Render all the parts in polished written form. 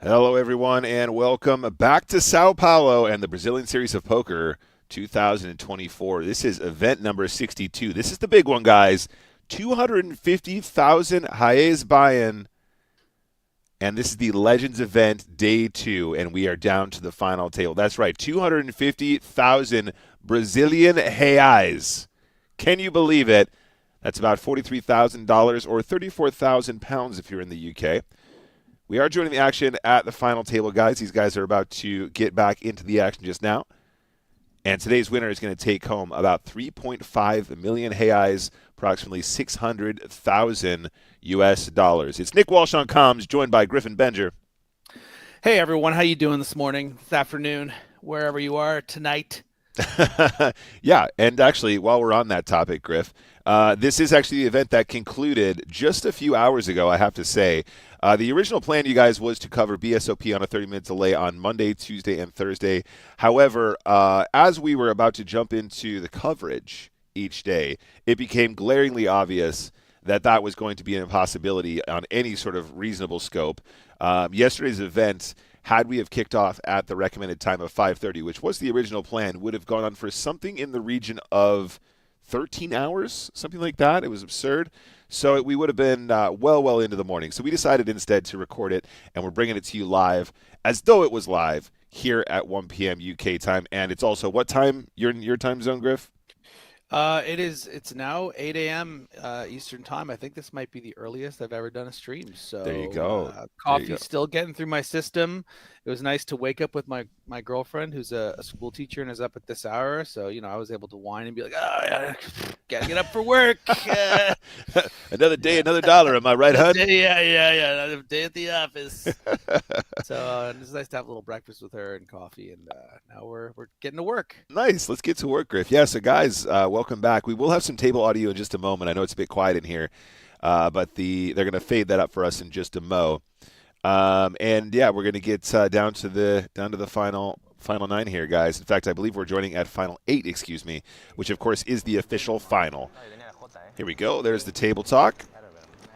Hello, everyone, and welcome back to Sao Paulo and the Brazilian Series of Poker 2024. This is event number 62. This is the big one, guys. 250,000 reais buy-in, and this is the Legends event, day 2, and we are down to the final table. That's right, 250,000 Brazilian reais. Can you believe it? That's about $43,000 or 34,000 pounds if you're in the UK. We are joining the action at the final table, guys. These guys are about to get back into the action just now. And today's winner is going to take home about 3.5 million reais, approximately 600,000 US dollars. It's Nick Walsh on comms, joined by Griffin Benger. Hey, everyone. How you doing this morning, this afternoon, wherever you are tonight? Yeah, and actually, while we're on that topic, Griff, this is actually the event that concluded just a few hours ago, I have to say. The original plan, you guys, was to cover BSOP on a 30-minute delay on Monday, Tuesday, and Thursday. However, as we were about to jump into the coverage each day, it became glaringly obvious that that was going to be an impossibility on any sort of reasonable scope. Yesterday's event, had we have kicked off at the recommended time of 5:30, which was the original plan, would have gone on for something in the region of 13 hours, something like that. It was absurd. So we would have been well into the morning. So we decided instead to record it, and we're bringing it to you live as though it was live here at 1 p.m. UK time. And it's also what time? You're in your time zone, Griff? It's now 8 a.m. Eastern time. I think this might be the earliest I've ever done a stream. So There you go. Coffee's still getting through my system. It was nice to wake up with my girlfriend, who's a school teacher and is up at this hour. So, I was able to whine and be like, oh, yeah, gotta get up for work. Another day, another dollar. Am I right, hon? Yeah. Another day at the office. So it's nice to have a little breakfast with her and coffee. And now we're getting to work. Nice. Let's get to work, Griff. Yeah, so guys, welcome back. We will have some table audio in just a moment. I know it's a bit quiet in here, but they're going to fade that up for us in just a mo. And yeah, we're going to get down to the final 9 here, guys. In fact, I believe we're joining at final 8, which of course is the official final. Here we go. There's the table talk.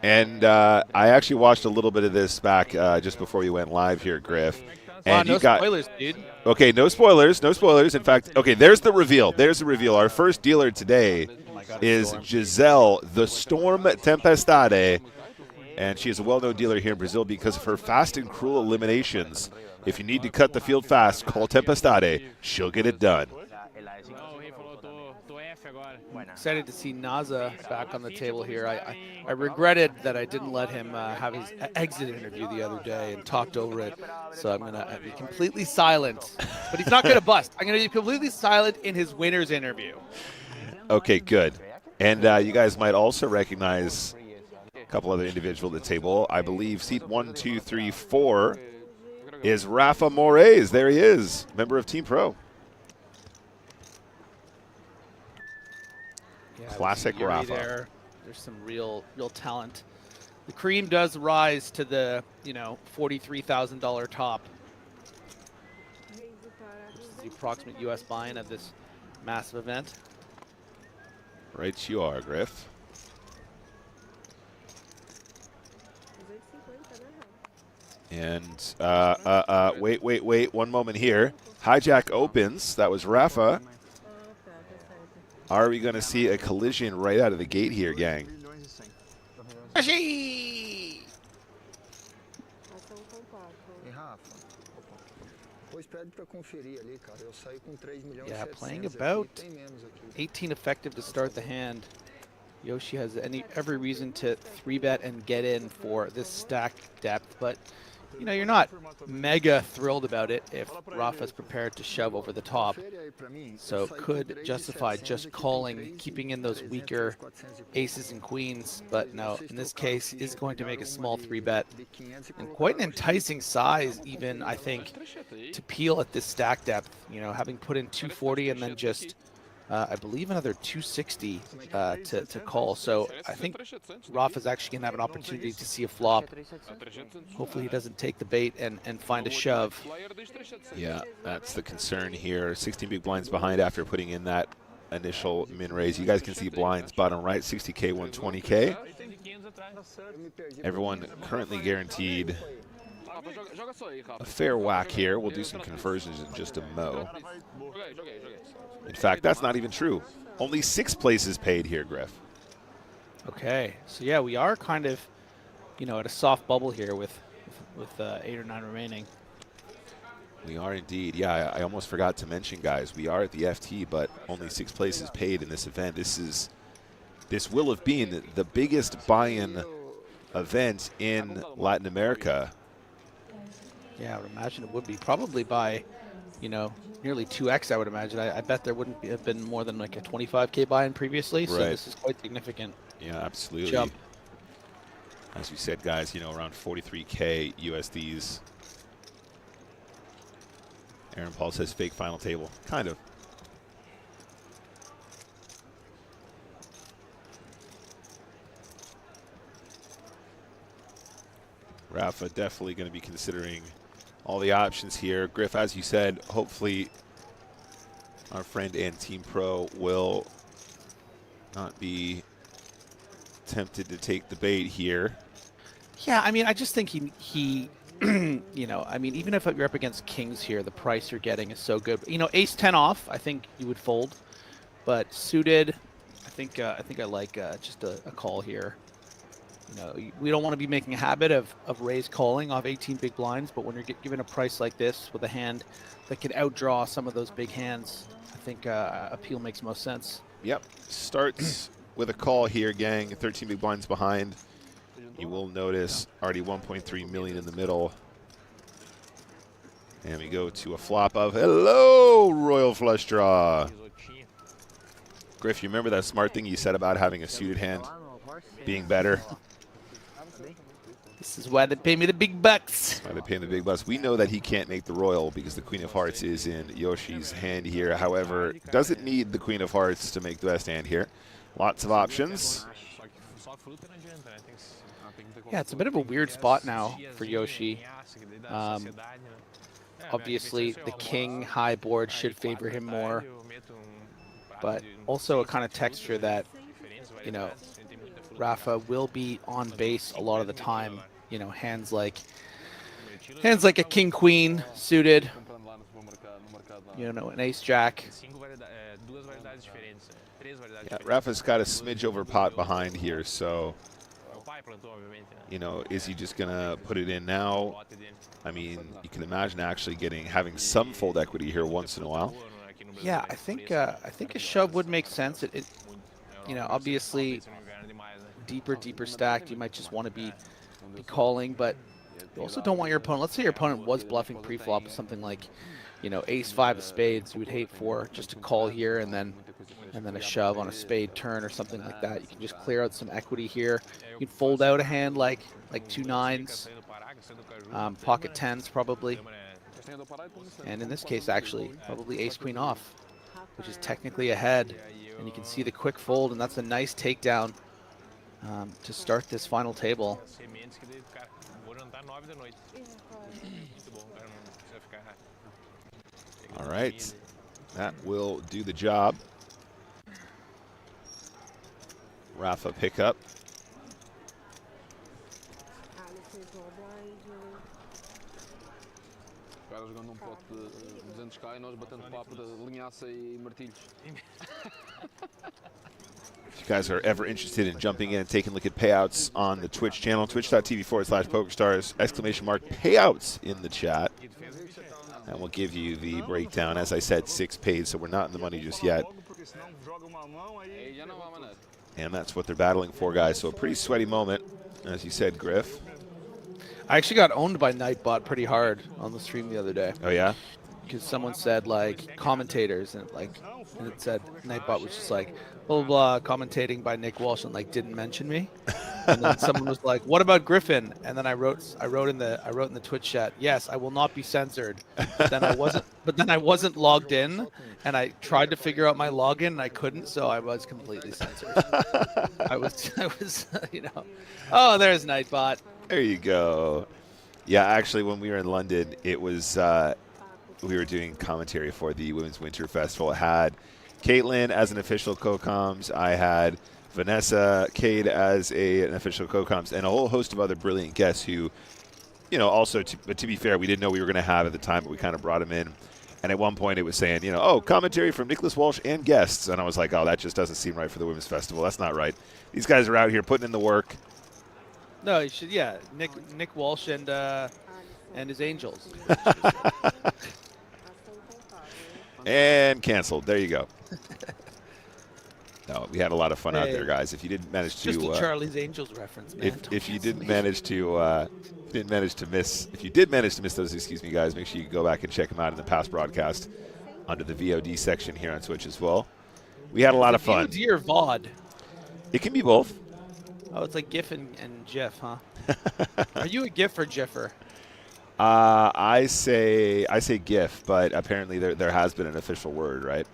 And I actually watched a little bit of this back just before we went live here, Griff. And no spoilers, dude. Okay, no spoilers. In fact, okay, there's the reveal. Our first dealer today is Giselle, the Storm Tempestade. And she is a well-known dealer here in Brazil because of her fast and cruel eliminations. If you need to cut the field fast, call Tempestade. She'll get it done. Excited to see Naza back on the table here. I regretted that I didn't let him have his exit interview the other day and talked over it. So I'm going to be completely silent. But he's not going to bust. I'm going to be completely silent in his winner's interview. Okay, good. And you guys might also recognize a couple other individuals at the table. I believe seat 1, 2, 3, 4 is Rafa Moraes. There he is, member of Team Pro. Yeah, classic Rafa. There's some real talent. The cream does rise to the $43,000 top, which is the approximate U.S. buy-in of this massive event. Right, you are, Griff. And wait, 1 moment here. Hijack opens. That was Rafa. Are we going to see a collision right out of the gate here, gang? Yeah, playing about 18 effective to start the hand. Yoshi has every reason to 3-bet and get in for this stack depth, but you're not mega thrilled about it if Rafa's prepared to shove over the top. So could justify just calling, keeping in those weaker aces and queens, but no, in this case is going to make a small 3-bet. And quite an enticing size even, I think, to peel at this stack depth, having put in 240 and then just I believe another 260 to call. So I think Rafa's actually going to have an opportunity to see a flop. Hopefully he doesn't take the bait and find a shove. Yeah, that's the concern here. 16 big blinds behind after putting in that initial min raise. You guys can see blinds bottom right, 60K, 120K. Everyone currently guaranteed a fair whack here. We'll do some conversions in just a mo. In fact, that's not even true. Only 6 places paid here, Griff. Okay, so yeah, we are kind of, at a soft bubble here with 8 or 9 remaining. We are indeed. Yeah, I almost forgot to mention, guys. We are at the FT, but only 6 places paid in this event. This will have been the biggest buy-in event in Latin America. Yeah, I would imagine it would be probably by, nearly 2x. I would imagine. I bet there wouldn't have been more than like a 25K buy-in previously. So this is quite significant. Yeah, absolutely. Jump. As you said, guys, around 43K USDs. Aaron Paul says fake final table. Kind of. Rafa definitely going to be considering all the options here. Griff, as you said, hopefully our friend and Team Pro will not be tempted to take the bait here. Yeah, I mean, I just think he I mean, even if you're up against kings here, the price you're getting is so good. Ace 10 off, I think you would fold, but suited, I think I like just a call here. We don't want to be making a habit of raise calling off 18 big blinds, but when you're given a price like this with a hand that can outdraw some of those big hands, I think appeal makes most sense. Yep, starts with a call here, gang. 13 big blinds behind. You will notice already 1.3 million in the middle. And we go to a flop of hello, royal flush draw. Griff, you remember that smart thing you said about having a suited hand being better? This is why they pay me the big bucks. Why they pay him the big bucks. We know that he can't make the royal because the Queen of Hearts is in Yoshi's hand here. However, doesn't need the Queen of Hearts to make the best hand here. Lots of options. Yeah, it's a bit of a weird spot now for Yoshi. Obviously, the king high board should favor him more, but also a kind of texture that, Rafa will be on base a lot of the time. Hands like a king queen suited, an ace jack. Yeah, Rafa's got a smidge over pot behind here, so is he just gonna put it in now? I mean, you can imagine actually having some fold equity here once in a while. Yeah, I think a shove would make sense. It obviously deeper stacked, you might just want to be calling, but you also don't want your opponent. Let's say your opponent was bluffing pre-flop with something like, ace 5 of spades. You would hate for just to call here and then a shove on a spade turn or something like that. You can just clear out some equity here. You can fold out a hand like 2 9s, pocket 10s probably, and in this case actually probably ace queen off, which is technically ahead, and you can see the quick fold, and that's a nice takedown to start this final table. All right, that will do the job. Rafa pickup. Jogando pote de 200k e nós batendo papo de linhaça e martilhos. If you guys are ever interested in jumping in and taking a look at payouts on the Twitch channel, twitch.tv/PokerStars, !payouts in the chat. And we'll give you the breakdown. As I said, 6 paid, so we're not in the money just yet. And that's what they're battling for, guys. So a pretty sweaty moment, as you said, Griff. I actually got owned by Nightbot pretty hard on the stream the other day. Oh, yeah? Because someone said, like, commentators, and it said Nightbot was just like, blah, blah, blah, commentating by Nick Walsh, and, like, didn't mention me. And then someone was like, what about Griffin? And then I wrote in the Twitch chat, yes, I will not be censored. But then I wasn't logged in, and I tried to figure out my login, and I couldn't, so I was completely censored. I was, oh, there's Nightbot. There you go. Yeah, actually, when we were in London, it was we were doing commentary for the Women's Winter Festival. I had Caitlin as an official co-coms. I had Vanessa Cade as an official co-coms, and a whole host of other brilliant guests who you know, also, but to be fair, we didn't know we were going to have at the time, but we kind of brought him in. And at one point it was saying, you know, oh, commentary from Nicholas Walsh and guests. And I was like, oh, that just doesn't seem right for the Women's Festival. That's not right. These guys are out here putting in the work. No, you should. Yeah, Nick Walsh and his Angels. And canceled. There you go. No, we had a lot of fun out there, guys. If you didn't manage to, just a Charlie's Angels reference, man. If you did manage to miss those, excuse me, guys, make sure you go back and check them out in the past broadcast under the VOD section here on Twitch as well. We had a lot of fun. VOD or VOD? It can be both. Oh, it's like GIF and GIF, huh? Are you a GIF or GIFer? I say GIF, but apparently there has been an official word, right?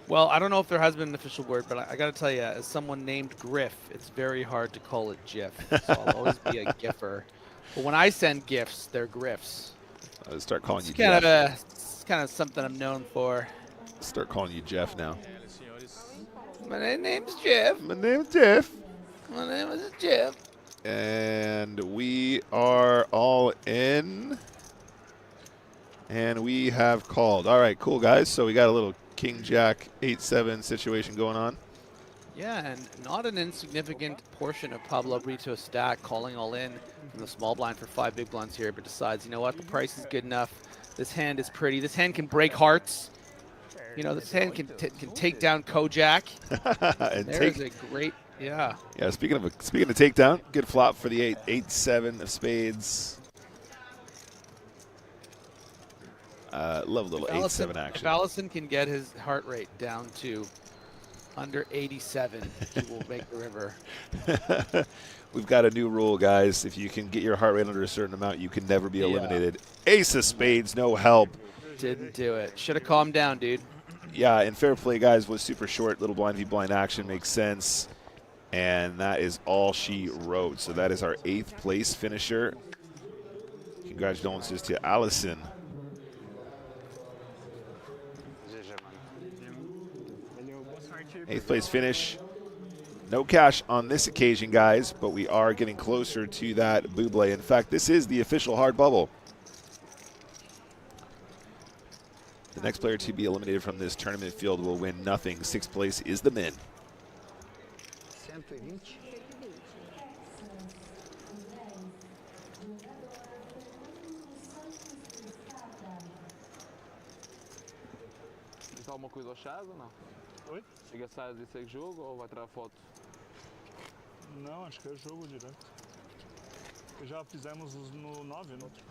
Well, I don't know if there has been an official word, but I got to tell you, as someone named Griff, it's very hard to call it GIF. So I'll always be a GIFer. But when I send GIFs, they're GRIFs. I'll start calling you Jeff. Jeff. It's kind of something I'm known for. Start calling you Jeff now. My name's Jeff. My name's Jeff. My name is Jeff. And we are all in. And we have called. All right, cool, guys. So we got a little King Jack 8-7 situation going on. Yeah, and not an insignificant portion of Pablo Brito's stack calling all in from the small blind for 5 big blinds here, but decides, you know what, the price is good enough. This hand is pretty. This hand can break hearts. You know, this hand can take down Kojak. And there's a great, yeah. Yeah, speaking of takedown, good flop for the 8-7 of spades. Love a little 8-7 action. If Allison can get his heart rate down to under 87, he will make the river. We've got a new rule, guys. If you can get your heart rate under a certain amount, you can never be eliminated. Ace of spades, no help. Didn't do it. Should have calmed down, dude. Yeah, and fair play, guys, was super short. Little blind v blind action makes sense. And that is all she wrote. So that is our 8th place finisher. Congratulations to Allison. 8th place finish. No cash on this occasion, guys, but we are getting closer to that buble. In fact, this is the official hard bubble. The next player to be eliminated from this tournament field will win nothing. 6th place is the min. Tem alguma coisa ao chás ou não? Oi? Chega a sair disso aí jogo ou vai tirar foto? Não, acho que é jogo direto. Já fizemos no 9, no outro.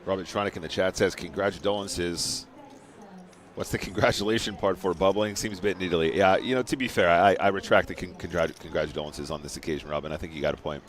Robert Tronic in the chat says, congratulations. What's the congratulation part for? Bubbling seems a bit needly. Yeah, you know, to be fair, I retract the congratulations on this occasion, Robin. I think you got a point.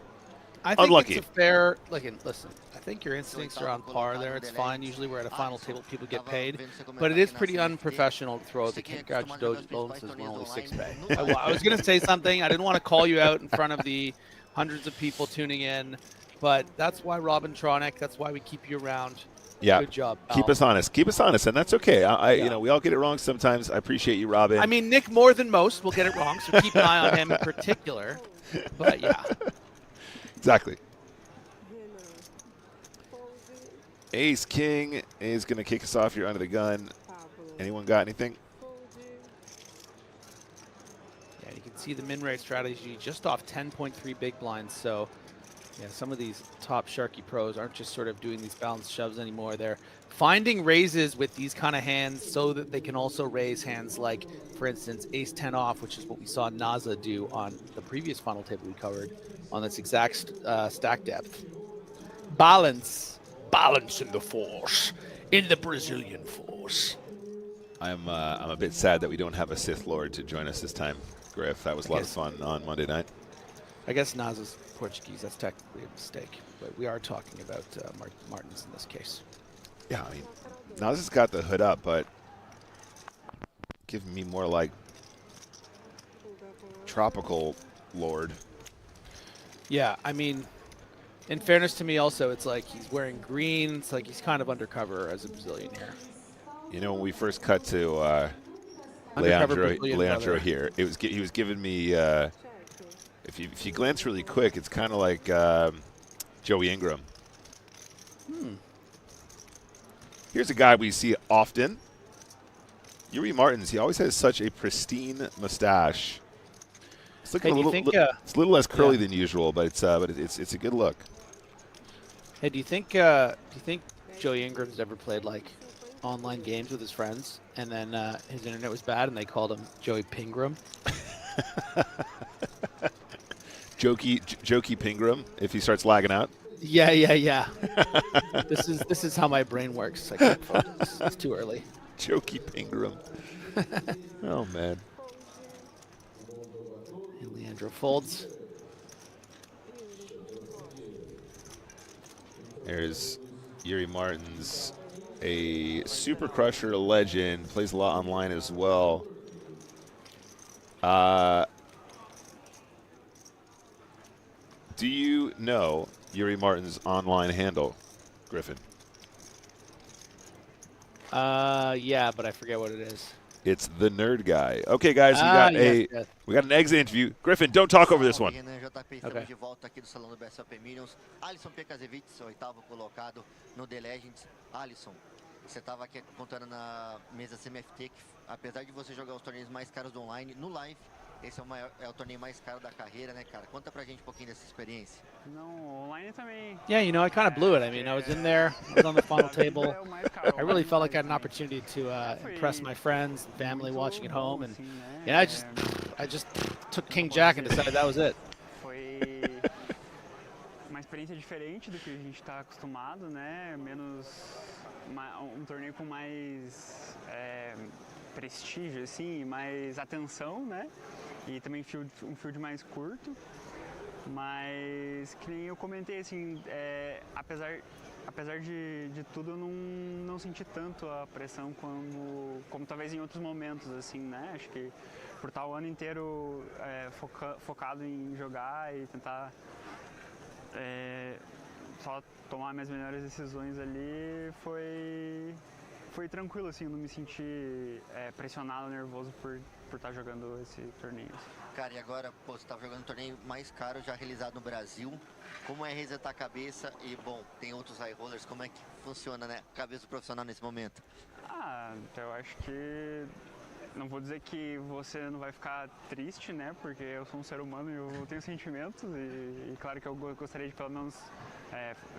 I think Unlucky. It's a fair, listen, I think your instincts are on par there. It's fine. Usually we're at a final table, people get paid. But it is pretty unprofessional to throw the congratulations when only 6 pay. I was going to say something. I didn't want to call you out in front of the hundreds of people tuning in. But that's why Robin Tronic, that's why we keep you around. Yeah. Good job, pal. Keep us honest. Keep us honest, and that's okay. You know, we all get it wrong sometimes. I appreciate you, Robin. I mean, Nick more than most will get it wrong, so keep an eye on him in particular. But, yeah. Exactly. Ace King is going to kick us off here under the gun. Anyone got anything? Yeah, you can see the min rate strategy just off 10.3 big blinds, so... Yeah, some of these top Sharky pros aren't just sort of doing these balanced shoves anymore. They're finding raises with these kind of hands so that they can also raise hands like, for instance, ace-10 off, which is what we saw Naza do on the previous final table we covered on this exact stack depth. Balance in the force, in the Brazilian force. I'm a bit sad that we don't have a Sith Lord to join us this time, Griff. That was a lot of fun on Monday night. I guess Naza's Portuguese. That's technically a mistake, but we are talking about Martins in this case. Yeah, I mean, Naza's got the hood up, but giving me more like tropical lord. Yeah, I mean, in fairness to me also, it's like he's wearing green. It's like he's kind of undercover as a Brazilian here. You know, when we first cut to Undercover Leandro Brazilian brother. here, he was giving me. If you glance really quick, it's kind of like Joey Ingram. Here's a guy we see often. Yuri Martins. He always has such a pristine mustache. It's looking Hey, a do you little. think, It's a little less curly yeah. than usual, but it's a good look. Hey, do you think Joey Ingram's ever played like online games with his friends, and then his internet was bad, and they called him Joey Pingram? Jokey Pingram if he starts lagging out. Yeah. This is how my brain works. I can't focus. It's too early. Jokey Pingram. Oh man. And Leandro folds. There's Yuri Martins, a Super Crusher legend, plays a lot online as well. Do you know Yuri Martin's online handle, Griffin? Yeah, but I forget what it is. It's the Nerd Guy. Okay, guys, Yes. we got an exit interview. Griffin, don't talk over this one. Renan JP, estamos de volta aqui do salão do BSOP Millions. Alisson Pekasevich, oitavo colocado no The Legends. Alisson, você estava aqui contando na mesa CMFT que, apesar de você jogar os torneios mais caros do online, no live, esse é o torneio mais caro da carreira, né, cara? Conta pra gente um pouquinho dessa experiência. Não, online também. Yeah, you know, I kind of blew it. I mean, I was in there, I was on the final table. I really felt like I had an opportunity to impress my friends and family watching at home, and I just took King Jack and decided that was it. Foi uma experiência diferente do que a gente está acostumado, né? Torneio com mais prestígio, assim, mais atenção, né? E também um field mais curto. Mas, que nem eu comentei, assim, apesar de tudo, eu não senti tanto a pressão como talvez em outros momentos, assim, né? Acho que por estar o ano inteiro focado em jogar e tentar só tomar minhas melhores decisões ali, foi tranquilo, assim, eu não me senti pressionado, nervoso por estar jogando esse torneio. Cara, e agora, pô, você estava jogando o torneio mais caro já realizado no Brasil. Como é resetar a cabeça? E, bom, tem outros high rollers. Como é que funciona, né, a cabeça do profissional nesse momento? Eu acho que... Não vou dizer que você não vai ficar triste, né? Porque eu sou um ser humano e eu tenho sentimentos. E claro que eu gostaria de, pelo menos,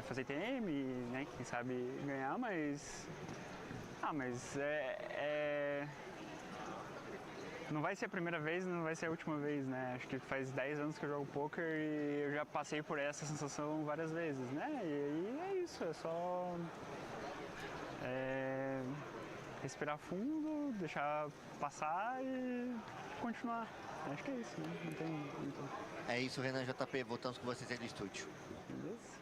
fazer TM, né? Quem sabe ganhar, mas... Não vai ser a primeira vez, não vai ser a última vez, né? Acho que faz 10 anos que eu jogo poker e eu já passei por essa sensação várias vezes, né? E aí é isso, é só respirar fundo, deixar passar e continuar. Acho que é isso, né? Não tem muito. É isso, Renan JP. Voltamos com vocês aí do estúdio. Beleza?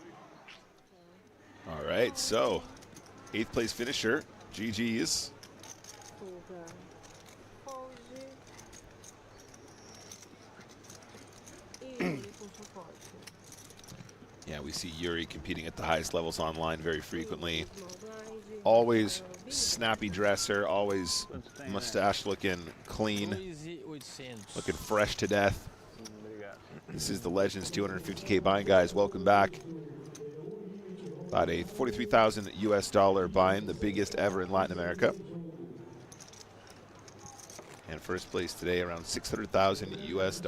All right, so 8th place finisher, GG's. Yeah, we see Yuri competing at the highest levels online very frequently. Always snappy dresser, always mustache looking clean, looking fresh to death. This is the Legends 250K buy-in, guys. Welcome back. About a $43,000 US buy-in, the biggest ever in Latin America. And first place today around $600,000 US.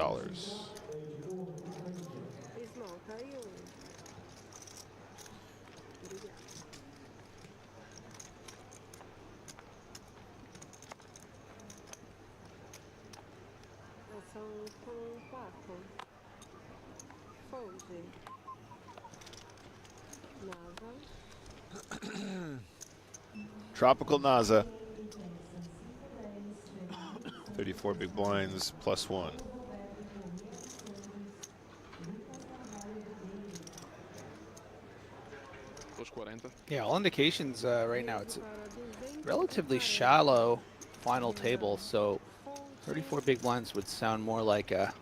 Tropical Naza. 34 big blinds +1. Yeah, all indications right now, it's a relatively shallow final table, so 34 big blinds would sound more like a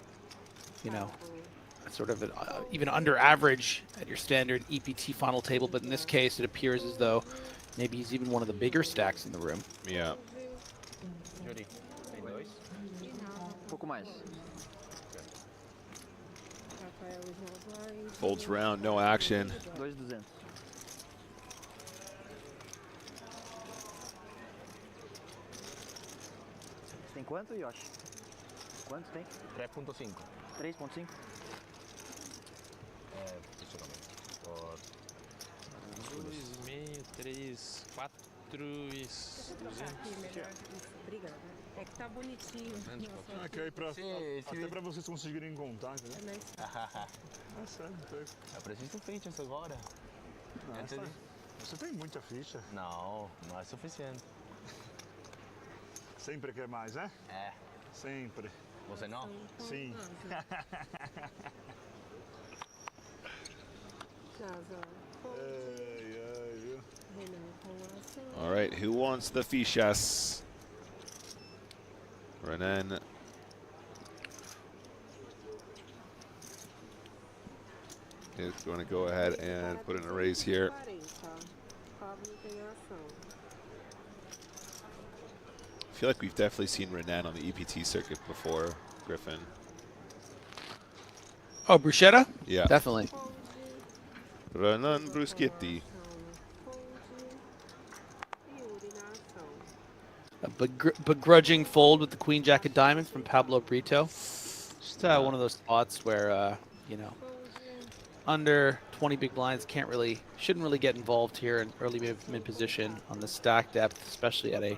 you know, sort of even under average at your standard EPT final table, but in this case, it appears as though maybe he's even one of the bigger stacks in the room. Yeah. Juri, tem dois? pouco mais. Folds round, no action. 2.200. Tem quanto, Yoshi? Quanto tem? 3.5. 3.5? Deixa eu ver. Por 2,5, 3, 4 e 200. Obrigada. É que tá bonitinho. Ah, que aí pra, Sim, até pra vocês conseguirem contar, entendeu? Ah, sério, então. Eu preciso fichas agora. Nossa, você tem muita ficha. Não, não é suficiente. Sempre quer mais, né? É. Sempre. Você não? Sim. Ai, ai, viu? All right, who wants the fichas? Renan. Is going to go ahead and put in a raise here. I feel like we've definitely seen Renan on the EPT circuit before, Griffin. Oh, bruschetta? Yeah. Definitely. Renan Bruschetti. A begrudging fold with the Queen Jack of Diamonds from Pablo Brito. Just one of those spots where, you know, under 20 big blinds shouldn't really get involved here in early mid position on the stack depth, especially at a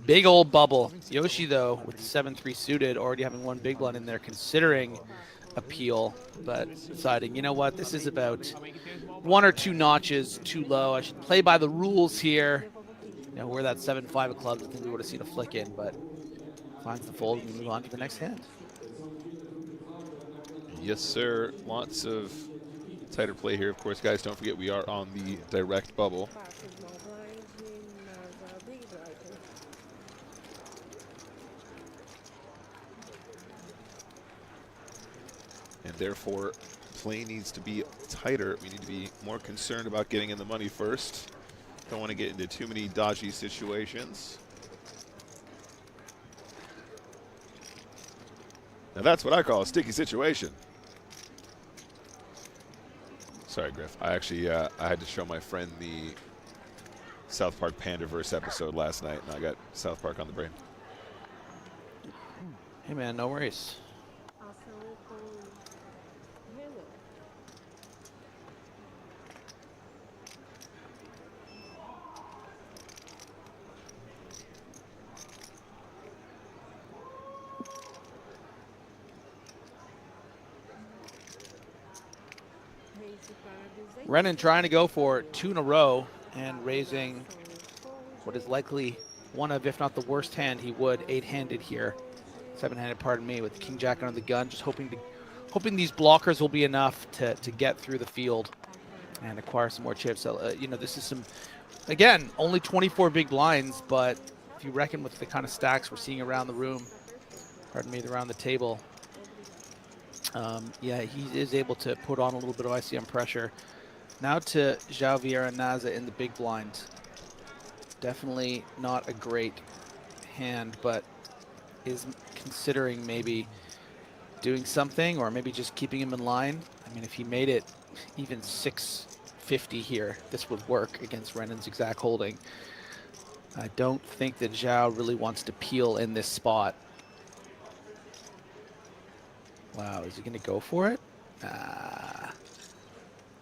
big old bubble. Yoshi, though, with 7-3 suited, already having one big blind in there, considering appeal, but deciding, you know what, this is about 1 or 2 notches too low. I should play by the rules here. You know, we're that 7-5 of clubs. I think we would have seen a flick in, but finds the fold and we move on to the next hand. Yes, sir. Lots of tighter play here. Of course, guys, don't forget we are on the direct bubble. And therefore, play needs to be tighter. We need to be more concerned about getting in the money first. Don't want to get into too many dodgy situations. Now that's what I call a sticky situation. Sorry, Griff. I actually I had to show my friend the South Park Pandaverse episode last night, and I got South Park on the brain. Hey, man, no worries. Renan trying to go for 2 in a row and raising what is likely one of, if not the worst hand he would, 8-handed here. 7-handed, pardon me, with the King Jack under the gun, just hoping these blockers will be enough to get through the field and acquire some more chips. So, you know, this is some, again, only 24 big blinds, but if you reckon with the kind of stacks we're seeing around the room, pardon me, around the table, yeah, he is able to put on a little bit of ICM pressure. Now to João Vieira Naza in the big blind. Definitely not a great hand, but is considering maybe doing something or maybe just keeping him in line. I mean, if he made it even 650 here, this would work against Renan's exact holding. I don't think that João really wants to peel in this spot. Wow, is he going to go for it?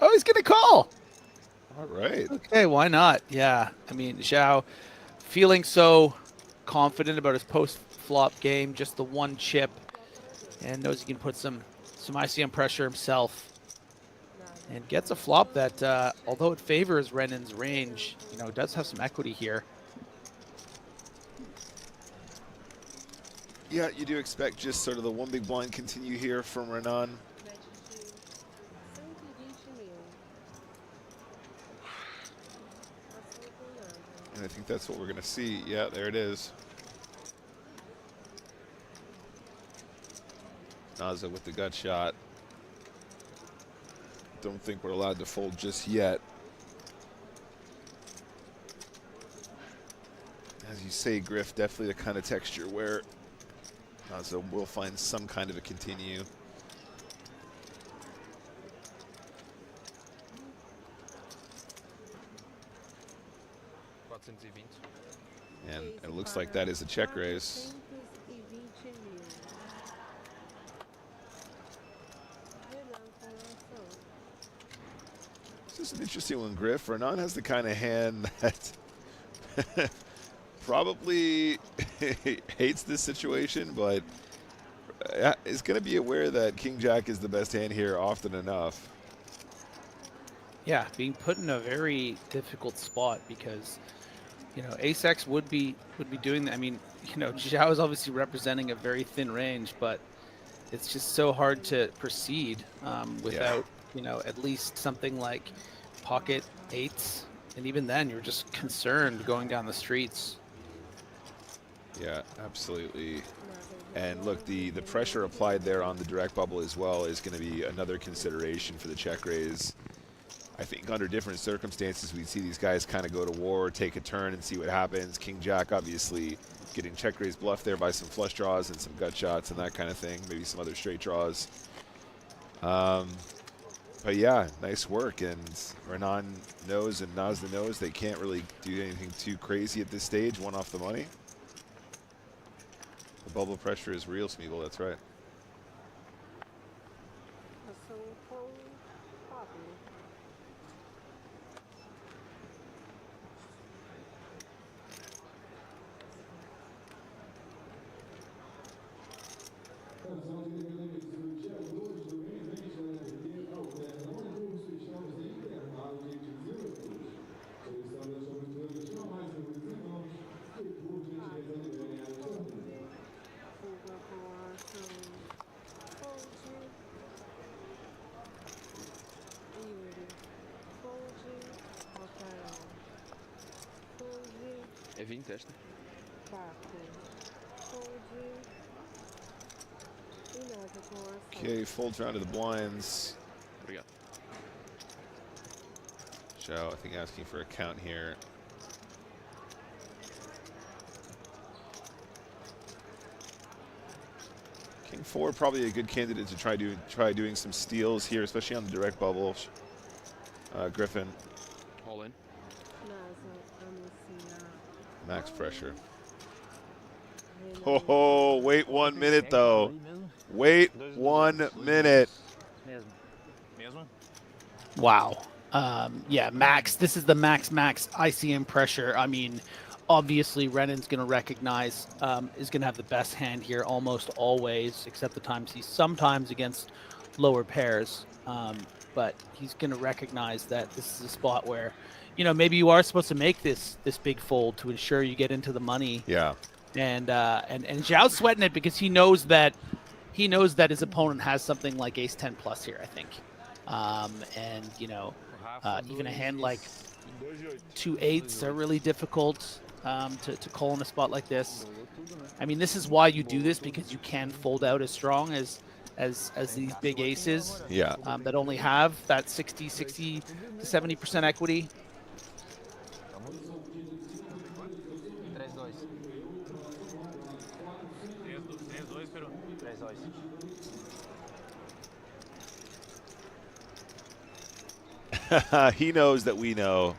Oh, he's going to call. All right. Okay, why not? Yeah, I mean, João feeling so confident about his post-flop game, just the one chip, and knows he can put some ICM pressure himself, and gets a flop that, although it favors Renan's range, you know, does have some equity here. Yeah, you do expect just sort of the one big blind continue here from Renan. And I think that's what we're going to see. Yeah, there it is. Naza with the gut shot. Don't think we're allowed to fold just yet. As you say, Griff, definitely the kind of texture where Naza will find some kind of a continue. And it looks like that is a check raise. This is an interesting one, Griff. Renan has the kind of hand that probably hates this situation, but is going to be aware that King Jack is the best hand here often enough. Yeah, being put in a very difficult spot because, you know, Ace-X would be doing that. I mean, you know, Zhao is obviously representing a very thin range, but it's just so hard to proceed without, you know, at least something like pocket eights. And even then, you're just concerned going down the streets. Yeah, absolutely. And look, the pressure applied there on the direct bubble as well is going to be another consideration for the check raise. I think under different circumstances, we'd see these guys kind of go to war, take a turn, and see what happens. King Jack obviously getting check raise bluff there by some flush draws and some gut shots and that kind of thing. Maybe some other straight draws. But yeah, nice work. And Renan knows and Nazda knows they can't really do anything too crazy at this stage. One off the money. The bubble pressure is real, Smeagol. That's right. É 20 esta. Okay, folds round to the blinds. Obrigado. Zhao, I think, asking for a count here. King 4 probably a good candidate to try doing some steals here, especially on the direct bubble. Griffin. All in. Max pressure. Oh, wait 1 minute though. Wait 1 minute. Wow. Yeah, max. This is the max ICM pressure. I mean, obviously Renan's going to recognize, is going to have the best hand here almost always, except the times he's sometimes against lower pairs. But he's going to recognize that this is a spot where, you know, maybe you are supposed to make this big fold to ensure you get into the money. Yeah. And Zhao's sweating it because he knows that his opponent has something like ace 10 plus here, I think. And you know, even a hand like 2 8s are really difficult to call in a spot like this. I mean, this is why you do this, because you can fold out as strong as these big aces. Yeah. That only have that 60 to 70% equity. He knows that we know,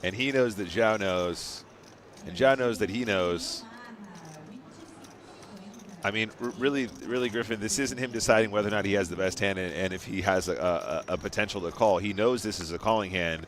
and he knows that Zhao knows, and Zhao knows that he knows. I mean, really, Griffin, this isn't him deciding whether or not he has the best hand and if he has a potential to call. He knows this is a calling hand.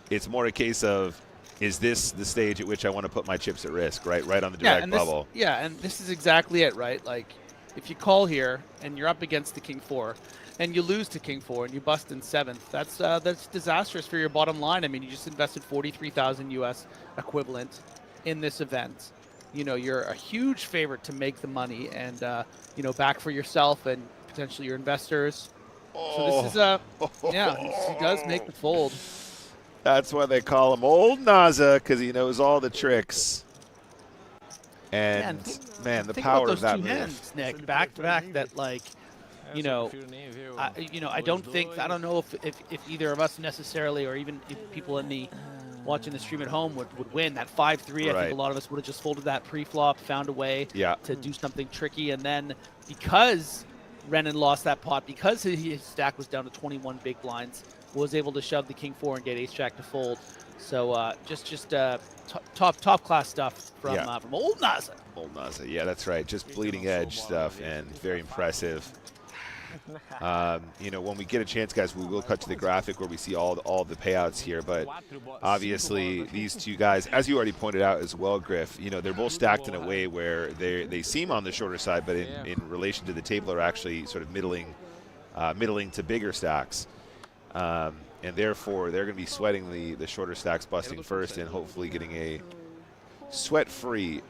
It's more a case of, is this the stage at which I want to put my chips at risk, right on the direct bubble? Yeah, and this is exactly it, right? Like, if you call here and you're up against the King 4, and you lose to King 4 and you bust in 7th, that's disastrous for your bottom line. I mean, you just invested 43,000 US equivalent in this event. You know, you're a huge favorite to make the money and, you know, back for yourself and potentially your investors. So this is yeah, he does make the fold. That's why they call him Old Naza, because he knows all the tricks. And man, the power of that move. Hands, Nick, back to back, that like you know, I don't think, I don't know if either of us necessarily, or even if people in the watching the stream at home would win that 5-3. I Right. think a lot of us would have just folded that pre-flop, found a way Yeah. to do something tricky, and then because Renan lost that pot, because his stack was down to 21 big blinds, was able to shove the king 4 and get ace jack to fold. So just top class stuff from old Naza. Old Naza, yeah, that's right. Just bleeding edge stuff and very impressive. You know, when we get a chance, guys, we will cut to the graphic where we see all the payouts here. But obviously, these two guys, as you already pointed out as well, Griff, you know, they're both stacked in a way where they seem on the shorter side, but in relation to the table are actually sort of middling to bigger stacks. And therefore, they're going to be sweating the shorter stacks busting first and hopefully getting a sweat-free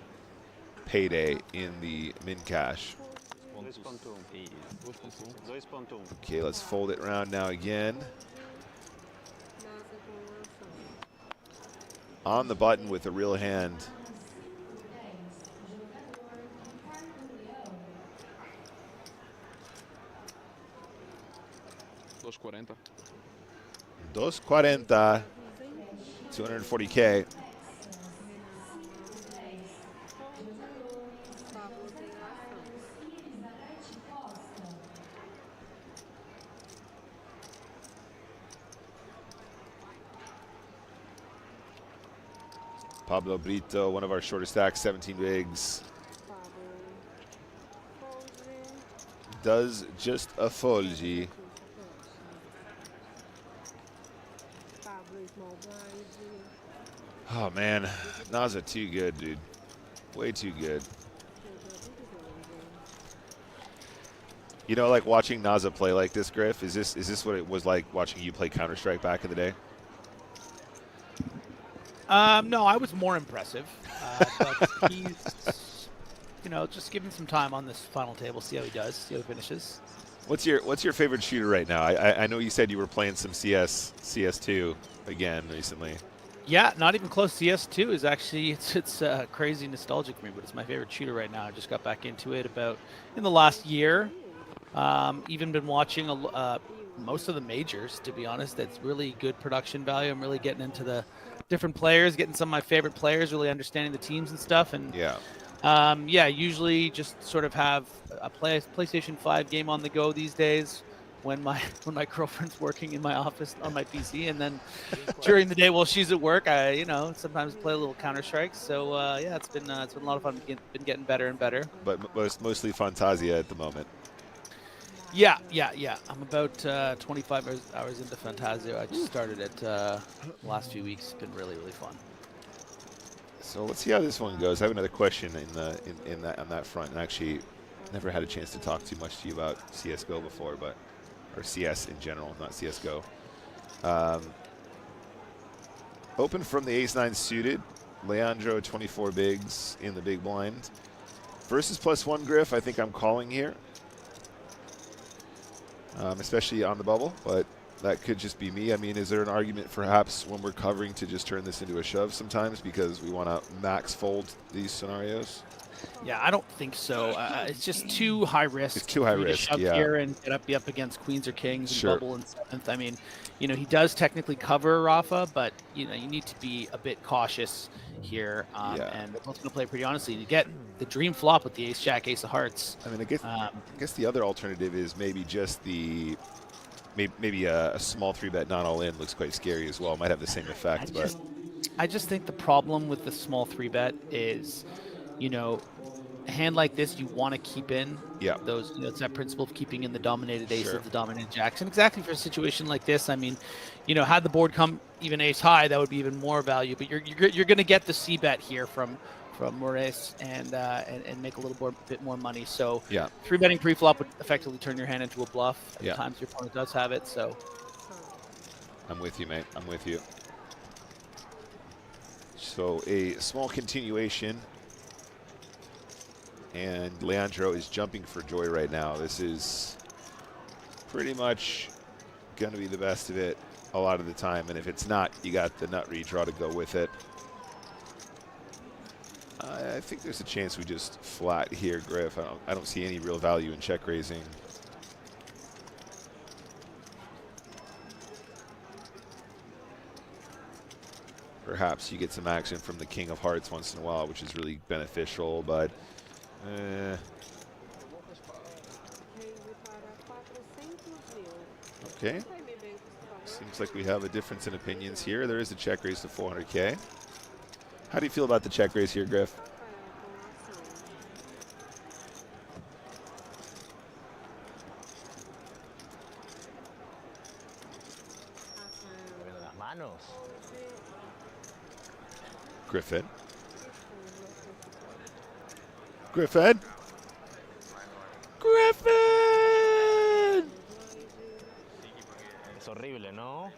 payday in the min cash. Okay, let's fold it around now again. On the button with a real hand. $2.40. 240, 240K. Pablo Brito, one of our shorter stacks, 17 bigs. Does just a folgy. Oh man, Naza too good, dude. Way too good. You know, like watching Naza play like this, Griff. Is this what it was like watching you play Counter-Strike back in the day? No, I was more impressive. But he's, you know, just give him some time on this final table, see how he does, see how he finishes. What's your favorite shooter right now? I know you said you were playing some CS2 again recently. Yeah, not even close. CS2 is actually, it's crazy nostalgic for me, but it's my favorite shooter right now. I just got back into it about in the last year. Even been watching most of the majors, to be honest. That's really good production value. I'm really getting into the different players, getting some of my favorite players, really understanding the teams and stuff. And yeah, usually just sort of have a PlayStation 5 game on the go these days when my girlfriend's working in my office on my PC, and then during the day while she's at work, I sometimes play a little Counter-Strike. So yeah, it's been a lot of fun. Been getting better and better. But mostly Fantasia at the moment. Yeah. I'm about 25 hours into Fantasia. I just started it the last few weeks. It's been really, really fun. So let's see how this one goes. I have another question on that front. And actually, never had a chance to talk too much to you about CS:GO before, or CS in general, not CS:GO. Open from the ace-9 suited. Leandro 24 bigs in the big blind. Versus +1 Griff, I think I'm calling here. Especially on the bubble, but that could just be me. I mean, is there an argument perhaps when we're covering to just turn this into a shove sometimes because we want to max fold these scenarios? Yeah, I don't think so. It's just too high risk. It's too high risk, shove yeah. Here and be up against queens or kings and Sure. bubble and seventh. I mean, he does technically cover Rafa, but you need to be a bit cautious here. And we're both going to play pretty honestly. You get the dream flop with the ace jack, ace of hearts. I mean, I guess the other alternative is maybe just maybe a small 3-bet not all in looks quite scary as well. Might have the same effect, I just think the problem with the small 3-bet is, a hand like this, you want to keep in those, it's that principle of keeping in the dominated ace of the dominated jacks. And exactly for a situation like this, I mean, had the board come even ace high, that would be even more value. But you're going to get the C-bet here from Maurice and make a little bit more money. So 3-betting pre-flop would effectively turn your hand into a bluff at times your opponent does have it. So I'm with you, mate. I'm with you. So a small continuation. And Leandro is jumping for joy right now. This is pretty much going to be the best of it a lot of the time. And if it's not, you got the nut redraw to go with it. I think there's a chance we just flat here, Griff. I don't see any real value in check raising. Perhaps you get some action from the King of Hearts once in a while, which is really beneficial, but okay. Seems like we have a difference in opinions here. There is a check raise to 400K. How do you feel about the check raise here, Griff? Griffin. Griffin. Griffin. Es horrible, ¿no?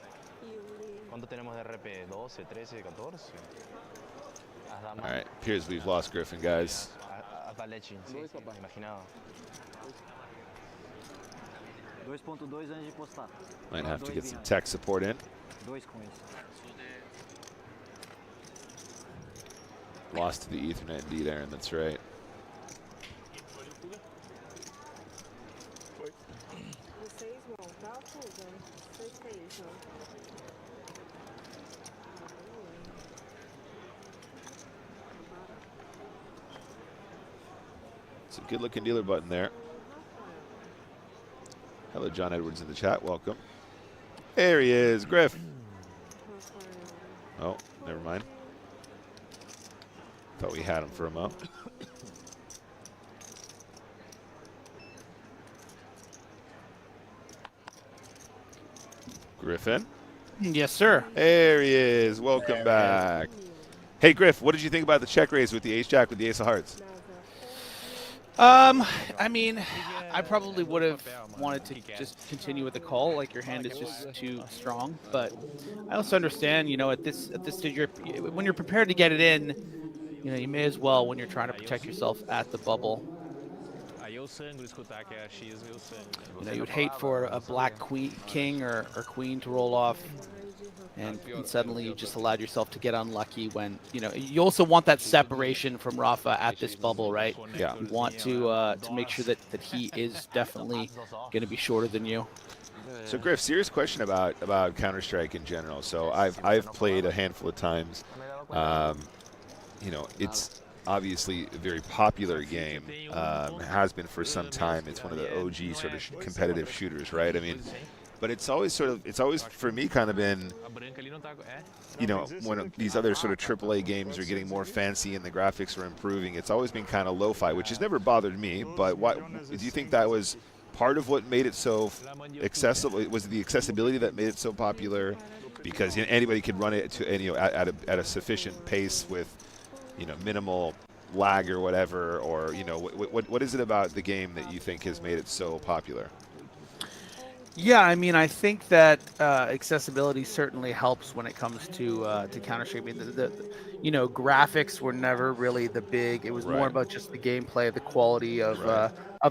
¿Cuánto tenemos de RP? 12, 13, 14. All right, appears we've lost Griffin, guys. Hasta leche, sí, me imaginaba. 2.2 antes de postar. Might have to get some tech support in. 2 com isso. Lost to the Ethernet indeed, Aaron, that's right. It's a good looking dealer button there. Hello, John Edwards in the chat, welcome. There he is, Griff. Oh, never mind. Thought we had him for a moment. Griffin? Yes, sir. There he is. Welcome back. Hey, Griff, what did you think about the check raise with the ace-jack with the ace of hearts? I mean, I probably would have wanted to just continue with the call. Like, your hand is just too strong. But I also understand, you know, at this stage, when you're prepared to get it in, you know, you may as well when you're trying to protect yourself at the bubble. You know, you would hate for a black king or queen to roll off, and suddenly you just allowed yourself to get unlucky when, you know, you also want that separation from Rafa at this bubble, right? Yeah. You want to make sure that he is definitely going to be shorter than you. So, Griff, serious question about Counter-Strike in general. So I've played a handful of times. You know, it's obviously a very popular game, has been for some time. It's one of the OG sort of competitive shooters, right? I mean, but it's always for me kind of been, you know, when these other sort of AAA games are getting more fancy and the graphics are improving, it's always been kind of lo-fi, which has never bothered me. But what do you think that was part of what made it so accessible? Was it the accessibility that made it so popular? Because, you know, anybody could run it to, you know, at a sufficient pace with, you know, minimal lag or whatever, or, you know, what is it about the game that you think has made it so popular? Yeah, I mean, I think that accessibility certainly helps when it comes to Counter-Strike. I mean, the you know, graphics were never really the big. It was more about just the gameplay, the quality of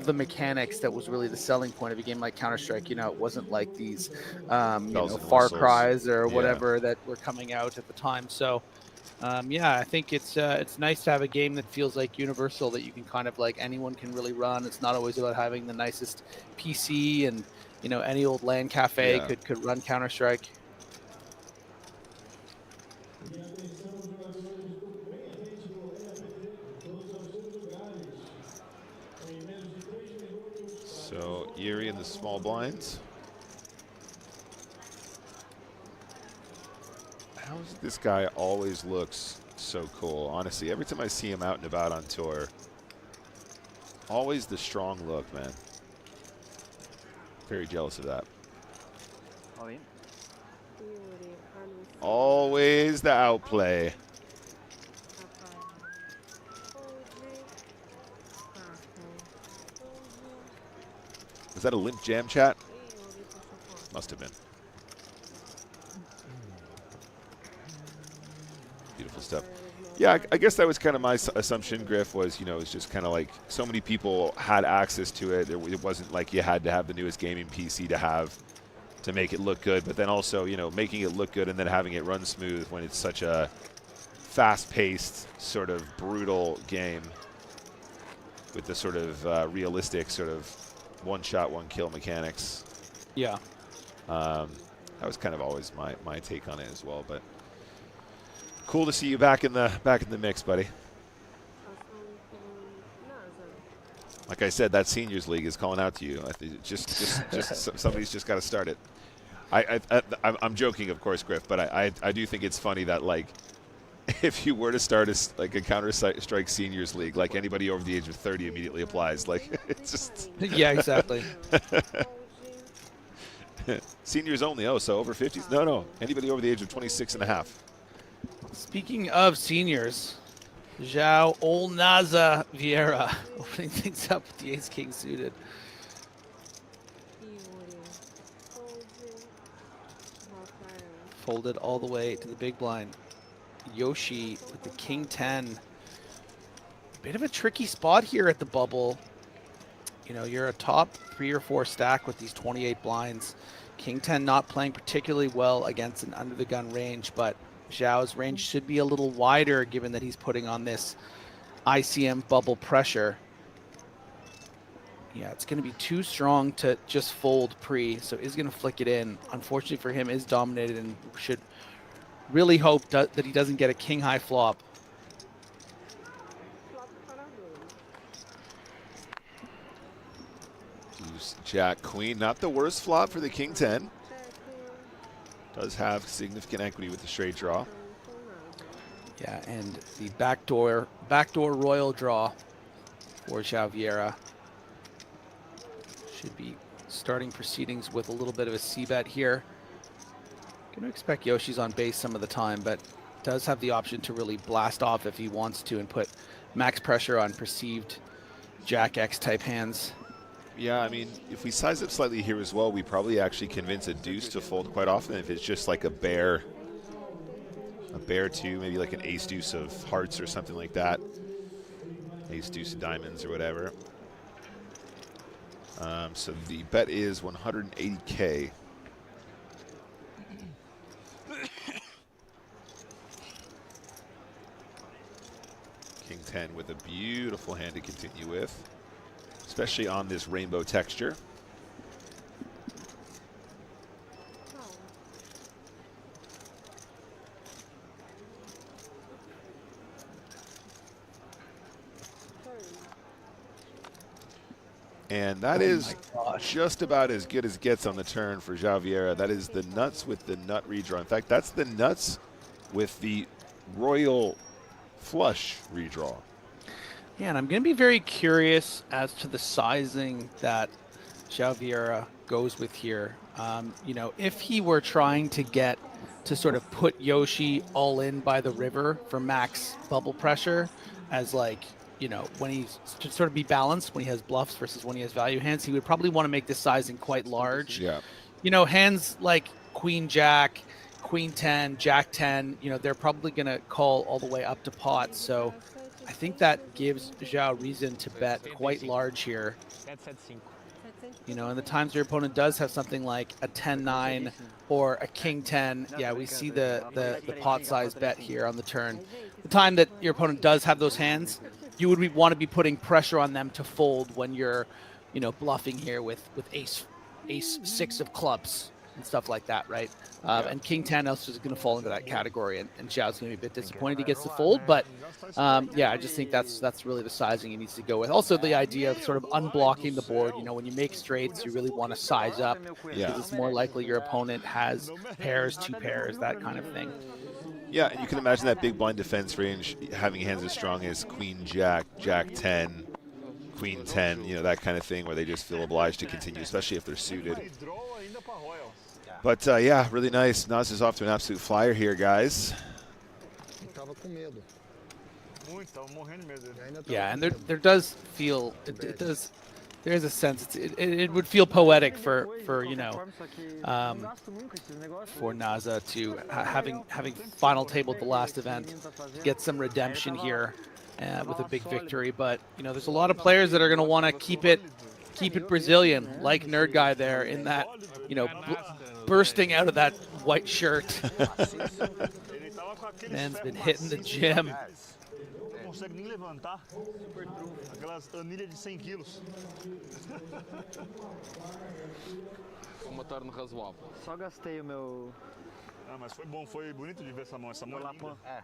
the mechanics that was really the selling point of a game like Counter-Strike. You know, it wasn't like these you know, Far Cries or whatever that were coming out at the time. So yeah, I think it's nice to have a game that feels like universal, that you can kind of like anyone can really run. It's not always about having the nicest PC, and, you know, any old LAN cafe could run Counter-Strike. So Yuri in the small blinds. How does this guy always looks so cool? Honestly, every time I see him out and about on tour, always the strong look, man. Very jealous of that. Always the outplay. Was that a limp jam chat? Must have been. Beautiful stuff. Yeah, I guess that was kind of my assumption, Griff, was, you know, it's just kind of like so many people had access to it. It wasn't like you had to have the newest gaming PC to make it look good, but then also, you know, making it look good and then having it run smooth when it's such a fast-paced, sort of brutal game with the sort of realistic sort of one-shot, one-kill mechanics. Yeah. That was kind of always my take on it as well, but Cool to see you back in the mix, buddy. Like I said, that seniors league is calling out to you. I think just somebody's just got to start it. I'm joking, of course, Griff, but I do think it's funny that, like, if you were to start a Counter-Strike seniors league, like, anybody over the age of 30 immediately applies. Like, it's just yeah, exactly. Seniors only. Oh, so over 50s? No, anybody over the age of 26 and a half. Speaking of seniors, João Olnaza Vieira opening things up with the ace-king suited. Folded all the way to the big blind. Yoshi with the king 10. Bit of a tricky spot here at the bubble. You know, you're a top 3 or 4 stack with these 28 blinds. King 10 not playing particularly well against an under the gun range, but Zhao's range should be a little wider given that he's putting on this ICM bubble pressure. Yeah, it's going to be too strong to just fold pre, so is going to flick it in. Unfortunately for him, is dominated and should really hope that he doesn't get a king high flop. Deuce, Jack, Queen, not the worst flop for the king 10. Does have significant equity with the straight draw. Yeah, and the backdoor royal draw for João Vieira. Should be starting proceedings with a little bit of a c-bet here. Going to expect Yoshi's on base some of the time, but does have the option to really blast off if he wants to and put max pressure on perceived Jack X type hands. Yeah, I mean, if we size up slightly here as well, we probably actually convince a deuce to fold quite often if it's just like a bear 2, maybe like an ace deuce of hearts or something like that. Ace deuce of diamonds or whatever. So the bet is 180K. King 10 with a beautiful hand to continue with, especially on this rainbow texture. And that is just about as good as gets on the turn for João Vieira. That is the nuts with the nut redraw. In fact, that's the nuts with the royal flush redraw. Yeah, and I'm going to be very curious as to the sizing that João Vieira goes with here. You know, if he were trying to get to sort of put Yoshi all in by the river for max bubble pressure as, like, you know, when he's to sort of be balanced when he has bluffs versus when he has value hands, he would probably want to make this sizing quite large. Yeah. You know, hands like Queen Jack, Queen 10, Jack 10, you know, they're probably going to call all the way up to pot. So I think that gives João reason to bet quite large here. You know, in the times your opponent does have something like a 10-9 or a king 10, yeah, we see the pot size bet here on the turn. The time that your opponent does have those hands, you would want to be putting pressure on them to fold when you're, you know, bluffing here with ace 6 of clubs and stuff like that, right? And king 10 also is going to fall into that category, and Zhao's going to be a bit disappointed he gets the fold, but yeah, I just think that's really the sizing he needs to go with. Also, the idea of sort of unblocking the board. You know, when you make straights, you really want to size up because it's more likely your opponent has pairs, 2 pairs, that kind of thing. Yeah, and you can imagine that big blind defense range having hands as strong as Queen Jack, Jack 10, Queen 10, you know, that kind of thing where they just feel obliged to continue, especially if they're suited. But yeah, really nice. Nas is off to an absolute flyer here, guys. Yeah, and there does feel there's a sense it would feel poetic for you know for Naza to having final tabled the last event, get some redemption here with a big victory. But you know, there's a lot of players that are going to want to keep it Brazilian, like Nerd Guy there in that, you know, bursting out of that white shirt. Man's been hitting the gym. Consegue nem levantar aquelas anilhas de 100 quilos. Uma turn razoável. Só gastei o meu Ah, mas foi bom, foi bonito de ver essa mão. Essa mão é linda. É.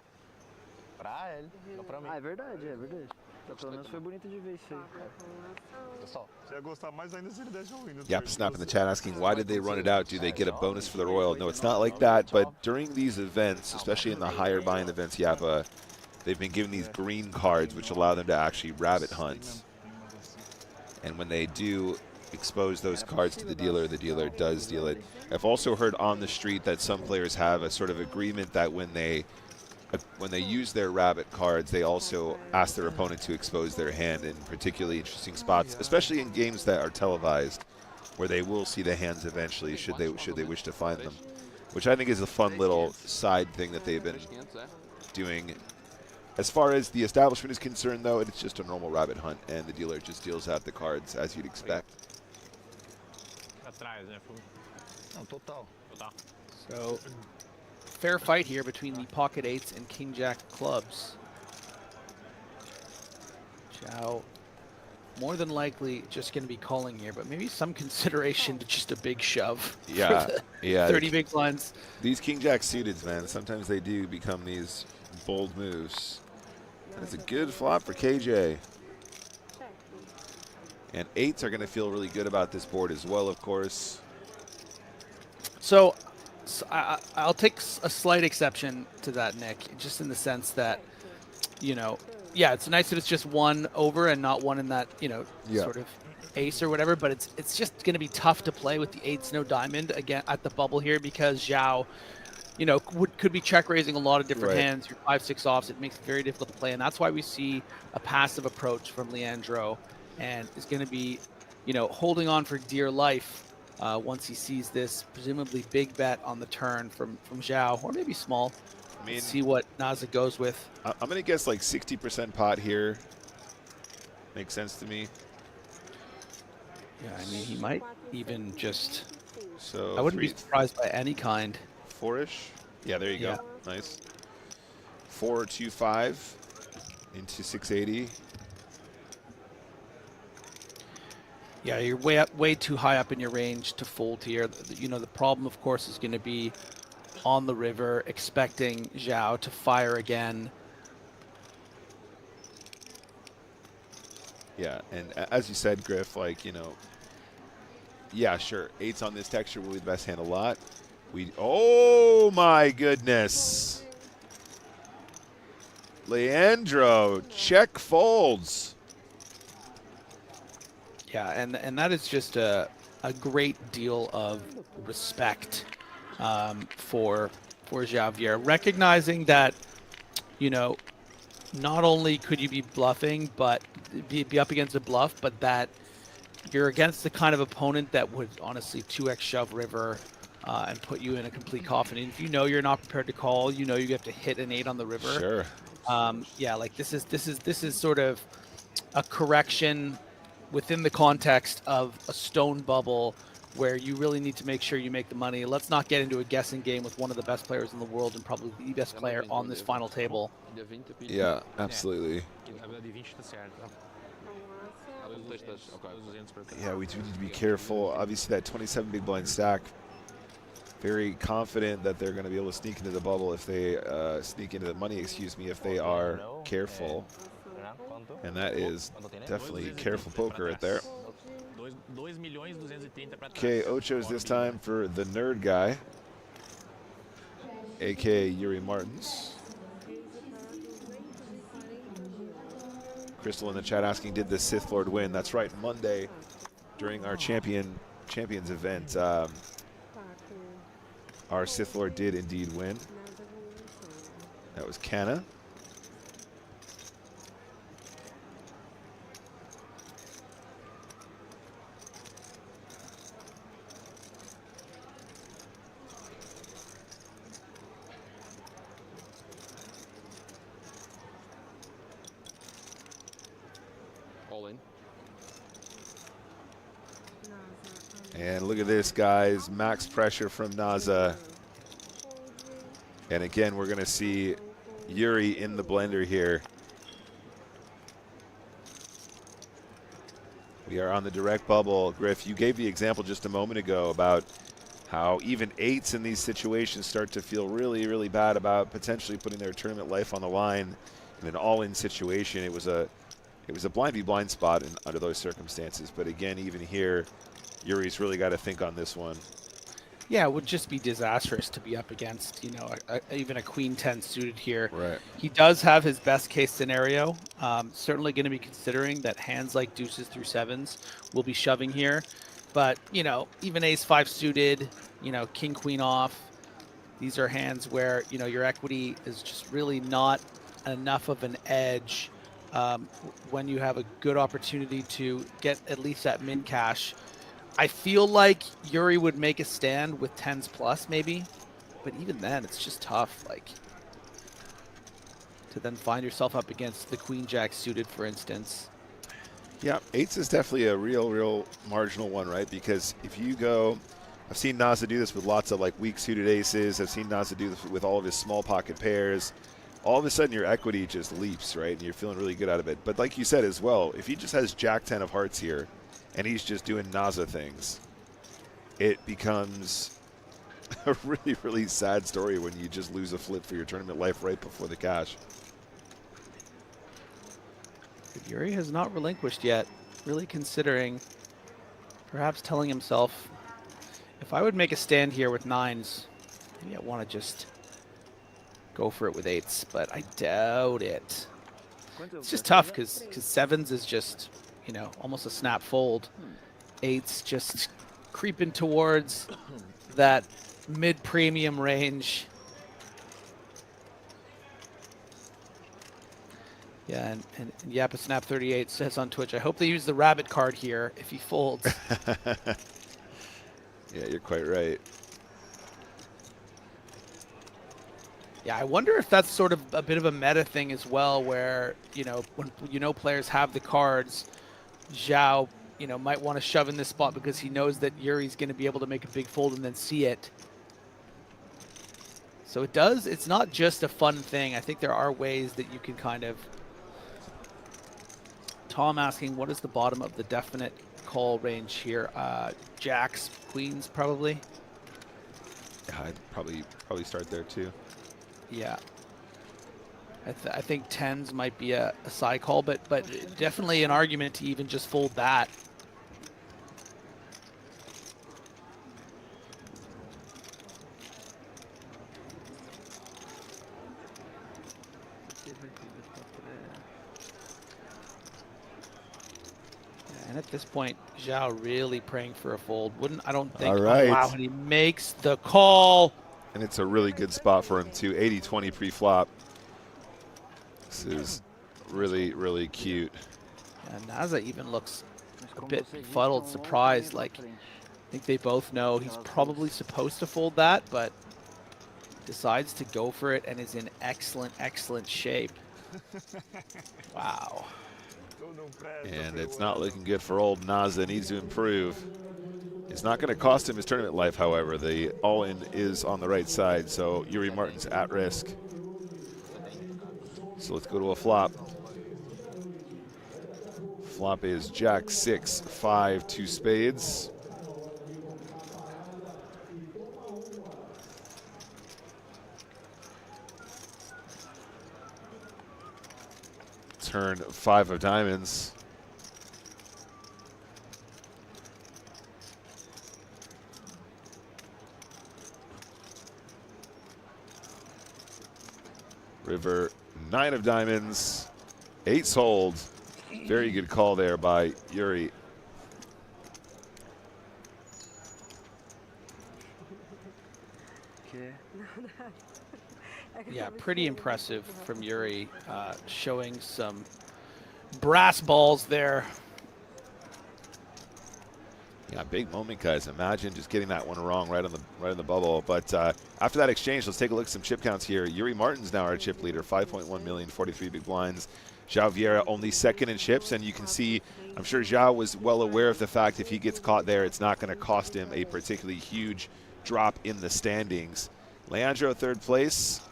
Pra ele, não pra mim. Ah, é verdade, é verdade. Pelo menos foi bonito de ver isso aí, cara. Pessoal, Você ia gostar mais ainda se ele desse um winner. Yep, Snap in the chat asking, why did they run it out? Do they get a bonus for the Royal? No, it's not like that, but during these events, especially in the higher buying events, you have they've been given these green cards, which allow them to actually rabbit hunt. And when they do expose those cards to the dealer does deal it. I've also heard on the street that some players have a sort of agreement that when they use their rabbit cards, they also ask their opponent to expose their hand in particularly interesting spots, especially in games that are televised, where they will see the hands eventually should they wish to find them, which I think is a fun little side thing that they've been doing. As far as the establishment is concerned, though, it's just a normal rabbit hunt, and the dealer just deals out the cards as you'd expect. atrás, né? Não, total. So, fair fight here between the pocket eights and king jack clubs. Zhao, more than likely, just going to be calling here, but maybe some consideration to just a big shove. Yeah, yeah. 30 big blinds. These king jack suiteds, man, sometimes they do become these bold moves. That's a good flop for KJ. And eights are going to feel really good about this board as well, of course. So I'll take a slight exception to that, Nick, just in the sense that, you know, yeah, it's nice that it's just one over and not one in that, you know, sort of ace or whatever, but it's just going to be tough to play with the eights no diamond again at the bubble here because Zhao, you know, could be check raising a lot of different hands, your 5-6 offs. It makes it very difficult to play, and that's why we see a passive approach from Leandro, and is going to be, you know, holding on for dear life once he sees this presumably big bet on the turn from Zhao, or maybe small. I mean, see what Naza goes with. I'm going to guess like 60% pot here. Makes sense to me. Yeah, I mean, he might even just. So I wouldn't be surprised by any kind. 4-ish. Yeah, there you go. Nice. 4-2-5 into 680. Yeah, you're way too high up in your range to fold here. You know, the problem, of course, is going to be on the river, expecting Zhao to fire again. Yeah, and as you said, Griff, like, you know, yeah, sure, eights on this texture will be the best hand a lot. Oh my goodness. Leandro, check folds. Yeah, and that is just a great deal of respect for Javier, recognizing that, you know, not only could you be bluffing, but be up against a bluff, but that you're against the kind of opponent that would honestly 2x shove river and put you in a complete coffin. And if you know you're not prepared to call, you know you have to hit an 8 on the river. Sure. Yeah, like this is sort of a correction within the context of a stone bubble where you really need to make sure you make the money. Let's not get into a guessing game with one of the best players in the world and probably the best player on this final table. Yeah, absolutely. Yeah, we do need to be careful. Obviously, that 27 big blind stack, very confident that they're going to be able to sneak into the bubble if they sneak into the money, excuse me, if they are careful. And that is definitely careful poker right there. Okay, Ocho's this time for the nerd guy, a.k.a. Yuri Martins. Crystal in the chat asking, did the Sith Lord win? That's right, Monday during our Champions event, our Sith Lord did indeed win. That was Kana. All in. And look at this, guys. Max pressure from Naza. And again, we're going to see Yuri in the blender here. We are on the direct bubble. Griff, you gave the example just a moment ago about how even 8s in these situations start to feel really, really bad about potentially putting their tournament life on the line in an all-in situation. It was a blind v blind spot under those circumstances. But again, even here, Yuri's really got to think on this one. Yeah, it would just be disastrous to be up against, you know, even a queen 10 suited here. Right. He does have his best case scenario. Certainly going to be considering that hands like deuces through 7s will be shoving here. But, you know, even ace 5 suited, you know, king queen off. These are hands where, you know, your equity is just really not enough of an edge when you have a good opportunity to get at least that min cash. I feel like Yuri would make a stand with 10s plus maybe, but even then it's just tough, like, to then find yourself up against the queen jack suited, for instance. Yeah, 8s is definitely a real marginal one, right? Because if you go, I've seen Naza do this with lots of like weak suited aces. I've seen Naza do this with all of his small pocket pairs. All of a sudden your equity just leaps, right? And you're feeling really good out of it. But like you said as well, if he just has jack 10 of hearts here, and he's just doing Naza things, it becomes a really, really sad story when you just lose a flip for your tournament life right before the cash. Yuri has not relinquished yet, really considering, perhaps telling himself, if I would make a stand here with 9s, maybe I want to just go for it with 8s, but I doubt it. It's just tough because 7s is just, you know, almost a snap fold. 8s just creeping towards that mid-premium range. Yeah, and Yappa Snap 38 says on Twitch, I hope they use the rabbit card here if he folds. Yeah, you're quite right. Yeah, I wonder if that's sort of a bit of a meta thing as well, where, you know, when you know players have the cards, Zhao, you know, might want to shove in this spot because he knows that Yuri's going to be able to make a big fold and then see it. So it's not just a fun thing. I think there are ways that you can kind of... Tom asking, what is the bottom of the definite call range here? Jacks, queens, probably? Yeah, I'd probably start there too. Yeah. I think 10s might be a side call, but definitely an argument to even just fold that. And at this point, Zhao really praying for a fold. I don't think. All right. Oh, wow, and he makes the call. And it's a really good spot for him too. 80-20 pre-flop. This is really, really cute. And Naza even looks a bit befuddled, surprised. Like, I think they both know he's probably supposed to fold that, but decides to go for it and is in excellent, excellent shape. Wow. And it's not looking good for old Naza. Needs to improve. It's not going to cost him his tournament life, however. The all-in is on the right side, so Yuri Martin's at risk. So let's go to a flop. Flop is Jack 6, 5, 2 spades. Turn 5 of diamonds. River 9 of diamonds. 8 sold. Very good call there by Yuri. Yeah, pretty impressive from Yuri, showing some brass balls there. Yeah, big moment, guys. Imagine just getting that one wrong right on the bubble. But after that exchange, let's take a look at some chip counts here. Yuri Martin's now our chip leader, 5.1 million, 43 big blinds. Zhao Vieira only second in chips, and you can see, I'm sure Zhao was well aware of the fact if he gets caught there, it's not going to cost him a particularly huge drop in the standings. Leandro third place.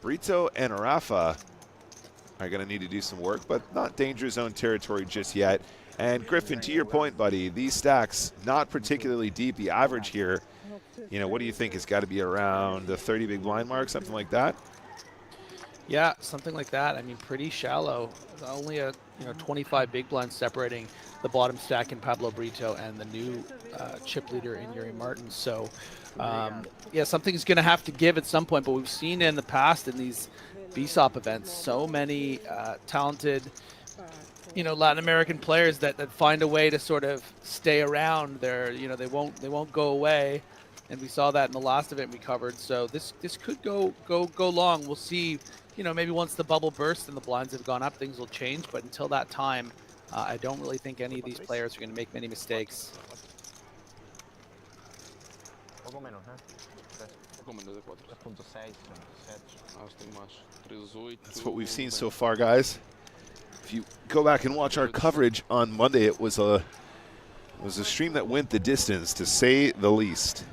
Brito and Rafa are going to need to do some work, but not danger zone territory just yet. And Griffin, to your point, buddy, these stacks not particularly deep. The average here you know, what do you think? It's got to be around the 30 big blind mark, something like that? Yeah, something like that. I mean, pretty shallow. Only a 25 big blinds separating the bottom stack in Pablo Brito and the new chip leader in Yuri Martin. So, yeah, something's going to have to give at some point. But we've seen in the past in these BSOP events so many talented, Latin American players that find a way to sort of stay around. They won't go away. And we saw that in the last event we covered. So this could go long. We'll see. Maybe once the bubble bursts and the blinds have gone up, things will change. But until that time, I don't really think any of these players are going to make many mistakes. Pouco menos, né? Pouco menos de 4. 3.6, 7. Acho que tem mais. 3.8. That's what we've seen so far, guys. If you go back and watch our coverage on Monday, it was a stream that went the distance, to say the least.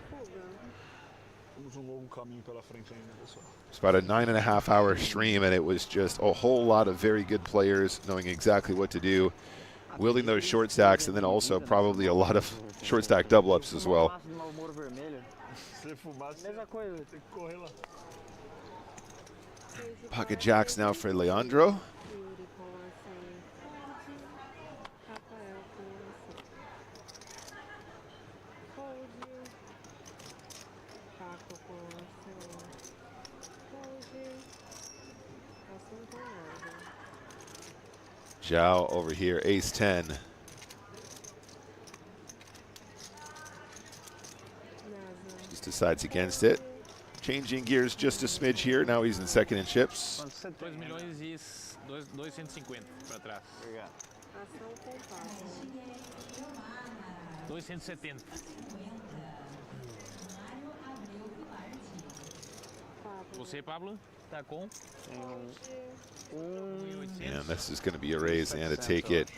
It's about a 9.5-hour stream, and it was just a whole lot of very good players knowing exactly what to do, wielding those short stacks, and then also probably a lot of short stack double ups as well. Pocket jacks now for Leandro. Zhao over here, ace 10. Just decides against it. Changing gears just a smidge here. Now he's in second in chips. 2.250 para trás. 270. Você, Pablo, tá com? And this is going to be a raise and a take it.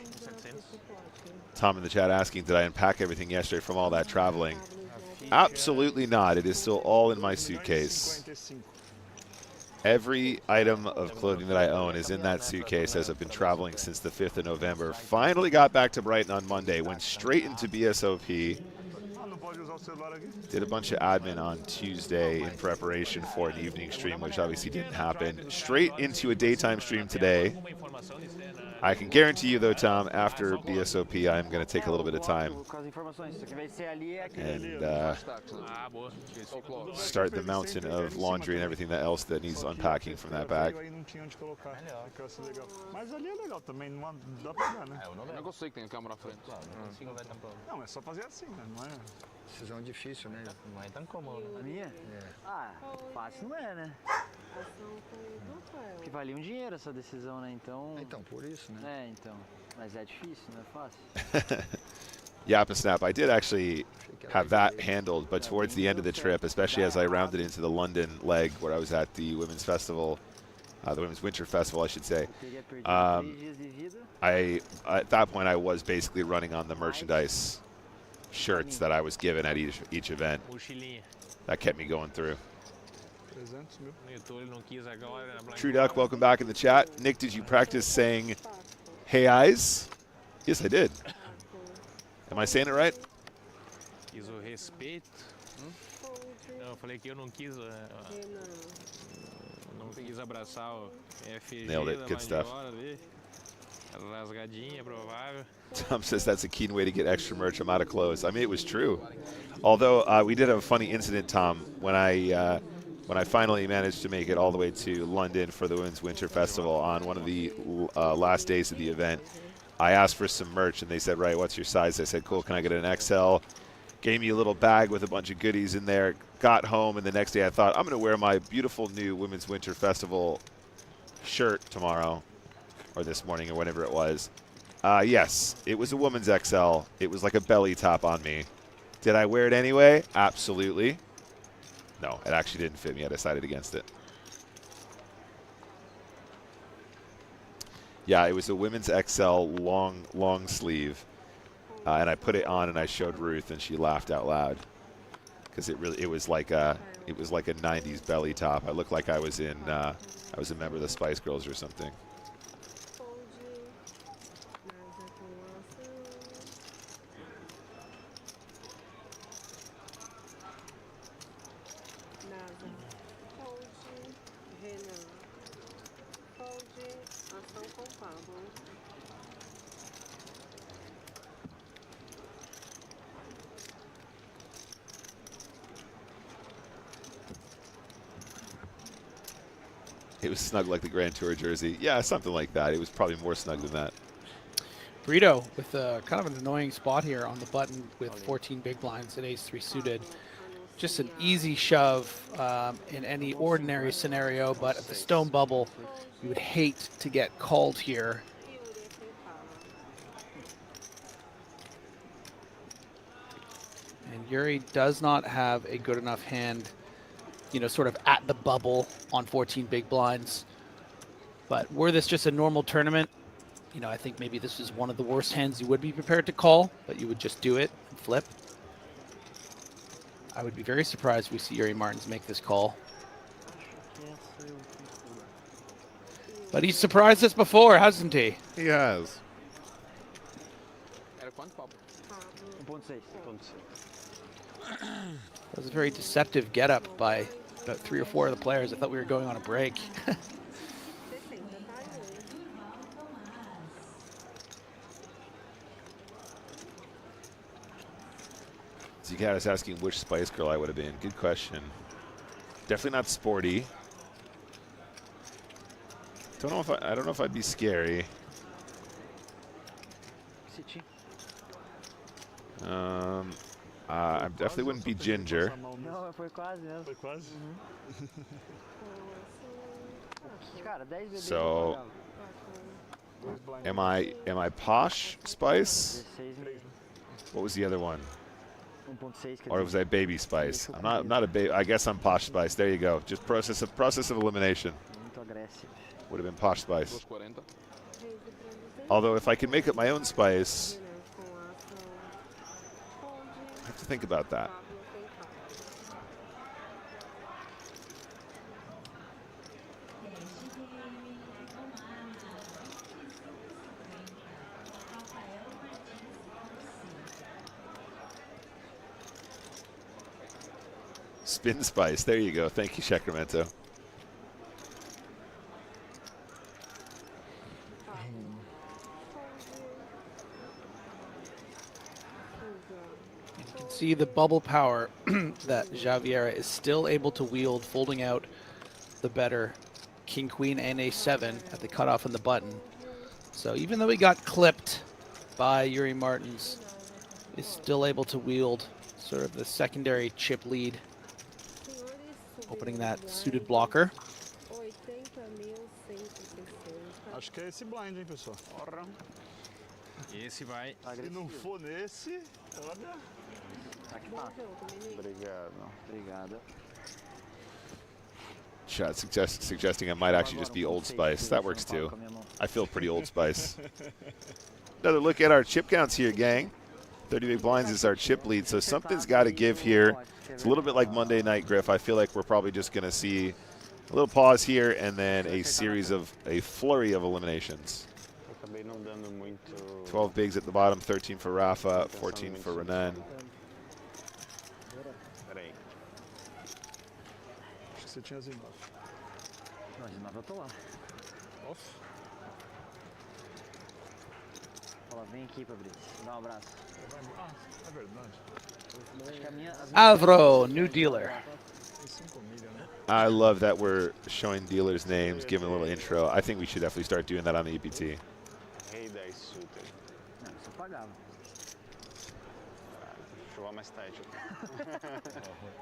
Tom in the chat asking, did I unpack everything yesterday from all that traveling? Absolutely not. It is still all in my suitcase. Every item of clothing that I own is in that suitcase, as I've been traveling since the 5th of November. Finally got back to Brighton on Monday, went straight into BSOP. Did a bunch of admin on Tuesday in preparation for an evening stream, which obviously didn't happen. Straight into a daytime stream today. I can guarantee you, though, Tom, after BSOP, I'm going to take a little bit of time and start the mountain of laundry and everything else that needs unpacking from that bag. Decisão difícil, né? Não é tão comum, né? A minha? Ah, fácil não é, né? Porque valia dinheiro essa decisão, né? Então, por isso, né? É, então. Mas é difícil, não é fácil. Yappa Snap, I did actually have that handled, but towards the end of the trip, especially as I rounded into the London leg where I was at the Women's Festival, the Women's Winter Festival, I should say, at that point I was basically running on the merchandise shirts that I was given at each event. That kept me going through. True Duck, welcome back in the chat. Nick, did you practice saying, "Hey eyes"? Yes, I did. Am I saying it right? Quis o respeito. Não, eu falei que eu não quis abraçar o FG. Nailed it. Good stuff. Rasgadinha, provável. Tom says that's a keen way to get extra merch. I'm out of clothes. I mean, it was true. Although we did have a funny incident, Tom, when I finally managed to make it all the way to London for the Women's Winter Festival on one of the last days of the event. I asked for some merch, and they said, right, what's your size? I said, cool, can I get an XL? Gave me a little bag with a bunch of goodies in there. Got home, and the next day I thought, I'm going to wear my beautiful new Women's Winter Festival shirt tomorrow, or this morning, or whenever it was. Yes, it was a woman's XL. It was like a belly top on me. Did I wear it anyway? Absolutely. No, it actually didn't fit me. I decided against it. Yeah, it was a women's XL long sleeve, and I put it on and I showed Ruth, and she laughed out loud because it was like a 90s belly top. I looked like I was a member of the Spice Girls or something. It was snug like the Grand Tour jersey. Yeah, something like that. It was probably more snug than that. Burrito with kind of an annoying spot here on the button with 14 big blinds and ace-3 suited. Just an easy shove in any ordinary scenario, but at the stone bubble, you would hate to get called here. And Yuri does not have a good enough hand, you know, sort of at the bubble on 14 big blinds. But were this just a normal tournament, you know, I think maybe this is one of the worst hands you would be prepared to call, but you would just do it and flip. I would be very surprised if we see Yuri Martins make this call. But he's surprised us before, hasn't he? He has. That was a very deceptive getup by about 3 or 4 of the players. I thought we were going on a break. Zicat is asking which Spice Girl I would have been. Good question. Definitely not sporty. I don't know if I'd be scary. I definitely wouldn't be Ginger. So, am I Posh Spice? What was the other one? Or was I Baby Spice? I'm not a baby. I guess I'm Posh Spice. There you go. Just process of elimination. Would have been Posh Spice. Although if I can make up my own spice, I have to think about that. Spin Spice. There you go. Thank you, Sacramento. You can see the bubble power that Javiera is still able to wield, folding out the better King, Queen, and Ace-7 at the cutoff and the button. So even though he got clipped by Yuri Martins, is still able to wield sort of the secondary chip lead, opening that suited blocker. Acho que é esse blind, hein, pessoal? Porra. Esse vai. Se não for nesse, olha. Obrigado. Shot suggesting I might actually just be Old Spice. That works too. I feel pretty Old Spice. Another look at our chip counts here, gang. 30 big blinds is our chip lead, so something's got to give here. It's a little bit like Monday night, Griff. I feel like we're probably just going to see a little pause here and then a flurry of eliminations. 12 bigs at the bottom, 13 for Rafa, 14 for Renan. Acho que você tinha as 9. Não, as 9 eu tô lá. Off. Fala, vem aqui, Fabrício. Dá abraço. Ah, é verdade. Avro, new dealer. I love that we're showing dealers' names, giving a little intro. I think we should definitely start doing that on the EPT. Rei 10 suited. Não, isso eu pagava. Chuva mais tarde.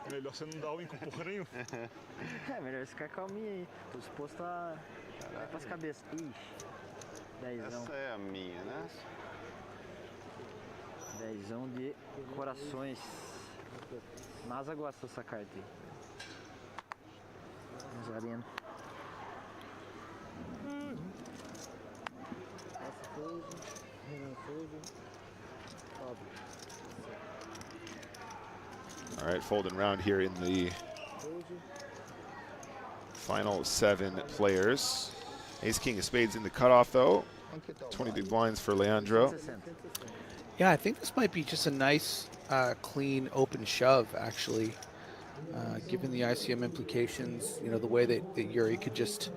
Melhor você não dar o empurra nenhum. É, melhor ficar calminho aí. Tô disposto a ir pras cabeças. Ixi, 10zão. Essa é a minha, né? 10zão de corações. NASA gosta dessa carta aí. Vamos lá, Arena. All right, folding round here in the final 7 players. Ace, King of Spades in the cutoff, though. 20 big blinds for Leandro. Yeah, I think this might be just a nice, clean, open shove, actually. Given the ICM implications, you know, the way that Yuri could just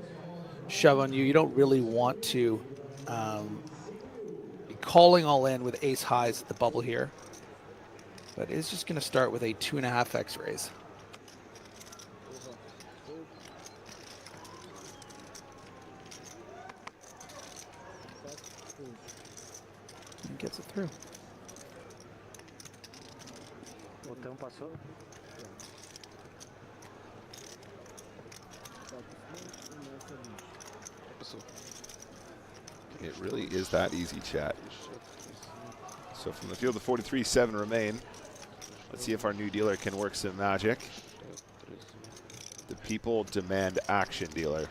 shove on you. You don't really want to be calling all in with ace highs at the bubble here. But it's just going to start with a 2.5x raise. And gets it through. Botão passou. It really is that easy, chat. So from the field of 43, 7 remain. Let's see if our new dealer can work some magic. The people demand action, dealer.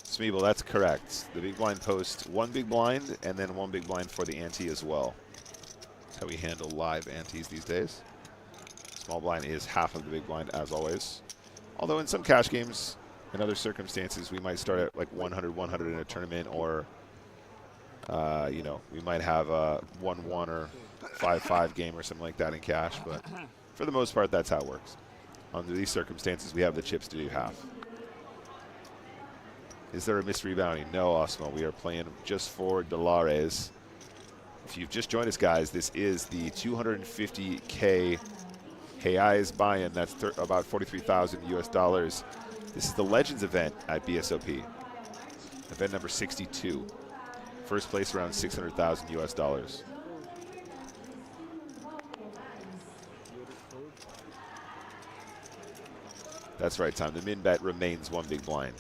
Smeeble, that's correct. The big blind posts 1 big blind and then 1 big blind for the ante as well. That's how we handle live antes these days. Small blind is half of the big blind as always. Although in some cash games, in other circumstances, we might start at like 100-100 in a tournament, or you know, we might have a 1-1 or 5-5 game or something like that in cash. But for the most part, that's how it works. Under these circumstances, we have the chips to do half. Is there a mystery bounty? No, Osmo. We are playing just for $. If you've just joined us, guys, this is the 250K Reais buy-in. That's about 43,000 US dollars. This is the Legends event at BSOP. Event number 62. First place around 600,000 US dollars. That's right, Tom. The min bet remains 1 big blind.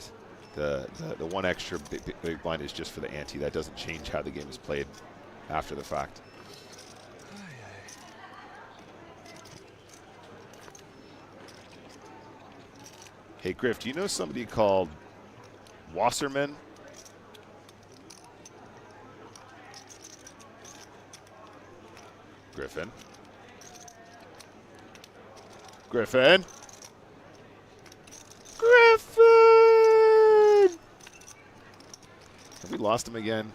The 1 extra big blind is just for the ante. That doesn't change how the game is played after the fact. Hey, Griff, do you know somebody called Wasserman? Griffin? Griffin? Griffin! Have we lost him again?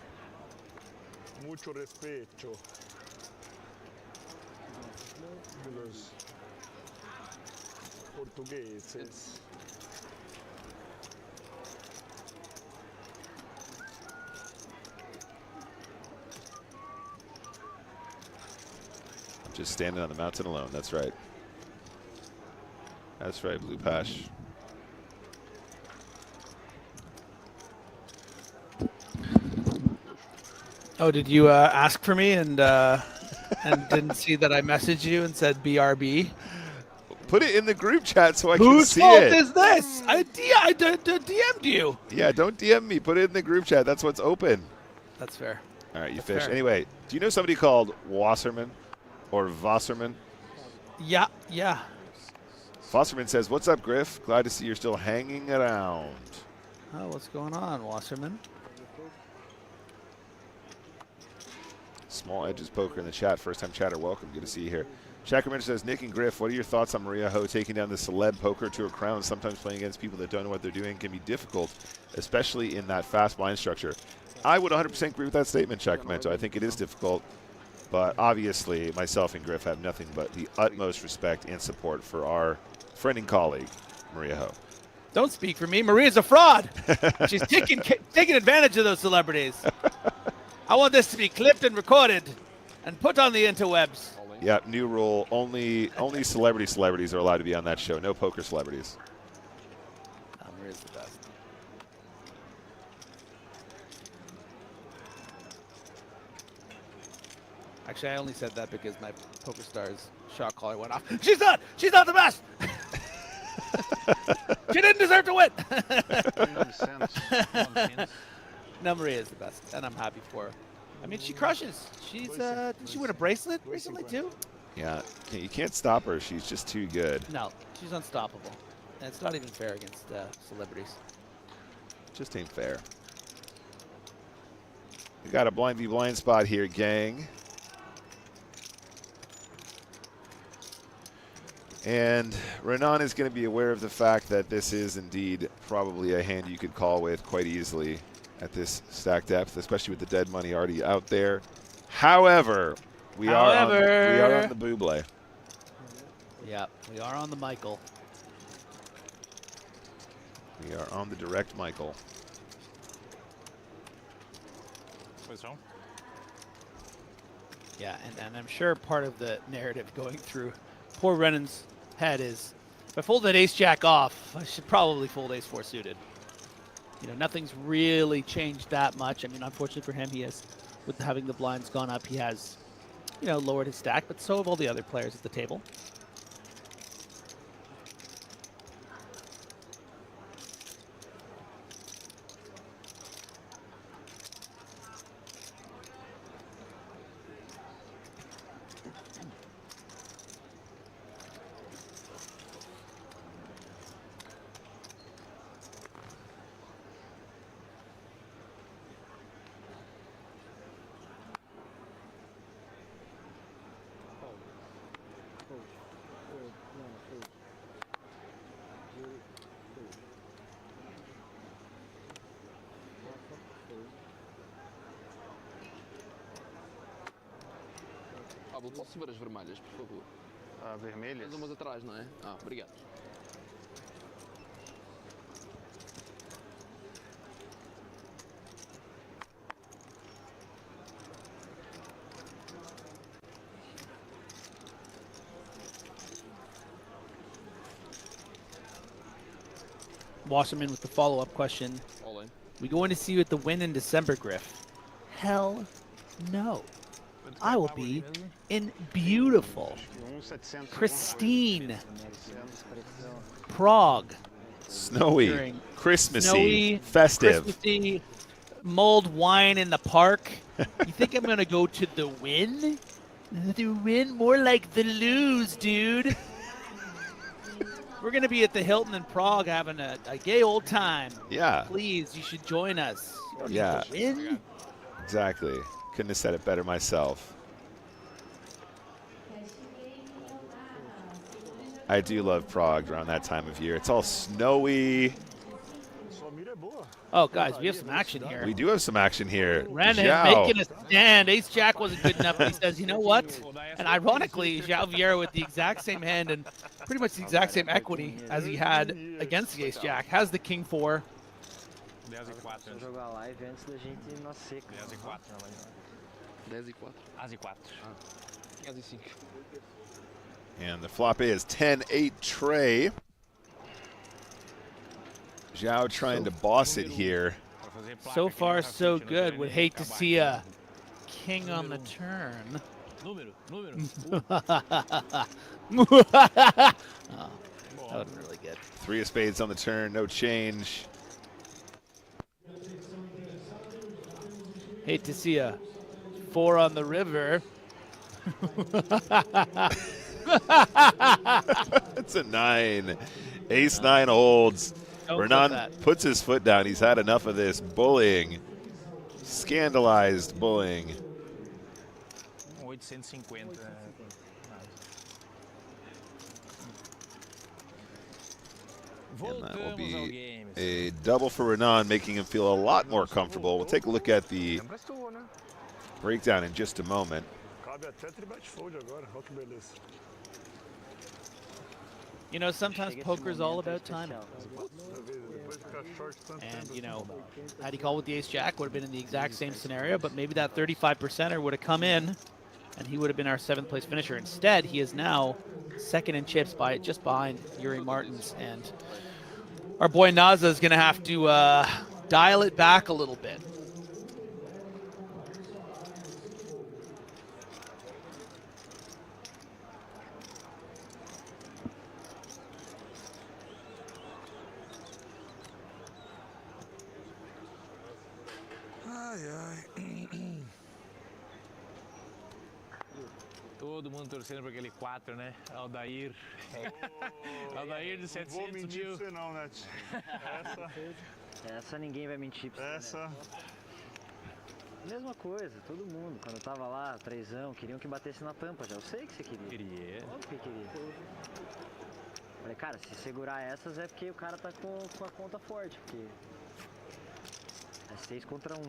Mucho respeto de los portugueses. Just standing on the mountain alone. That's right. That's right, Blue Pash. Oh, did you ask for me and didn't see that I messaged you and said BRB? Put it in the group chat so I can see it. Whose fault is this? I DM'd you. Yeah, don't DM me. Put it in the group chat. That's what's open. That's fair. All right, you That's fish. fair. Anyway, do you know somebody called Wasserman or Wasserman? Yeah. Wasserman says, "What's up, Griff? Glad to see you're still hanging around." Oh, what's going on, Wasserman? Small Edges Poker in the chat. First time chatter, welcome. Good to see you here. Sacramento says, Nick and Griff, what are your thoughts on Maria Ho taking down the celeb poker to a crown? Sometimes playing against people that don't know what they're doing can be difficult, especially in that fast blind structure. I would 100% agree with that statement, Sacramento. I think it is difficult, but obviously myself and Griff have nothing but the utmost respect and support for our friend and colleague, Maria Ho. Don't speak for me. Maria's a fraud. She's taking advantage of those celebrities. I want this to be clipped and recorded and put on the interwebs. Yeah, new rule. Only celebrities are allowed to be on that show. No poker celebrities. Maria's the best. Actually, I only said that because my PokerStars shot caller went off. She's not the best. She didn't deserve to win. No, Maria is the best, and I'm happy for her. I mean, she crushes. She's did she win a bracelet recently too? Yeah, you can't stop her. She's just too good. No, she's unstoppable. And it's not even fair against celebrities. Just ain't fair. We got a blind v blind spot here, gang. And Renan is going to be aware of the fact that this is indeed probably a hand you could call with quite easily at this stack depth, especially with the dead money already out there. However, we are on the Buble. Yeah, we are on the Michael. We are on the direct, Michael. Yeah, and I'm sure part of the narrative going through poor Brennan's head is, if I fold that ace-jack off, I should probably fold ace-4 suited. You know, nothing's really changed that much. I mean, unfortunately for him, he has, with having the blinds gone up, he has, you know, lowered his stack, but so have all the other players at the table. Pablo, posso ver as vermelhas, por favor? Vermelhas? As umas atrás, não é? Ah, obrigado. Wasserman with the follow-up question. All in. We going to see you at the win in December, Griff? Hell no. I will be in beautiful, pristine Prague. Snowy, Christmassy, Snowy, festive. Christmassy, mulled wine in the park. You think I'm going to go to the win? The win? More like the lose, dude. We're going to be at the Hilton in Prague having a gay old time. Yeah. Please, you should join us. You don't Yeah. need to win. Exactly. Couldn't have said it better myself. I do love Prague around that time of year. It's all snowy. Oh, guys, we have some action here. We do have some action here. Renan Zhao. making a stand. Ace-Jack wasn't good enough, but he says, you know what? And ironically, Zhao Vieira with the exact same hand and pretty much the exact same equity as he had against the Ace-Jack has the King-4. 10 e 4. Vou jogar live antes da gente ir seco. 10 e 4. 10 e 4. As e 4. 10 e 5. And the flop is 10-8 tray. Zhao trying to boss it here. So far, so good. Would hate to see a king on the turn. Número. Oh, that would be really good. 3 of spades on the turn, no change. Hate to see a 4 on the river. It's a 9. Ace-9 holds. Don't Renan put that. puts his foot down. He's had enough of this bullying. Scandalized bullying. 850. And that will be a double for Renan, making him feel a lot more comfortable. We'll take a look at the breakdown in just a moment. You know, sometimes poker's all about timing. And, you know, had he called with the ace-jack, would have been in the exact same scenario, but maybe that 35%er would have come in, and he would have been our 7th place finisher. Instead, he is now second in chips by just behind Yuri Martins, and our boy Naza is going to have to dial it back a little bit. Todo mundo torcendo por aquele 4, né? Aldair. Aldair de 700 Vou mentir mil. pra você não, Net. Essa ninguém vai mentir pra você. Essa... Mesma coisa, todo mundo. Quando eu tava lá, 3ão, queriam que batesse na tampa já. Eu sei que você queria. Queria. Óbvio que queria. Falei, cara, se segurar essas é porque o cara tá com a conta forte, porque é 6 contra 1.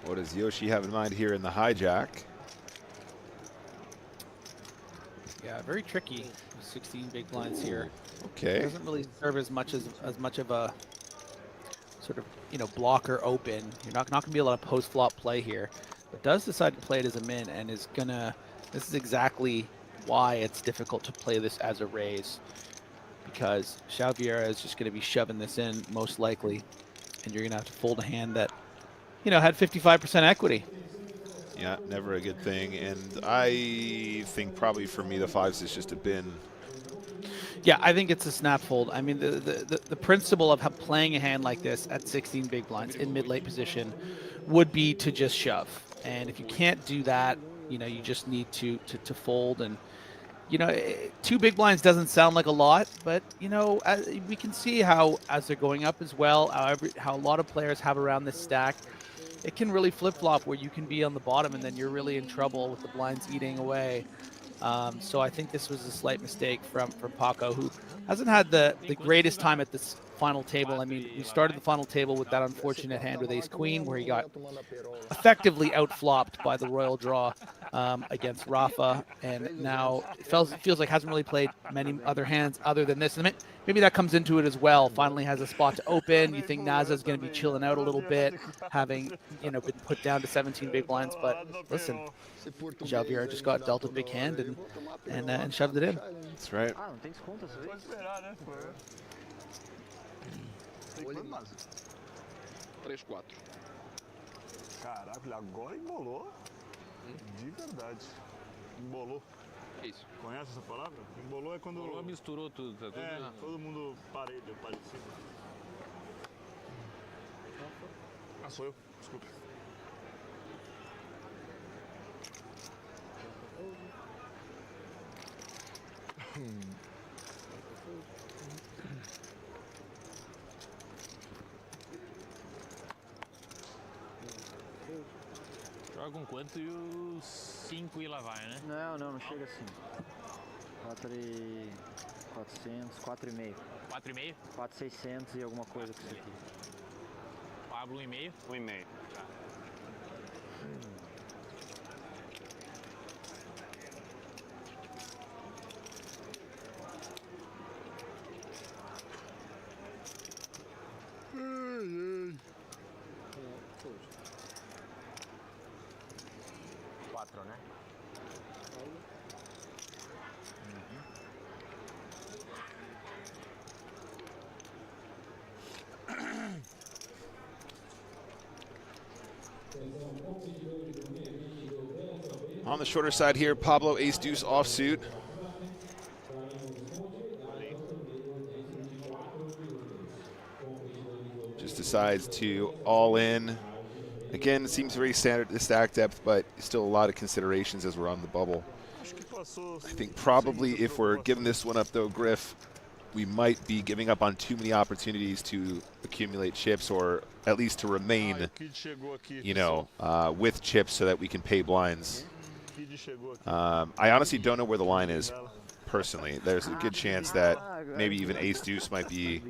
What does Yoshi have in mind here in the hijack? Yeah, very tricky. 16 big blinds here. Okay. It doesn't really serve as much of a sort of, you know, blocker open. You're not going to be a lot of post flop play here, but does decide to play it as a min and is gonna. This is exactly why it's difficult to play this as a raise, because Xavier is just going to be shoving this in most likely, and you're going to have to fold a hand that, you know, had 55% equity. Yeah, never a good thing. And I think probably for me the 5s is just a bin. Yeah, I think it's a snap fold. I mean, the principle of playing a hand like this at 16 big blinds in mid-late position would be to just shove. And if you can't do that, you know, you just need to fold. And, you know, 2 big blinds doesn't sound like a lot, but, you know, we can see how, as they're going up as well, how a lot of players have around this stack, it can really flip-flop where you can be on the bottom and then you're really in trouble with the blinds eating away. So I think this was a slight mistake from Paco, who hasn't had the greatest time at this final table. I mean, we started the final table with that unfortunate hand with ace queen, where he got effectively outflopped by the royal draw against Rafa, and now it feels like hasn't really played many other hands other than this. And maybe that comes into it as well. Finally has a spot to open. You think Naza's going to be chilling out a little bit, having, you know, been put down to 17 big blinds. But listen, Xavier just got dealt a big hand and shoved it in. That's right. Ah, não tem desconto essa vez? Pode esperar, né? Tem quanto mais? 3-4. Caraca, agora embolou. De verdade. Embolou. Que isso? Conhece essa palavra? Embolou é quando... Embolou, misturou tudo. Tá tudo... É, todo mundo parecido. Ah, sou eu. Desculpa. Joga com quanto e o 5 e lá vai, né? Não chega assim. 4,400, 4,5. 4,5? 4,600 e alguma coisa com isso aqui. Pablo 1,5? 1,5. Né? On the shorter side here, Pablo ace deuce offsuit. Just decides to all in. Again, it seems very standard to stack depth, but still a lot of considerations as we're on the bubble. I think probably if we're giving this one up, though, Griff, we might be giving up on too many opportunities to accumulate chips, or at least to remain, you know, with chips so that we can pay blinds. I honestly don't know where the line is, personally. There's a good chance that maybe even ace deuce might be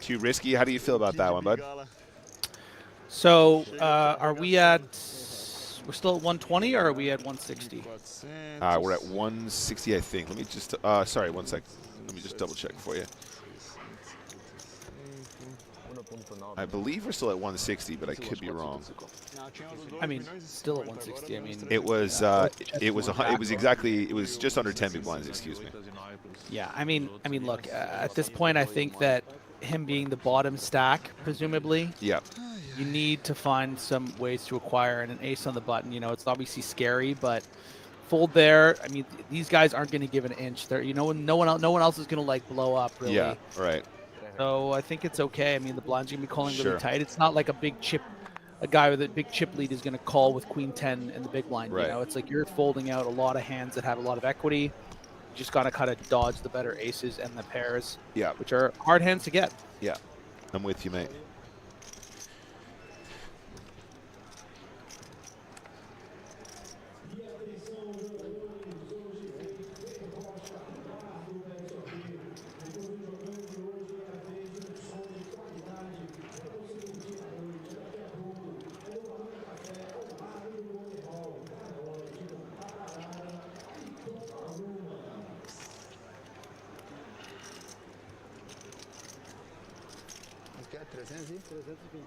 too risky. How do you feel about that one, bud? So are we at, we're still at 120 or are we at 160? We're at 160, I think. Let me just, sorry, 1 sec. Let me just double check for you. I believe we're still at 160, but I could be wrong. I mean, still at 160. I mean, it was just under 10 big blinds, excuse me. Yeah, I mean, look, at this point, I think that him being the bottom stack, presumably, yeah, you need to find some ways to acquire, and an ace on the button, you know, it's obviously scary, but fold there. I mean, these guys aren't going to give an inch. They're, you know, no one else is going to like blow up, really. Yeah, right. So I think it's okay. I mean, the blind's going to be calling really tight. It's not like a big chip, a guy with a big chip lead is going to call with queen 10 in the big blind. Right. You know, it's like you're folding out a lot of hands that have a lot of equity. You just got to kind of dodge the better aces and the pairs, which are hard hands to get. Yeah, I'm with you, mate. que é? 300 e? 320.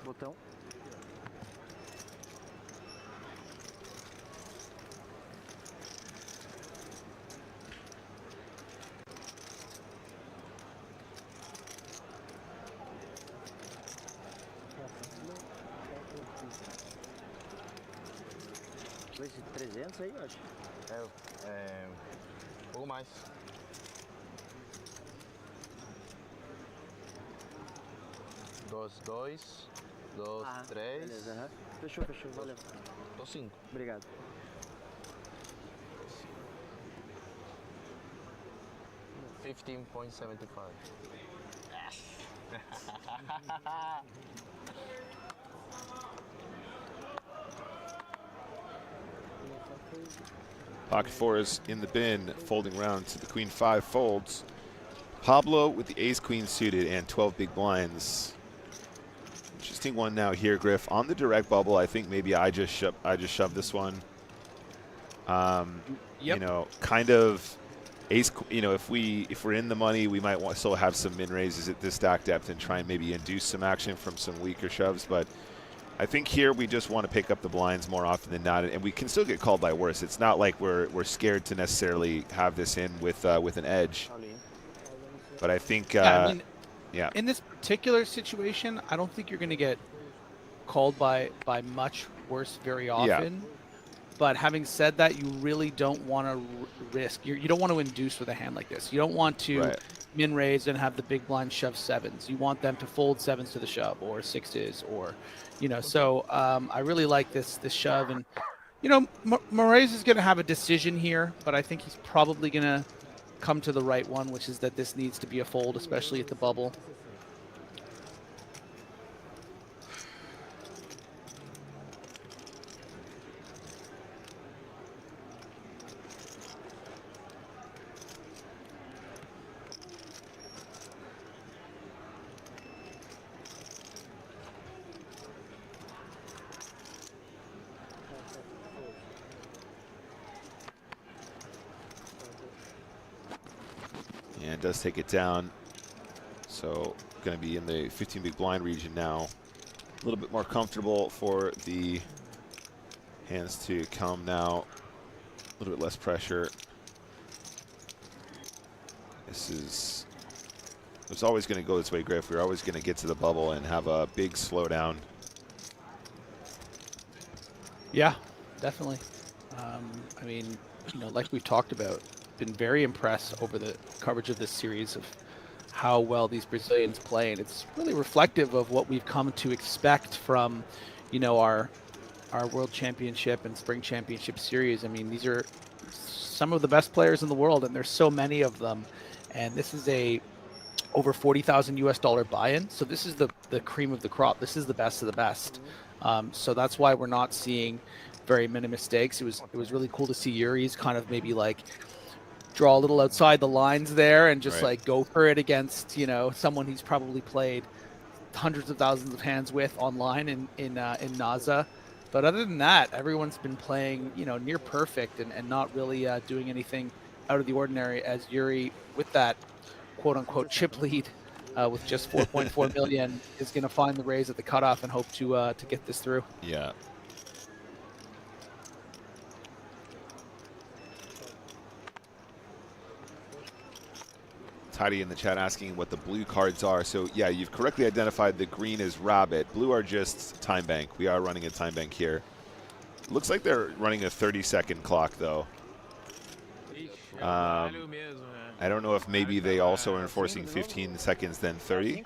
Botão. Esse 300 aí, eu acho. Um pouco mais. Dois, três. Beleza, aham. Fechou, valeu. Tô 5. Obrigado. $15.75. Pocket four is in the bin, folding round to the queen five folds. Pablo with the ace queen suited and 12 big blinds. Interesting one now here, Griff. On the direct bubble, I think maybe I just shoved this one. You know, kind of ace. You know, if we're in the money, we might want still have some min raises at this stack depth and try and maybe induce some action from some weaker shoves. But I think here we just want to pick up the blinds more often than not, and we can still get called by worse. It's not like we're scared to necessarily have this in with an edge. But I think, I mean, in this particular situation, I don't think you're going to get called by much worse very often. Yeah. But having said that, you really don't want to risk. You don't want to induce with a hand like this. You don't want to min raise and have the big blind shove sevens. You want them to fold sevens to the shove or sixes or, you know. So I really like this shove, and you know, Moraes is going to have a decision here, but I think he's probably going to come to the right one, which is that this needs to be a fold, especially at the bubble. And does take it down. So going to be in the 15 big blind region now. A little bit more comfortable for the hands to come now. A little bit less pressure. It was always going to go this way, Griff. We're always going to get to the bubble and have a big slowdown. Yeah, definitely. I mean, you know, like we've talked about, been very impressed over the coverage of this series of how well these Brazilians play, and it's really reflective of what we've come to expect from, you know, our World Championship and Spring Championship series. I mean, these are some of the best players in the world, and there's so many of them, and this is a over $40,000 US buy-in. So this is the cream of the crop. This is the best of the best. So that's why we're not seeing very many mistakes. It was really cool to see Yuri's kind of maybe like draw a little outside the lines there and just like go for it against, you know, someone he's probably played hundreds of thousands of hands with online in NASA. But other than that, everyone's been playing, you know, near perfect and not really doing anything out of the ordinary, as Yuri, with that quote-unquote chip lead with just 4.4 million, is going to find the raise at the cutoff and hope to get this through. Yeah. Tidy in the chat asking what the blue cards are. So yeah, you've correctly identified the green is rabbit. Blue are just time bank. We are running a time bank here. Looks like they're running a 30-second clock though. I don't know if maybe they also are enforcing 15 seconds then 30.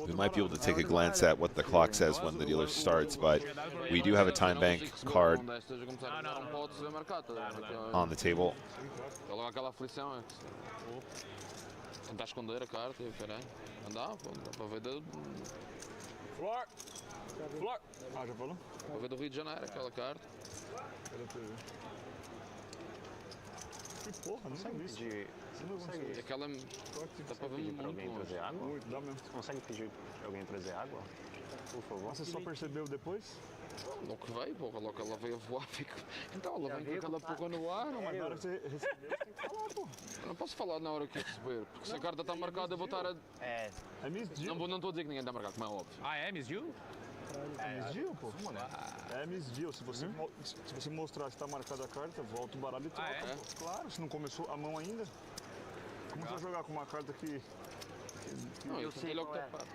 We might be able to take a glance at what the clock says when the dealer starts, but we do have a time bank card on the table. Tentar esconder a carta e o caralho. Andar, pô, dá para ver do. Flor! Flor! Ah, já falou? Para ver do Rio de Janeiro aquela carta. Que porra, não sabe isso. Aquela. Dá para ver muito alguém trazer água? Muito, dá mesmo. Você consegue pedir para alguém trazer água? Por favor. Você só percebeu depois? Logo que veio, porra, logo que ela veio a voar, fico. Então ela vem com aquela porra no ar, não Mas na hora que você recebeu, você tem que falar, pô. Eu não posso falar na hora que receber, porque se a carta está marcada, eu vou estar a. É. É misdeal. Não estou a dizer que ninguém está marcado, como é óbvio. Ah, é misdeal? É misdeal, pô. É misdeal. Se você mostrar que está marcada a carta, volta o baralho e troca. Ah, é? Claro, se não começou a mão ainda. Como você vai jogar com uma carta que... Não, eu sei logo que está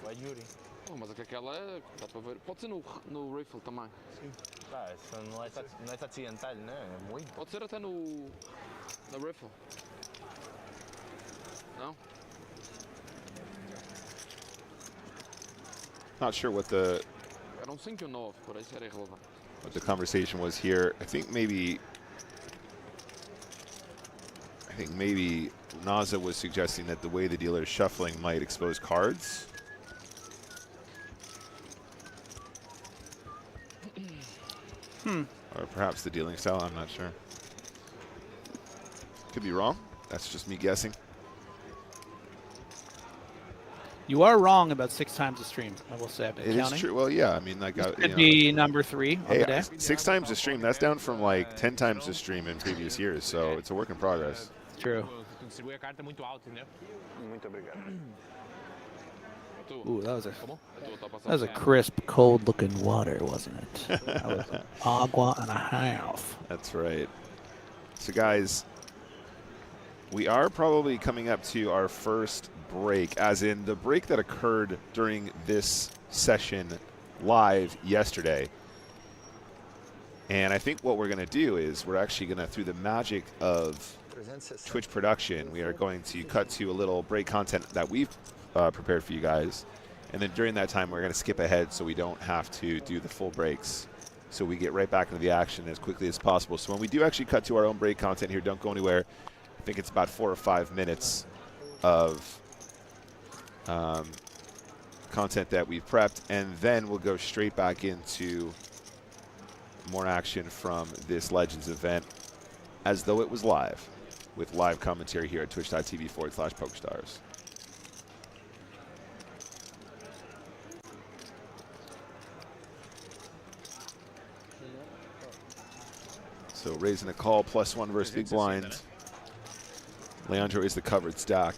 Vai, Yuri. Oh, mas é que aquela é. Dá para ver. Pode ser no rifle também. Sim. Ah, isso não é acidental, né? É muito. Pode ser até no rifle. Não? Not sure what the Era 5 e 9, por isso era irrelevante. what the conversation was here. I think maybe Naza was suggesting that the way the dealer is shuffling might expose cards. Or perhaps the dealing style, I'm not sure. Could be wrong. That's just me guessing. You are wrong about 6 times the stream, I will say. I've been It counting. is true. Well, yeah, I mean, like, Could be number 3 on the day. 6 times the stream, that's down from like 10 times the stream in previous years, so it's a work in progress. True. Distribui a carta muito alta, entendeu? Muito obrigado. Ooh, that was a crisp, cold-looking water, wasn't it? That was agua and a half. That's right. So, guys, we are probably coming up to our first break, as in the break that occurred during this session live yesterday. And I think what we're going to do is we're actually going to, through the magic of Twitch production, we are going to cut to a little break content that we've prepared for you guys. And then during that time, we're going to skip ahead so we don't have to do the full breaks. So we get right back into the action as quickly as possible. So when we do actually cut to our own break content here, don't go anywhere. I think it's about 4 or 5 minutes of content that we've prepped. And then we'll go straight back into more action from this Legends event as though it was live, with live commentary here at twitch.tv/PokerStars. So raising a call, +1 versus big blind. Leandro is the covered stack.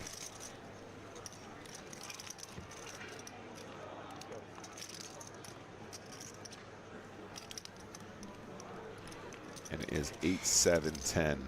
And it is 8-7-10.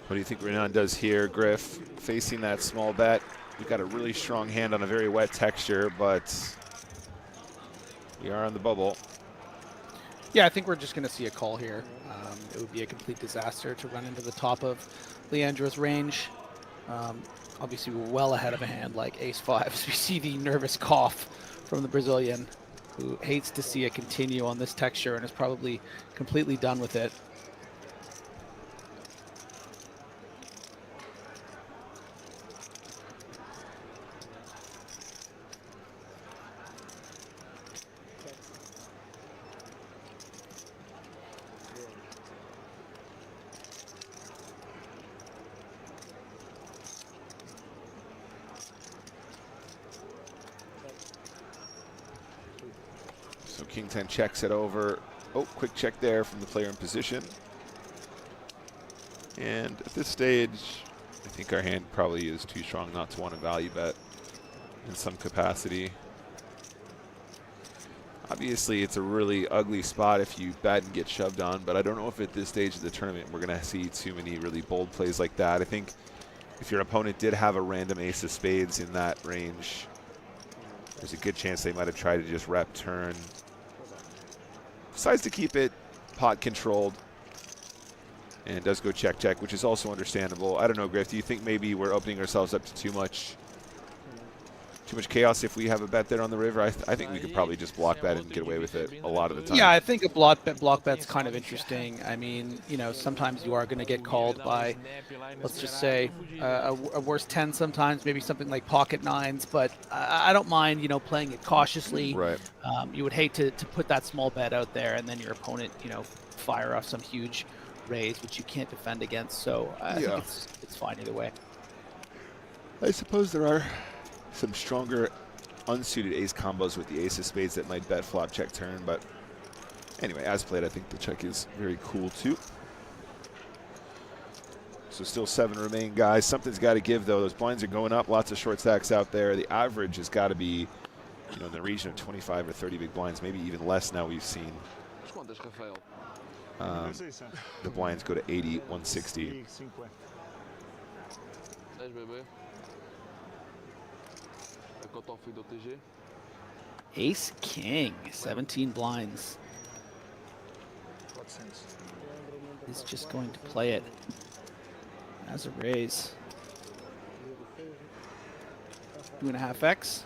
What do you think Renan does here, Griff? Facing that small bet. We've got a really strong hand on a very wet texture, but we are on the bubble. Yeah, I think we're just going to see a call here. It would be a complete disaster to run into the top of Leandro's range. Obviously, we're well ahead of a hand like ace-5 as we see the nervous cough from the Brazilian, who hates to see it continue on this texture and is probably completely done with it. So king 10 checks it over. Oh, quick check there from the player in position. And at this stage, I think our hand probably is too strong not to want to value bet in some capacity. Obviously, it's a really ugly spot if you bet and get shoved on, but I don't know if at this stage of the tournament we're going to see too many really bold plays like that. I think if your opponent did have a random ace of spades in that range, there's a good chance they might have tried to just rep turn. Decides to keep it pot controlled and does go check check, which is also understandable. I don't know, Griff, do you think maybe we're opening ourselves up to too much chaos if we have a bet there on the river? I think we could probably just block bet and get away with it a lot of the time. Yeah, I think a block bet's kind of interesting. I mean, you know, sometimes you are going to get called by, let's just say, a worse 10 sometimes, maybe something like pocket nines, but I don't mind, you know, playing it cautiously. Right. You would hate to put that small bet out there and then your opponent, you know, fire off some huge raise, which you can't defend against. So I think it's fine either way. I suppose there are some stronger unsuited ace combos with the ace of spades that might bet flop check turn, but anyway, as played, I think the check is very cool too. So still 7 remain, guys. Something's got to give, though. Those blinds are going up. Lots of short stacks out there. The average has got to be, you know, in the region of 25 or 30 big blinds, maybe even less now. We've seen the blinds go to 80, 160. Ace king, 17 blinds. He's just going to play it as a raise. 2.5x.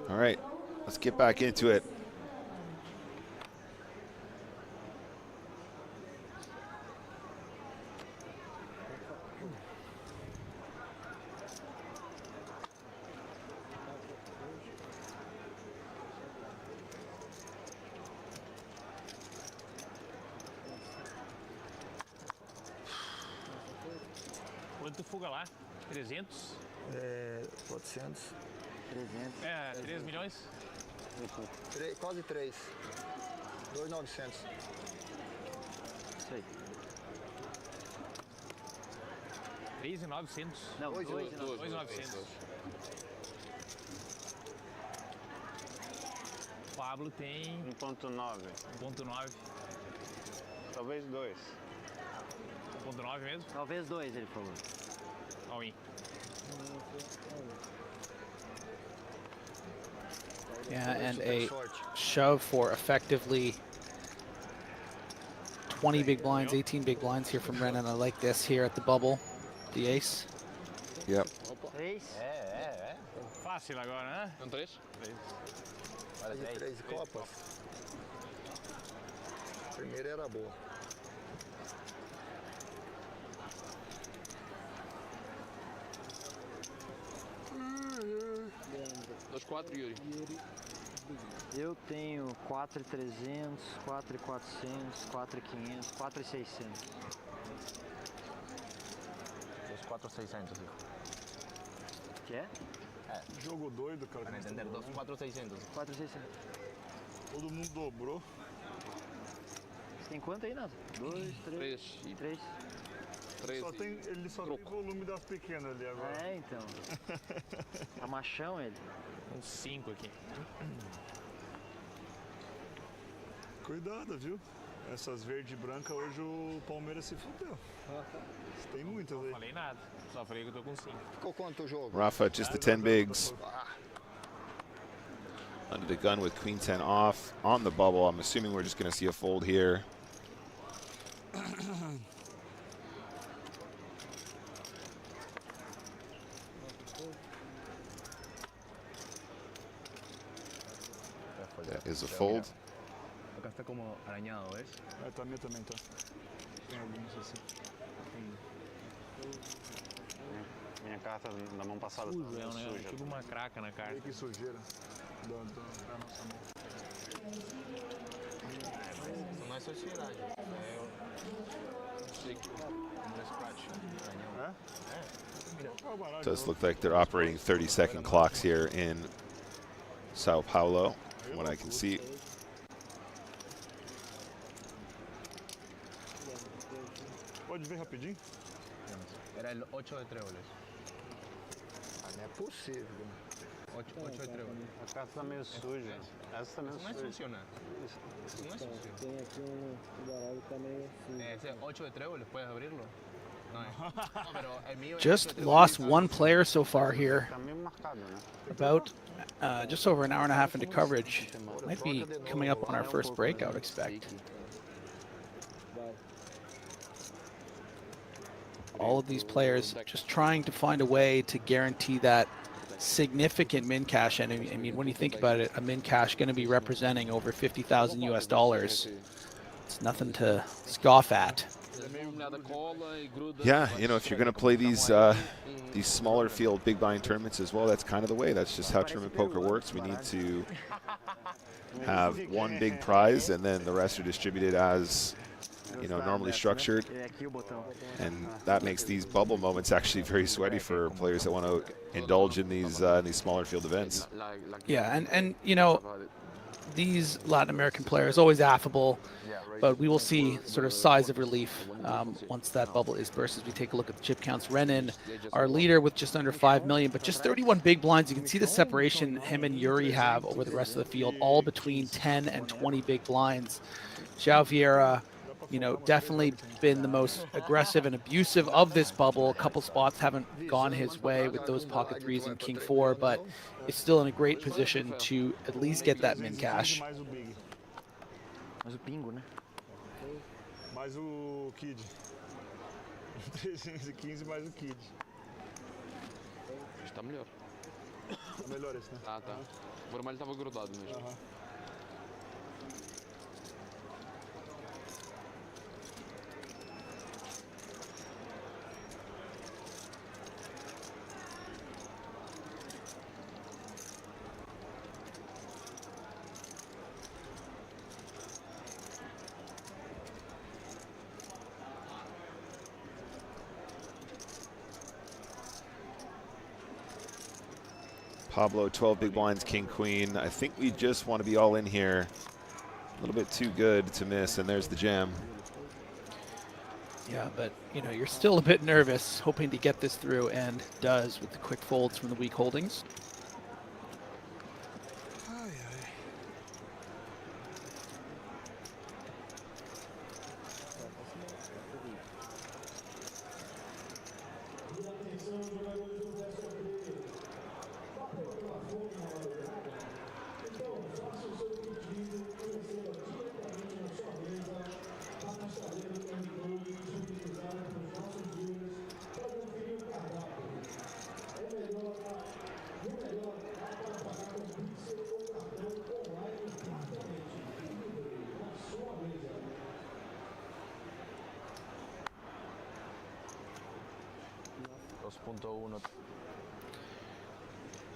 All right, let's get back into it. Quanto fuga lá? 300? É, 400. 300. É, 3 milhões? Quase 3. 2.900. Isso aí. 3.900? Não, 2.900. Pablo tem 1.9. 1.9. Talvez 2. 1.9 mesmo? Talvez 2, ele falou. All in. Yeah, and a shove for effectively 20 big blinds, 18 big blinds here from Renan. I like this here at the bubble, the ace. Yep. 3? É. Fácil agora, né? São 3? 3 copas. A primeira era boa. Dos 4, Yuri. Eu tenho 4.300, 4.400, 4.500, 4.600. Dos 4.600, hijo. Que é? Jogo doido, cara. Para entender, dos 4.600. 4.600. Todo mundo dobrou. Tem quanto aí, Nasa? 2, 3. 3. Ele só tem volume das pequenas ali agora. É, então. Tá machão ele. Uns 5 aqui. Cuidado, viu? Essas verde e branca hoje o Palmeiras se fudeu. Tem muitas aí. Não falei nada. Só falei que eu tô com 5. Ficou quanto o jogo? Rafa, just the 10 bigs. Under the gun with queen 10 off on the bubble. I'm assuming we're just going to see a fold here. That is a fold. Acá está como arañado, ¿ves? Também tá. Tem alguns assim. Minha carta da mão passada Sujo, né? Tipo uma craca na carta. Olha que sujeira da nossa mão. Não é sociedade. Does look like they're operating 30-second clocks here in São Paulo, from what I can see. Pode ver rapidinho? Era el 8 de tréboles. Não é possível. 8 de tréboles. A carta tá meio suja. Essa tá meio Isso não é suja. funcionar. Isso não é funcionar. Tem aqui baralho que tá meio assim. Ese 8 de tréboles, ¿puedes abrirlo? No, no, pero el mío es Just 8 de lost tréboles. one player so far here. Tá meio marcado, né? About just over an hour and a half into coverage. Might be coming up on our first break, I would expect. All of these players just trying to find a way to guarantee that significant min cash. And I mean, when you think about it, a min cash going to be representing over 50,000 US dollars. It's nothing to scoff at. Yeah, you know, if you're going to play these smaller field big buying tournaments as well, that's kind of the way. That's just how tournament poker works. We need to have one big prize, and then the rest are distributed as, you know, normally structured. And that makes these bubble moments actually very sweaty for players that want to indulge in these smaller field events. Yeah, and you know, these Latin American players always affable, but we will see sort of sighs of relief once that bubble is burst. As we take a look at the chip counts, Renan, our leader with just under 5 million, but just 31 big blinds. You can see the separation him and Yuri have over the rest of the field, all between 10 and 20 big blinds. João Vieira, you know, definitely been the most aggressive and abusive of this bubble. A couple spots haven't gone his way with those pocket threes and king 4, but is still in a great position to at least get that min cash. Mais o pingo, né? Mais o Kid. 315 mais o Kid. Está melhor. Tá melhor esse, né? Tá. O vermelho estava grudado mesmo. Pablo, 12 big blinds, king, queen. I think we just want to be all in here. A little bit too good to miss, and there's the jam. Yeah, but you know, you're still a bit nervous, hoping to get this through, and does with the quick folds from the weak holdings.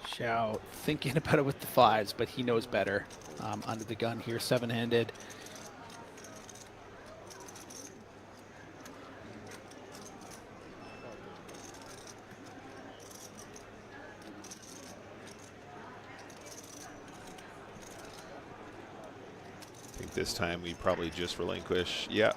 Xiao thinking about it with the fives, but he knows better. Under the gun here, seven-handed. I think this time we probably just relinquish. Yeah.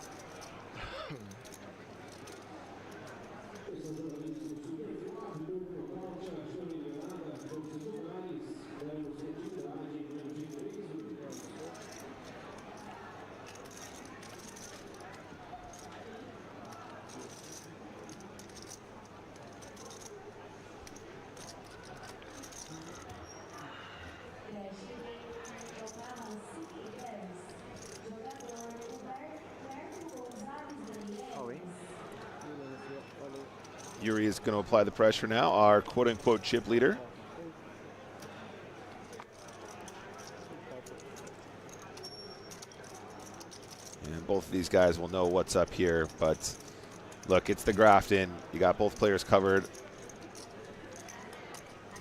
Yuri is going to apply the pressure now, our quote-unquote chip leader. And both of these guys will know what's up here, but look, it's the Grafton. You got both players covered.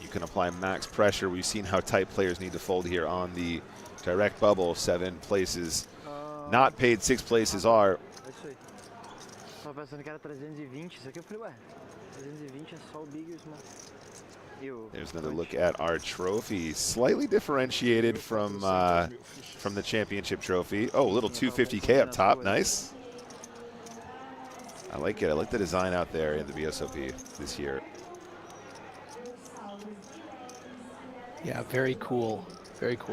You can apply max pressure. We've seen how tight players need to fold here on the direct bubble. 7 places not paid, 6 places are. Tava pensando que era 320, isso aqui eu falei, ué, 320 é só o big e o small. There's another look at our trophy, slightly differentiated from the championship trophy. Oh, a little 250K up top, nice. I like it. I like the design out there in the BSOP this year. Yeah, very cool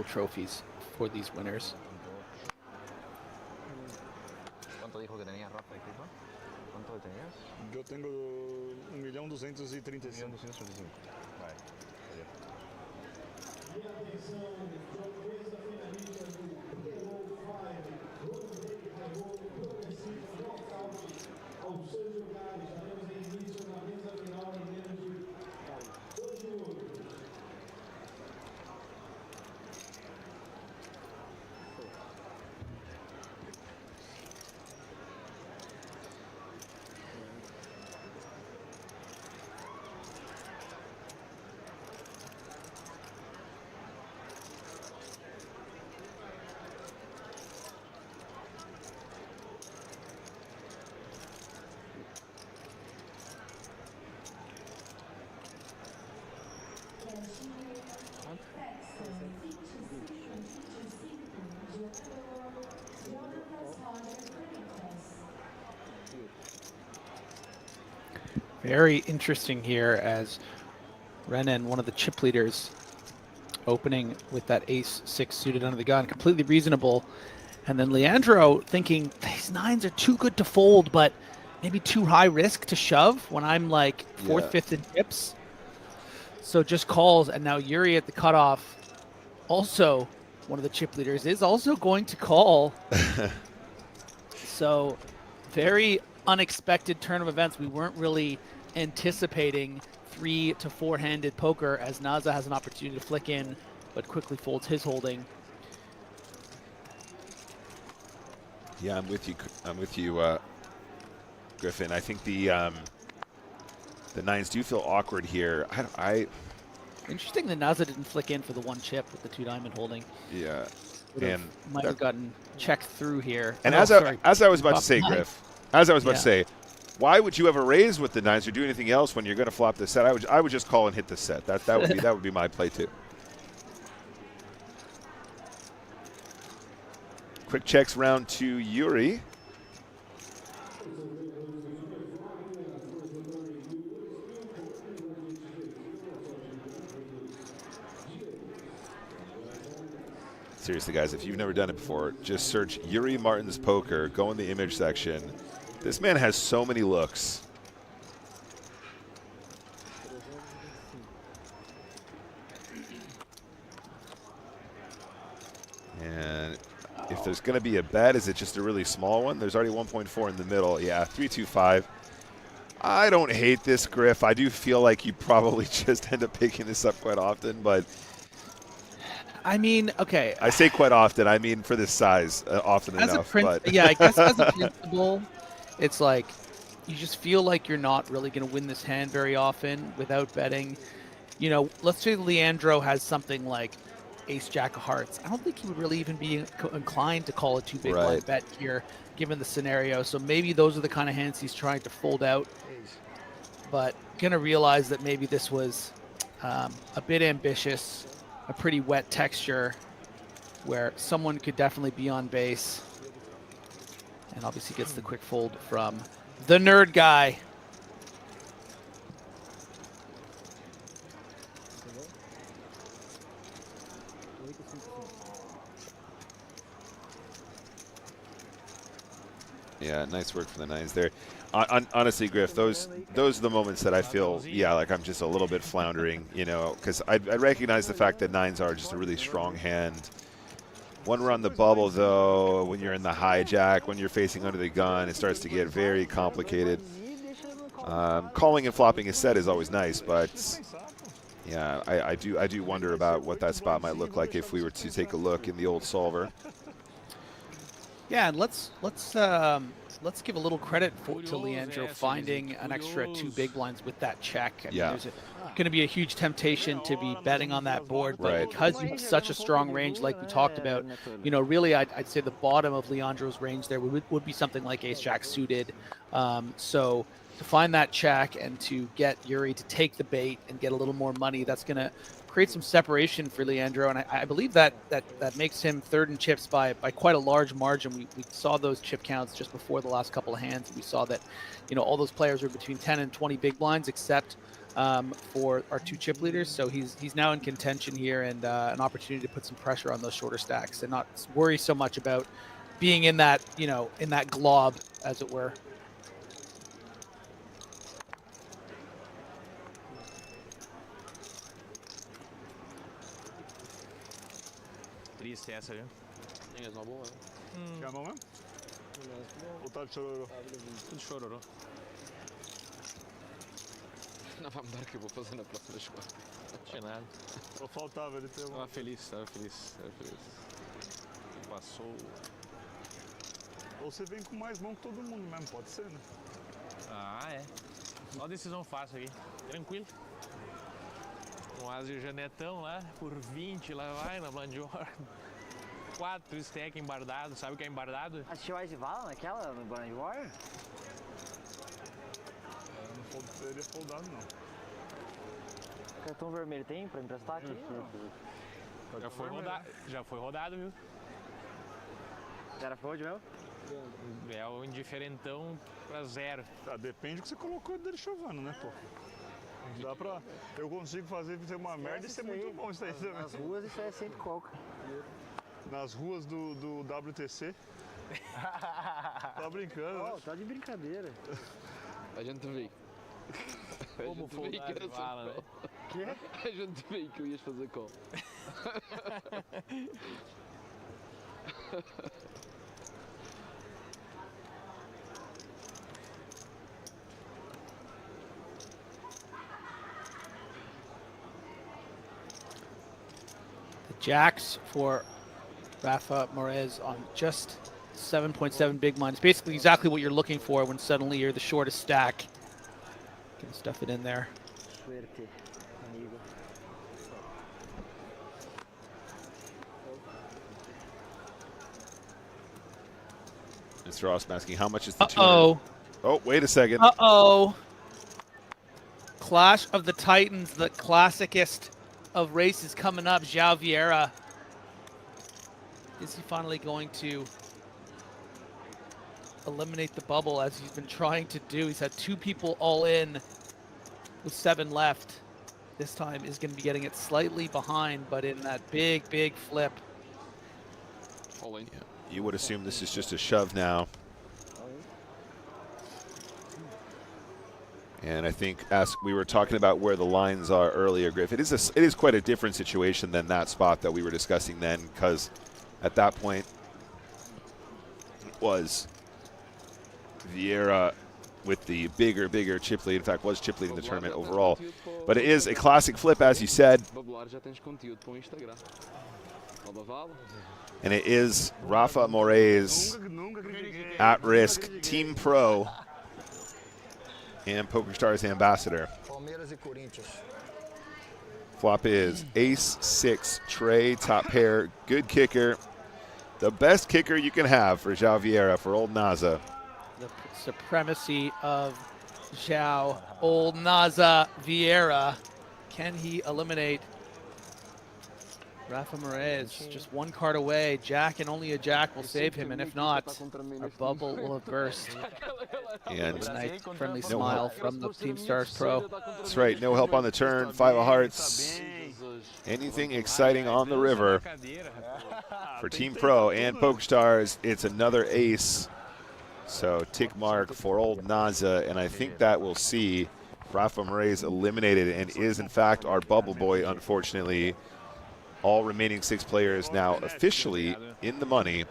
trophies for these winners. ¿Cuánto dijo que tenía Rafa, equipo? ¿Cuánto tenías? Yo tengo 1.235.000. 1.235. Vale. Very interesting here as Renan, one of the chip leaders, opening with that ace-6 suited under the gun, completely reasonable. And then Leandro thinking these 9s are too good to fold, but maybe too high risk to shove when I'm like 4th, 5th in chips. So just calls, and now Yuri at the cutoff, also one of the chip leaders, is also going to call. So very unexpected turn of events. We weren't really anticipating 3 to 4-handed poker as Naza has an opportunity to flick in, but quickly folds his holding. Yeah, I'm with you, Griffin. I think the 9s do feel awkward here. Interesting that Naza didn't flick in for the 1 chip with the 2 diamond holding. Yeah, and might have gotten checked through here. And as I was about to say, Griff, to say, why would you ever raise with the 9s or do anything else when you're going to flop the set? I would just call and hit the set. That would be my play too. Quick checks round to Yuri. Seriously, guys, if you've never done it before, just search Yuri Martin's Poker. Go in the image section. This man has so many looks. And if there's going to be a bet, is it just a really small one? There's already 1.4 in the middle. Yeah, 325. I don't hate this, Griff. I do feel like you probably just end up picking this up quite often, but I mean, okay. I say quite often. I mean for this size, often enough. Yeah, I guess as a principle, it's like you just feel like you're not really going to win this hand very often without betting. You know, let's say Leandro has something like ace-jack of hearts. I don't think he would really even be inclined to call a too big blind bet here, given the scenario. So maybe those are the kind of hands he's trying to fold out. But going to realize that maybe this was a bit ambitious. A pretty wet texture. where someone could definitely be on base. And obviously gets the quick fold from the nerd guy. Yeah, nice work from the nines there. Honestly, Griff, those are the moments that I feel, yeah, like I'm just a little bit floundering, you know, because I recognize the fact that nines are just a really strong hand. When we're on the bubble, though, when you're in the hijack, when you're facing under the gun, it starts to get very complicated. Calling and flopping a set is always nice, but yeah, I do wonder about what that spot might look like if we were to take a look in the old solver. Yeah, and let's give a little credit to Leandro finding an extra 2 big blinds with that check. I mean, there's going to be a huge temptation to be betting on that board, but because you have such a strong range, like we talked about, you know, really I'd say the bottom of Leandro's range there would be something like Ace Jack suited. So to find that check and to get Yuri to take the bait and get a little more money, that's going to create some separation for Leandro, and I believe that makes him third in chips by quite a large margin. We saw those chip counts just before the last couple of hands. We saw that, you know, all those players were between 10 and 20 big blinds, except for our 2 chip leaders. So he's now in contention here, and an opportunity to put some pressure on those shorter stacks and not worry so much about being in that, you know, in that glob, as it were. Triste essa, viu? Ninguém é boa. Quer a mão mesmo? Ou tá de chororô? Tudo chororô. Não vai mudar o que eu vou fazer na próxima jogada. Não tinha nada. Só faltava ele ter Tava feliz. Passou. Ou você vem com mais mão que todo mundo mesmo, pode ser, né? Ah, é. Só decisão fácil aqui. Tranquilo. Um as de janetão lá, por 20, lá vai na blind order. 4 stack embardado, sabe o que é embardado? Assistiu a Ice Vala naquela, no Blind War? Não seria foldado, não. Cartão vermelho tem pra emprestar aqui? Já foi rodado, viu? Já era fold mesmo? É o indiferentão pra 0. Ah, depende do que você colocou dele chovando, né, pô? Dá pra... Eu consigo fazer uma merda e ser muito bom isso aí também. Nas ruas isso é sempre coca. Nas ruas do WTC? Tá brincando, né? Tá de brincadeira. A gente vê. Como foldar de bala, né? Quê? A gente vê que eu ias fazer call. Jacks for Rafa Moraes on just 7.7 big blinds. Basically exactly what you're looking for when suddenly you're the shortest stack. Can stuff it in there. Suerte, amigo. Mr. Ross asking how much is the Uh-oh. Oh, wait a second. Uh-oh. Clash of the Titans, the classicest of races coming up. João Vieira. Is he finally going to eliminate the bubble as he's been trying to do? He's had 2 people all in with 7 left. This time is going to be getting it slightly behind, but in that big, big flip. All in. Yeah. You would assume this is just a shove now. And I think, as we were talking about where the lines are earlier, Griff, it is quite a different situation than that spot that we were discussing then, because at that point it was Vieira with the bigger chip lead. In fact, was chip leading the tournament overall. But it is a classic flip, as you said. And it is Rafa Moraes at risk, Team Pro, and PokerStars ambassador. Flop is ace-6, Trey, top pair, good kicker. The best kicker you can have for João Vieira, for old Naza. The supremacy of João, old Naza Vieira. Can he eliminate Rafa Moraes just one card away. Jack and only a jack will save him, and if not, our bubble will have burst. And a nice friendly smile from the Team Stars Pro. That's right. No help on the turn. 5 of hearts. Anything exciting on the river for Team Pro and PokerStars. It's another ace. So tick mark for old Naza, and I think that will see Rafa Moraes eliminated and is in fact our bubble boy, unfortunately. All remaining 6 players now officially in the money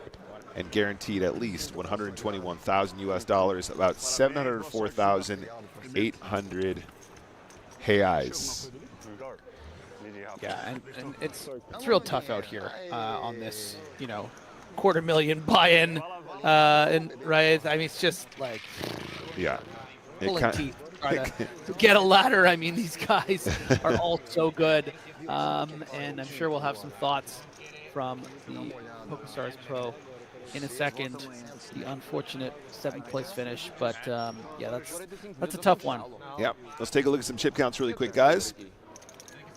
and guaranteed at least 121,000 US dollars, about 704,800 reais. Yeah, and it's real tough out here on this, $250,000 buy-in, and right. I mean, it's just like pulling teeth trying to get a ladder. I mean, these guys are all so good, and I'm sure we'll have some thoughts from the PokerStars Pro in a second. The unfortunate 7th place finish, but yeah, that's a tough one. Yeah, let's take a look at some chip counts really quick, guys.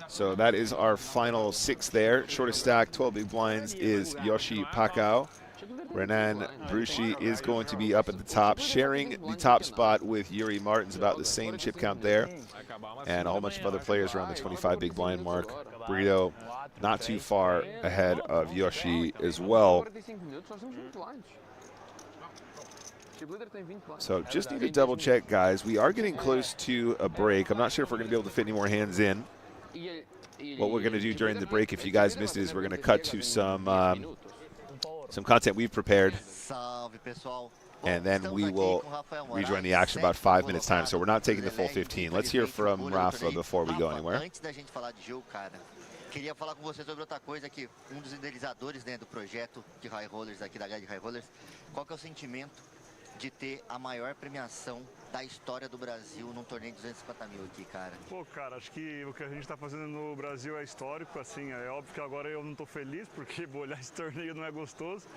So that is our final 6 there. Shortest stack, 12 big blinds, is Yoshi Pacau. Renan Brucci is going to be up at the top, sharing the top spot with Yuri Martins, about the same chip count there. And a whole bunch of other players around the 25 big blind mark. Burrito not too far ahead of Yoshi as well. So just need to double check, guys. We are getting close to a break. I'm not sure if we're going to be able to fit any more hands in. What we're going to do during the break, if you guys missed it, is we're going to cut to some content we've prepared, and then we will rejoin the action about 5 minutes time. So we're not taking the full 15. Let's hear from Rafa before we go anywhere. Queria falar com você sobre outra coisa, que dos idealizadores do projeto de High Rollers aqui da High Rollers, qual que é o sentimento de ter a maior premiação da história do Brasil num torneio de 250 mil aqui, cara? Pô, cara, acho que o que a gente tá fazendo no Brasil é histórico, assim, é óbvio que agora eu não tô feliz, porque olhar esse torneio não é gostoso,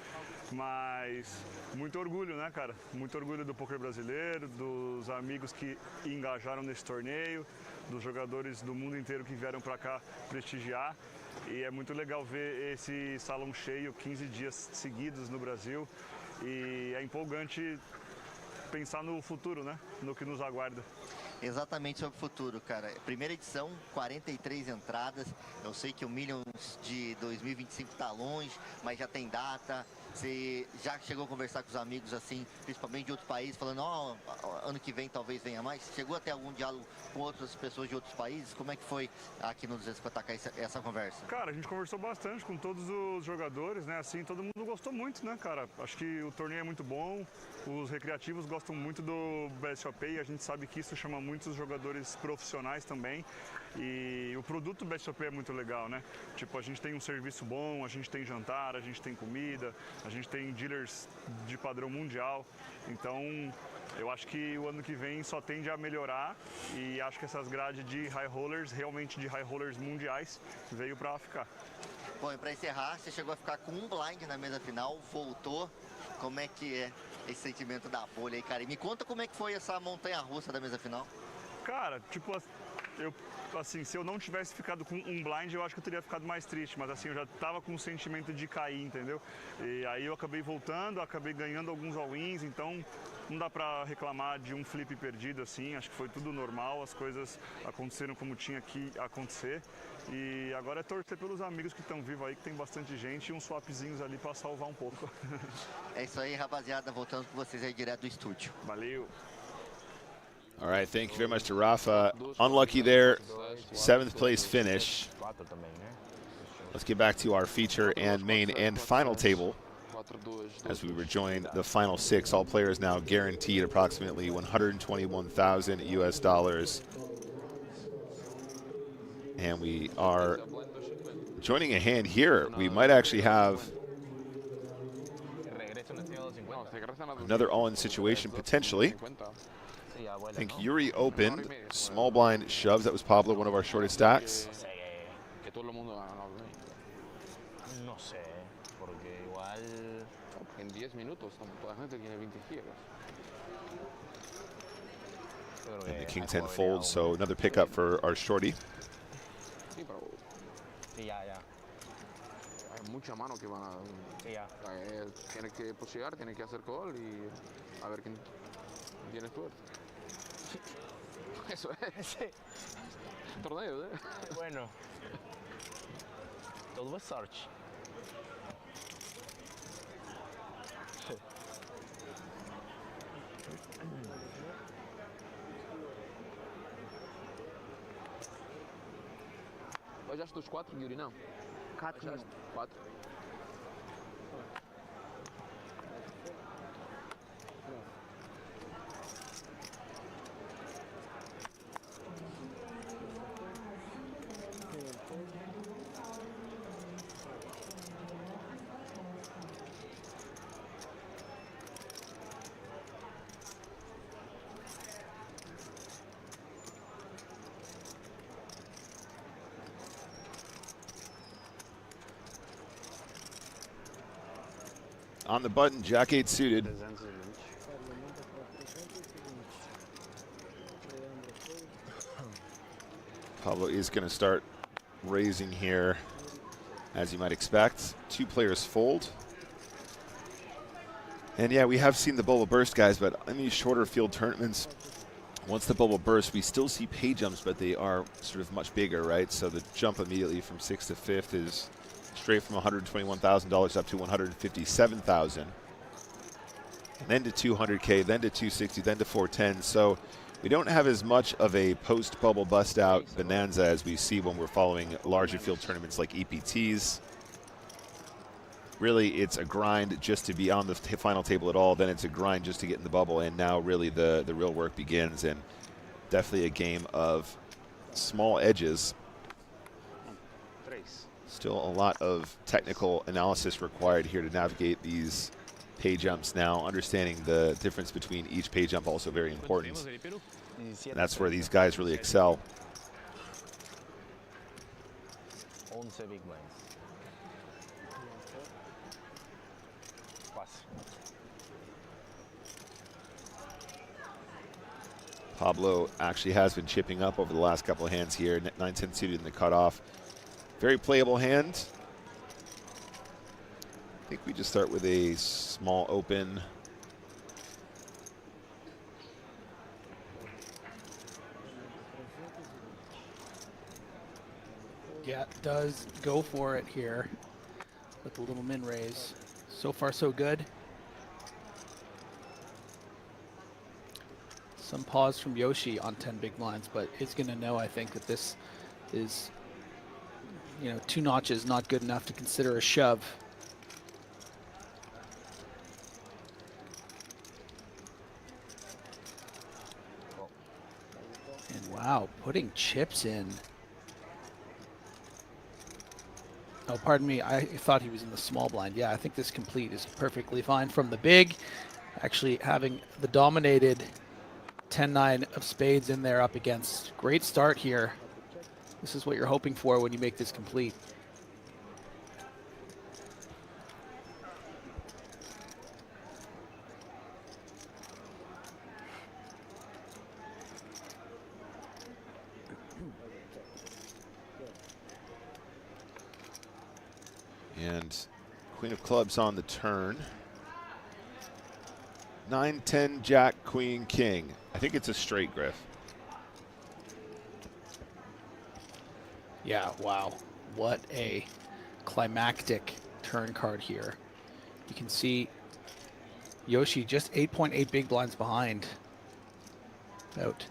mas muito orgulho, né, cara? Muito orgulho do poker brasileiro, dos amigos que engajaram nesse torneio, dos jogadores do mundo inteiro que vieram pra cá prestigiar. E é muito legal ver esse salão cheio 15 dias seguidos no Brasil. E é empolgante pensar no futuro, né? No que nos aguarda. Exatamente sobre o futuro, cara. Primeira edição, 43 entradas. Eu sei que o Millions de 2025 tá longe, mas já tem data. Você já chegou a conversar com os amigos, assim, principalmente de outros países, falando, ano que vem talvez venha mais? Chegou a ter algum diálogo com outras pessoas de outros países? Como é que foi aqui no 250K essa conversa? Cara, a gente conversou bastante com todos os jogadores, né? Assim, todo mundo gostou muito, né, cara? Acho que o torneio é muito bom, os recreativos gostam muito do BSOP e a gente sabe que isso chama muitos jogadores profissionais também. E o produto do BSOP é muito legal, né? Tipo, a gente tem um serviço bom, a gente tem jantar, a gente tem comida, a gente tem dealers de padrão mundial. Então, eu acho que o ano que vem só tende a melhorar e acho que essas grades de high rollers, realmente de high rollers mundiais, veio para ficar. Bom, e para encerrar, você chegou a ficar com um blind na mesa final, voltou. Como é que é esse sentimento da bolha aí, cara? E me conta como é que foi essa montanha-russa da mesa final. Cara, tipo, se eu não tivesse ficado com um blind, eu acho que eu teria ficado mais triste, mas assim, eu já tava com o sentimento de cair, entendeu? E aí eu acabei voltando, acabei ganhando alguns all-ins, então não dá pra reclamar de um flip perdido assim, acho que foi tudo normal, as coisas aconteceram como tinha que acontecer. E agora é torcer pelos amigos que estão vivos aí, que tem bastante gente, e uns swapzinhos ali pra salvar um pouco. É isso aí, rapaziada, voltando com vocês aí direto do estúdio. Valeu! All right, thank you very much to Rafa. Unlucky there, 7th place finish. Let's get back to our feature and main and final table as we rejoin the final 6. All players now guaranteed approximately 121,000 US dollars. And we are joining a hand here. We might actually have another all-in situation potentially. I think Yuri opened, small blind shoves. That was Pablo, one of our shortest stacks. And the king 10 folds, so another pickup for our shorty. mucha mano que van a... Sí, ya. Tiene que pochear, tiene que hacer call y a ver quién tiene suerte. Eso es. Sí. Torneo, ¿eh? Bueno. Todo es search. Olhaste os 4, Yuri, não? 4 não. 4. On the button, Jack 8 suited. Pablo is going to start raising here, as you might expect. 2 players fold. And yeah, we have seen the bubble burst, guys, but in these shorter field tournaments, once the bubble bursts, we still see pay jumps, but they are sort of much bigger, right? So the jump immediately from 6th to 5th is straight from $121,000 up to $157,000, then to 200K, then to 260, then to 410. So we don't have as much of a post-bubble bust-out bonanza as we see when we're following larger field tournaments like EPTs. Really, it's a grind just to be on the final table at all. Then it's a grind just to get in the bubble, and now really the real work begins. And definitely a game of small edges. Still a lot of technical analysis required here to navigate these pay jumps now. Understanding the difference between each pay jump also very important. And that's where these guys really excel. 11 big blinds. Pass. Pablo actually has been chipping up over the last couple of hands here. 9-10 suited in the cutoff. Very playable hand. I think we just start with a small open. Yeah, does go for it here with the little min raise. So far, so good. Some pause from Yoshi on 10 big blinds, but it's going to know, I think, that this is, you know, 2 notches not good enough to consider a shove. And wow, putting chips in. Oh, pardon me, I thought he was in the small blind. Yeah, I think this complete is perfectly fine from the big. Actually having the dominated 10-9 of spades in there up against. Great start here. This is what you're hoping for when you make this complete. And Queen of Clubs on the turn. 9-10, Jack, Queen, King. I think it's a straight, Griff. Yeah, wow. What a climactic turn card here. You can see Yoshi just 8.8 big blinds behind. About,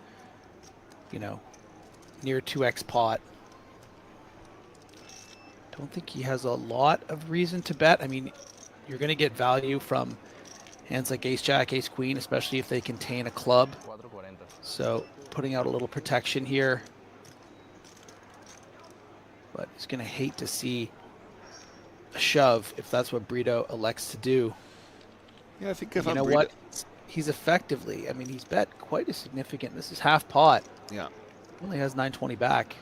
you know, near 2x pot. Don't think he has a lot of reason to bet. I mean, you're going to get value from hands like Ace Jack, Ace Queen, especially if they contain a club. So putting out a little protection here. But he's going to hate to see a shove if that's what Brito elects to do. Yeah, I think if you know what? He's effectively, I mean, he's bet quite a significant. This is half pot. Yeah. Only has 920 back.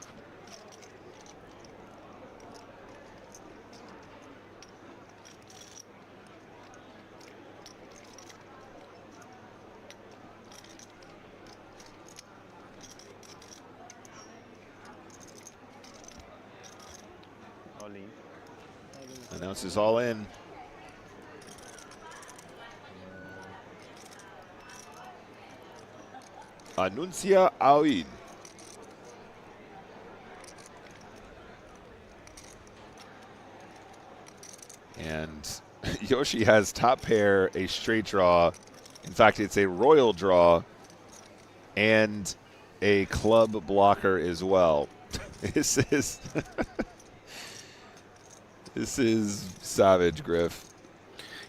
Announces all in. Anuncia all in. And Yoshi has top pair, a straight draw. In fact, it's a royal draw and a club blocker as well. This is this is savage, Griff.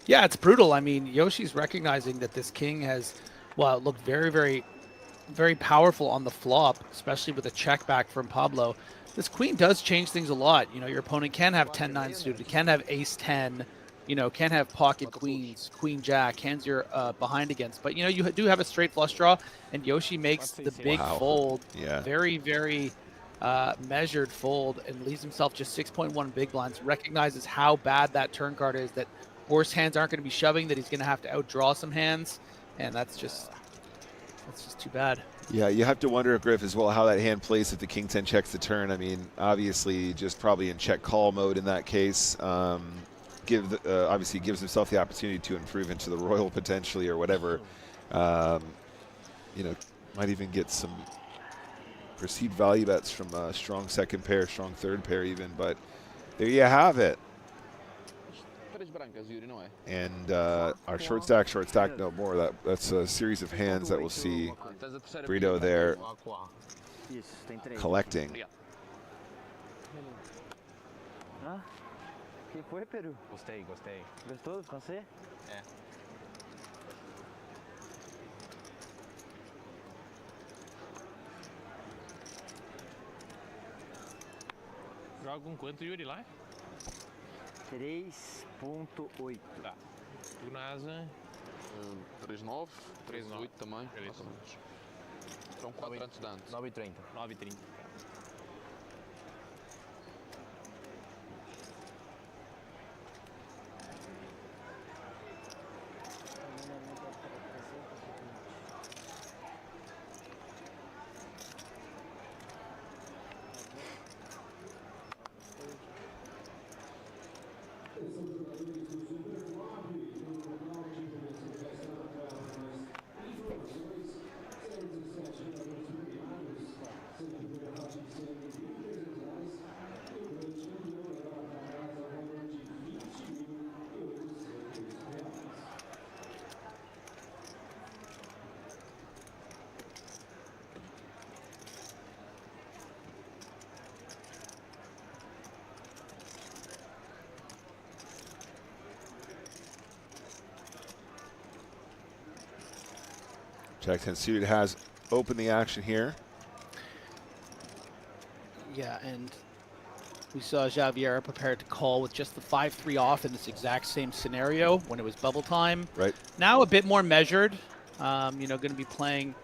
Yeah, it's brutal. I mean, Yoshi's recognizing that this king has, well, it looked very, very, very powerful on the flop, especially with a check back from Pablo. This queen does change things a lot. You know, your opponent can have 10-9 suited, can have ace-10, you know, can have pocket queens, queen-jack, hands you're behind against. But, you know, you do have a straight flush draw, and Yoshi makes the big fold. Yeah. Very, very measured fold and leaves himself just 6.1 big blinds, recognizes how bad that turn card is, that worse hands aren't going to be shoving, that he's going to have to outdraw some hands, and that's just too bad. Yeah, you have to wonder, Griff, as well, how that hand plays if the king 10 checks the turn. I mean, obviously, just probably in check call mode in that case. Obviously gives himself the opportunity to improve into the royal potentially or whatever. You know, might even get some perceived value bets from a strong second pair, strong third pair even. But there you have it. And our short stack no more. That's a series of hands that we'll see Brito there collecting. Que foi, Peru? Gostei. Gostou do francês? É. Joga com quanto, Yuri, lá? 3.8. Tá. Tu na asa? 3-9, 3-8 também. Beleza. São 4 antes de antes. 9,30. 9,30. Jack 10 suited has opened the action here. Yeah, and we saw Javier prepared to call with just the 5-3 off in this exact same scenario when it was bubble time. Right. Now a bit more measured. You know, going to be playing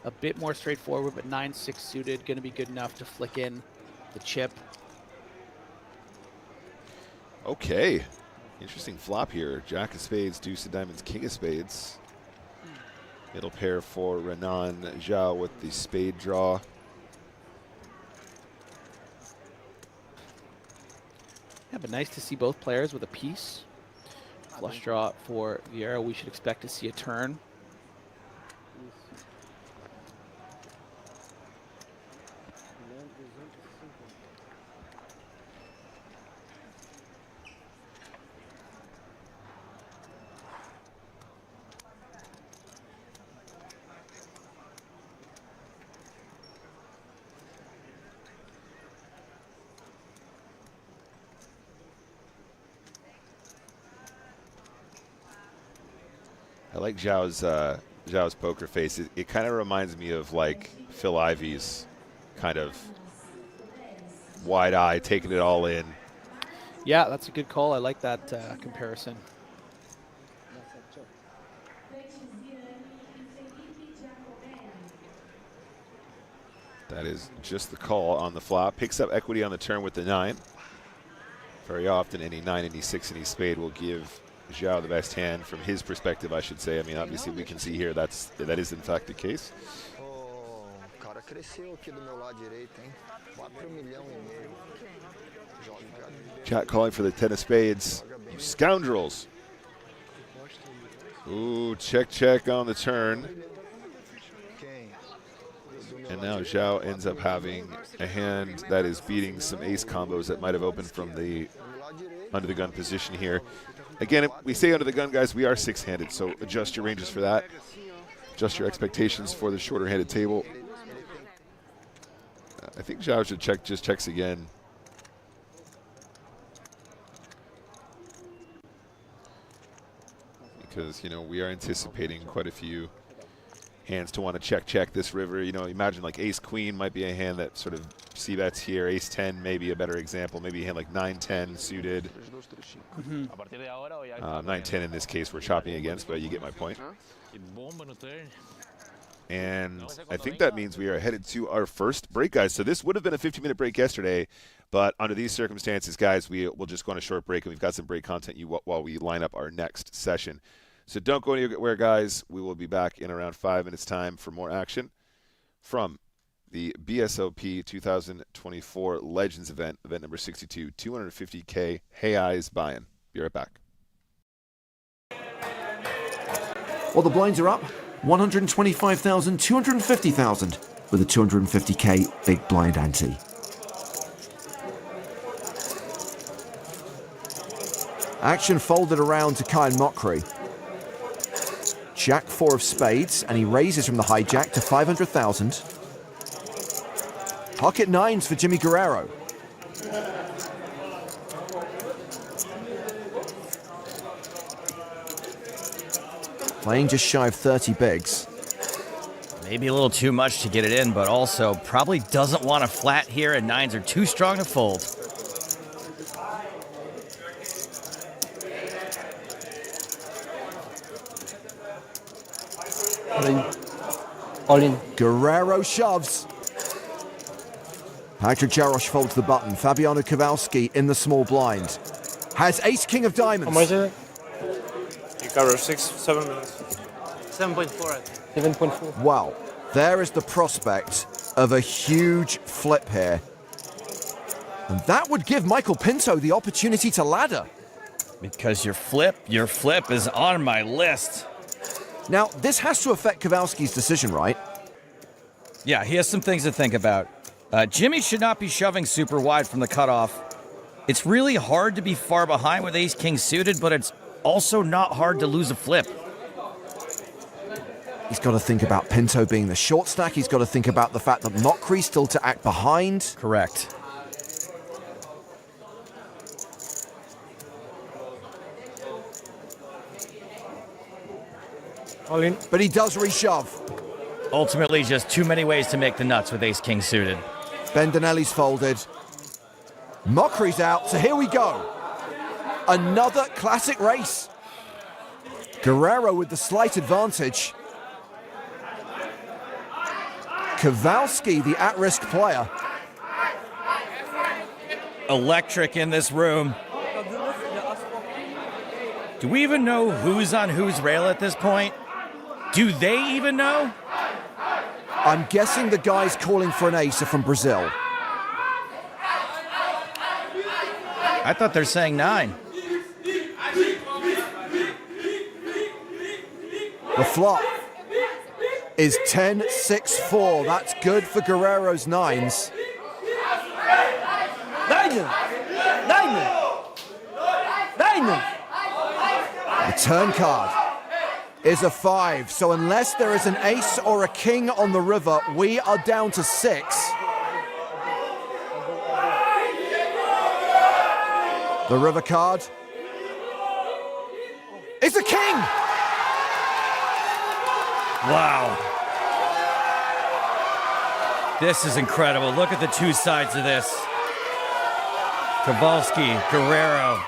a bit more straightforward, but 9-6 suited, going to be good enough to flick in the chip. Okay. Interesting flop here. Jack of spades, deuce of diamonds, king of spades. Middle pair for Renan Zhao with the spade draw. Yeah, but nice to see both players with a piece. Flush draw for Vieira. We should expect to see a turn. I like Zhao's poker face. It kind of reminds me of like Phil Ivey's kind of wide eye, taking it all in. Yeah, that's a good call. I like that comparison. That is just the call on the flop. Picks up equity on the turn with the 9. Very often any 9, any 6, any spade will give Zhao the best hand from his perspective, I should say. I mean, obviously we can see here that is in fact the case. O cara cara, cresceu aqui do meu lado direito, hein? 4,5 milhões. Chat calling for the 10 of spades. You scoundrels. Ooh, check on the turn. And now Zhao ends up having a hand that is beating some ace combos that might have opened from the under the gun position here. Again, if we say under the gun, guys, we are six-handed, so adjust your ranges for that. Adjust your expectations for the shorter-handed table. I think Zhao should just checks again. Because, you know, we are anticipating quite a few hands to want to check this river. You know, imagine like ace-queen might be a hand that sort of c-bets here. Ace-10 may be a better example. Maybe a hand like 9-10 suited. 9-10 in this case we're chopping against, but you get my point. And I think that means we are headed to our first break, guys. So this would have been a 15-minute break yesterday, but under these circumstances, guys, we'll just go on a short break, and we've got some break content while we line up our next session. So don't go anywhere, guys. We will be back in around 5 minutes' time for more action from the BSOP 2024 Legends event number 62, 250K Hey Eyes buy-in. Be right back. Well, the blinds are up. 125,000, 250,000 with a 250K big blind ante. Action folded around to Kyle Mockery. Jack 4 of spades, and he raises from the hijack to 500,000. Pocket nines for Jimmy Guerrero. Playing just shy of 30 bigs. Maybe a little too much to get it in, but also probably doesn't want a flat here, and nines are too strong to fold. All in. Guerrero shoves. Patrick Jarosz folds the button. Fabiano Kowalski in the small blind. Has ace-king of diamonds. How much is it? You cover 7 minutes. 7.4. 7.4. Wow. There is the prospect of a huge flip here. And that would give Michael Pinto the opportunity to ladder. Because your flip is on my list. Now, this has to affect Kowalski's decision, right? Yeah, he has some things to think about. Jimmy should not be shoving super wide from the cutoff. It's really hard to be far behind with ace-king suited, but it's also not hard to lose a flip. He's got to think about Pinto being the short stack. He's got to think about the fact that Mockery's still to act behind. Correct. All in. But he does reshove. Ultimately, just too many ways to make the nuts with ace-king suited. Bendinelli's folded. Mockery's out, so here we go. Another classic race. Guerrero with the slight advantage. Kowalski, the at-risk player. Electric in this room. Do we even know who's on whose rail at this point? Do they even know? I'm guessing the guys calling for an ace are from Brazil. I thought they're saying 9. The flop is 10-6-4. That's good for Guerrero's nines. The turn card is a 5. So unless there is an ace or a king on the river, we are down to 6. The river card is a king. Wow. This is incredible. Look at the two sides of this. Kowalski, Guerrero.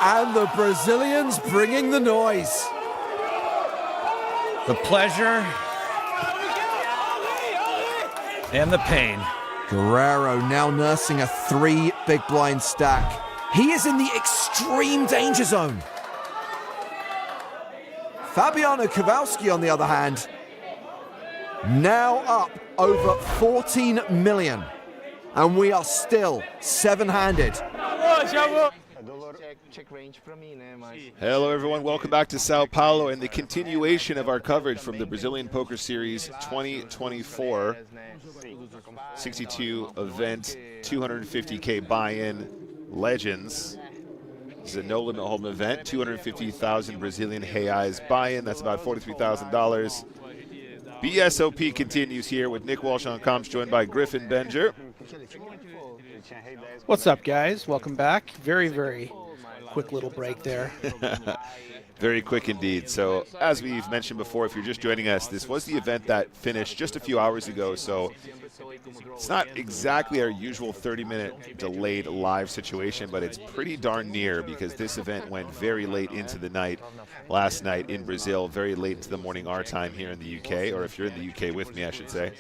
And the Brazilians bringing the noise. The pleasure and the pain. Guerrero now nursing a 3 big blind stack. He is in the extreme danger zone. Fabiano Kowalski, on the other hand, Now up over 14 million. And we are still seven-handed. Hello, everyone. Welcome back to Sao Paulo and the continuation of our coverage from the Brazilian Poker Series 2024 62 event, 250K buy-in, Legends. This is a no-limit hold'em event, 250,000 Brazilian reais buy-in. That's about $43,000. BSOP continues here with Nick Walsh on comms, joined by Griffin Benger. What's up, guys? Welcome back. Very, very quick little break there. Very quick indeed. So, as we've mentioned before, if you're just joining us, this was the event that finished just a few hours ago. So, it's not exactly our usual 30-minute delayed live situation, but it's pretty darn near because this event went very late into the night last night in Brazil, very late into the morning our time here in the UK, or if you're in the UK with me, I should say.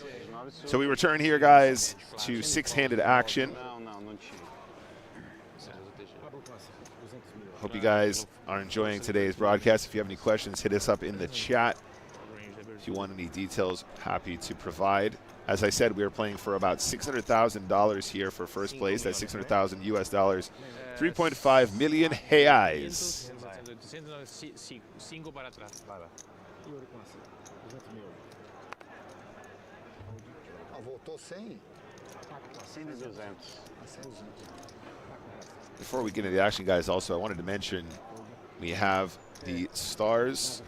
So we return here, guys, to six-handed action. Hope you guys are enjoying today's broadcast. If you have any questions, hit us up in the chat. If you want any details, happy to provide. As I said, we are playing for about $600,000 here for first place. That's 600,000 US dollars, 3.5 million reais. Before we get into the action, guys, also I wanted to mention we have the Stars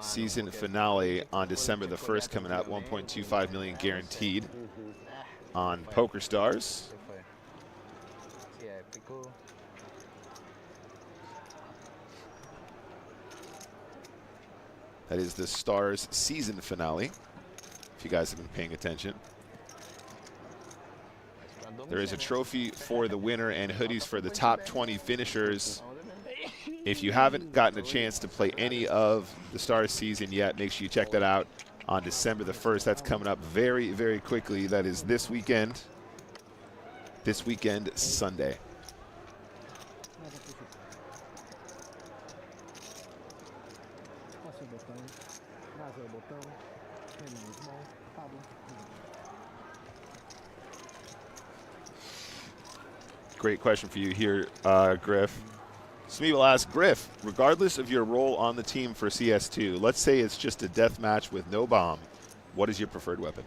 season finale on December the 1st coming up, 1.25 million guaranteed on PokerStars. That is the Stars season finale, if you guys have been paying attention. There is a trophy for the winner and hoodies for the top 20 finishers. If you haven't gotten a chance to play any of the Stars season yet, make sure you check that out on December the 1st. That's coming up very, very quickly. That is this weekend. This weekend, Sunday. Great question for you here, Griff. Smee will ask, Griff, regardless of your role on the team for CS2, let's say it's just a death match with no bomb, what is your preferred weapon?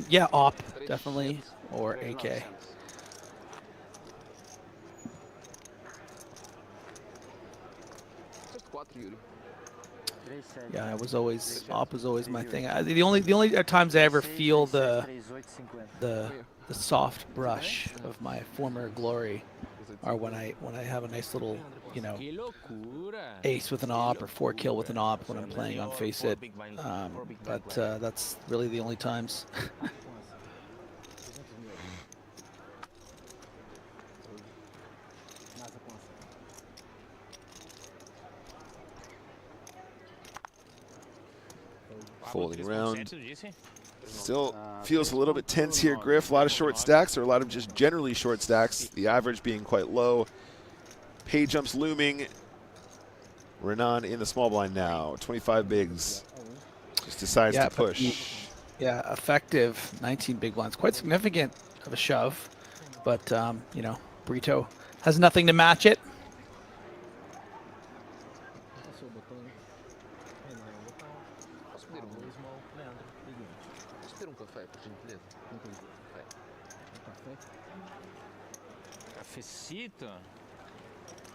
Yeah, op, definitely, or AK. Yeah, it was always op was always my thing. The only times I ever feel the soft brush of my former glory are when I have a nice little, you know, ace with an op or 4-kill with an op when I'm playing on Face It. But that's really the only times. Folding around. Still feels a little bit tense here, Griff. A lot of short stacks, or a lot of just generally short stacks. The average being quite low. Pay jumps looming. Renan in the small blind now. 25 bigs. Just decides to push. Yeah, effective 19 big blinds. Quite significant of a shove. But, you know, Brito has nothing to match it. Cafecito?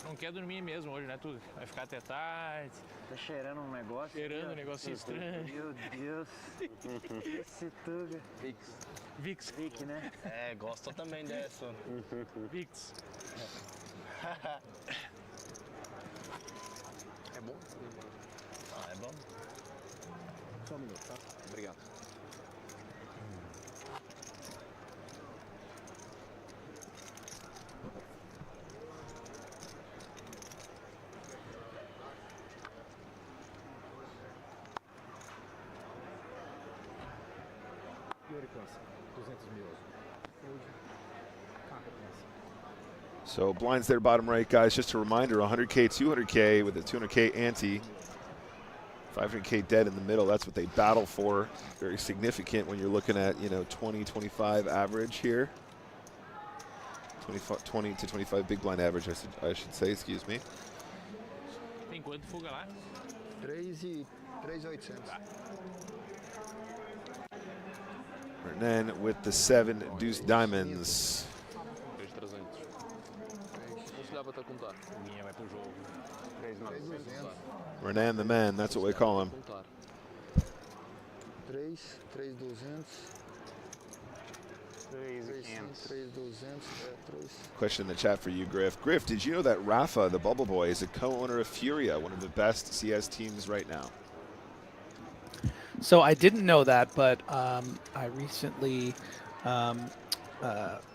Não quer dormir mesmo hoje, né, tu? Vai ficar até tarde. Tá cheirando um negócio. Cheirando um negócio estranho. Meu Deus. Esse Tuga. Vix. Vic, né? É, gosto também dessa. Vix. É bom? Ah, é bom. Só um minuto, tá? Obrigado. So blinds there bottom right, guys. Just a reminder, 100K, 200K with a 200K ante. 500K dead in the middle. That's what they battle for. Very significant when you're looking at, 20, 25 average here. 20 to 25 big blind average, I should say, excuse me. Tem quanto fuga lá? 3,800. Hernan with the 7 deuce diamonds. 3,300. Não se leva a contar. Minha vai pro jogo. 3,200. Hernan the man, that's what we call him. 3,200. 3,200. Question in the chat for you, Griff. Griff, did you know that Rafa, the Bubble Boy, is a co-owner of Furia, one of the best CS teams right now? So I didn't know that, but I recently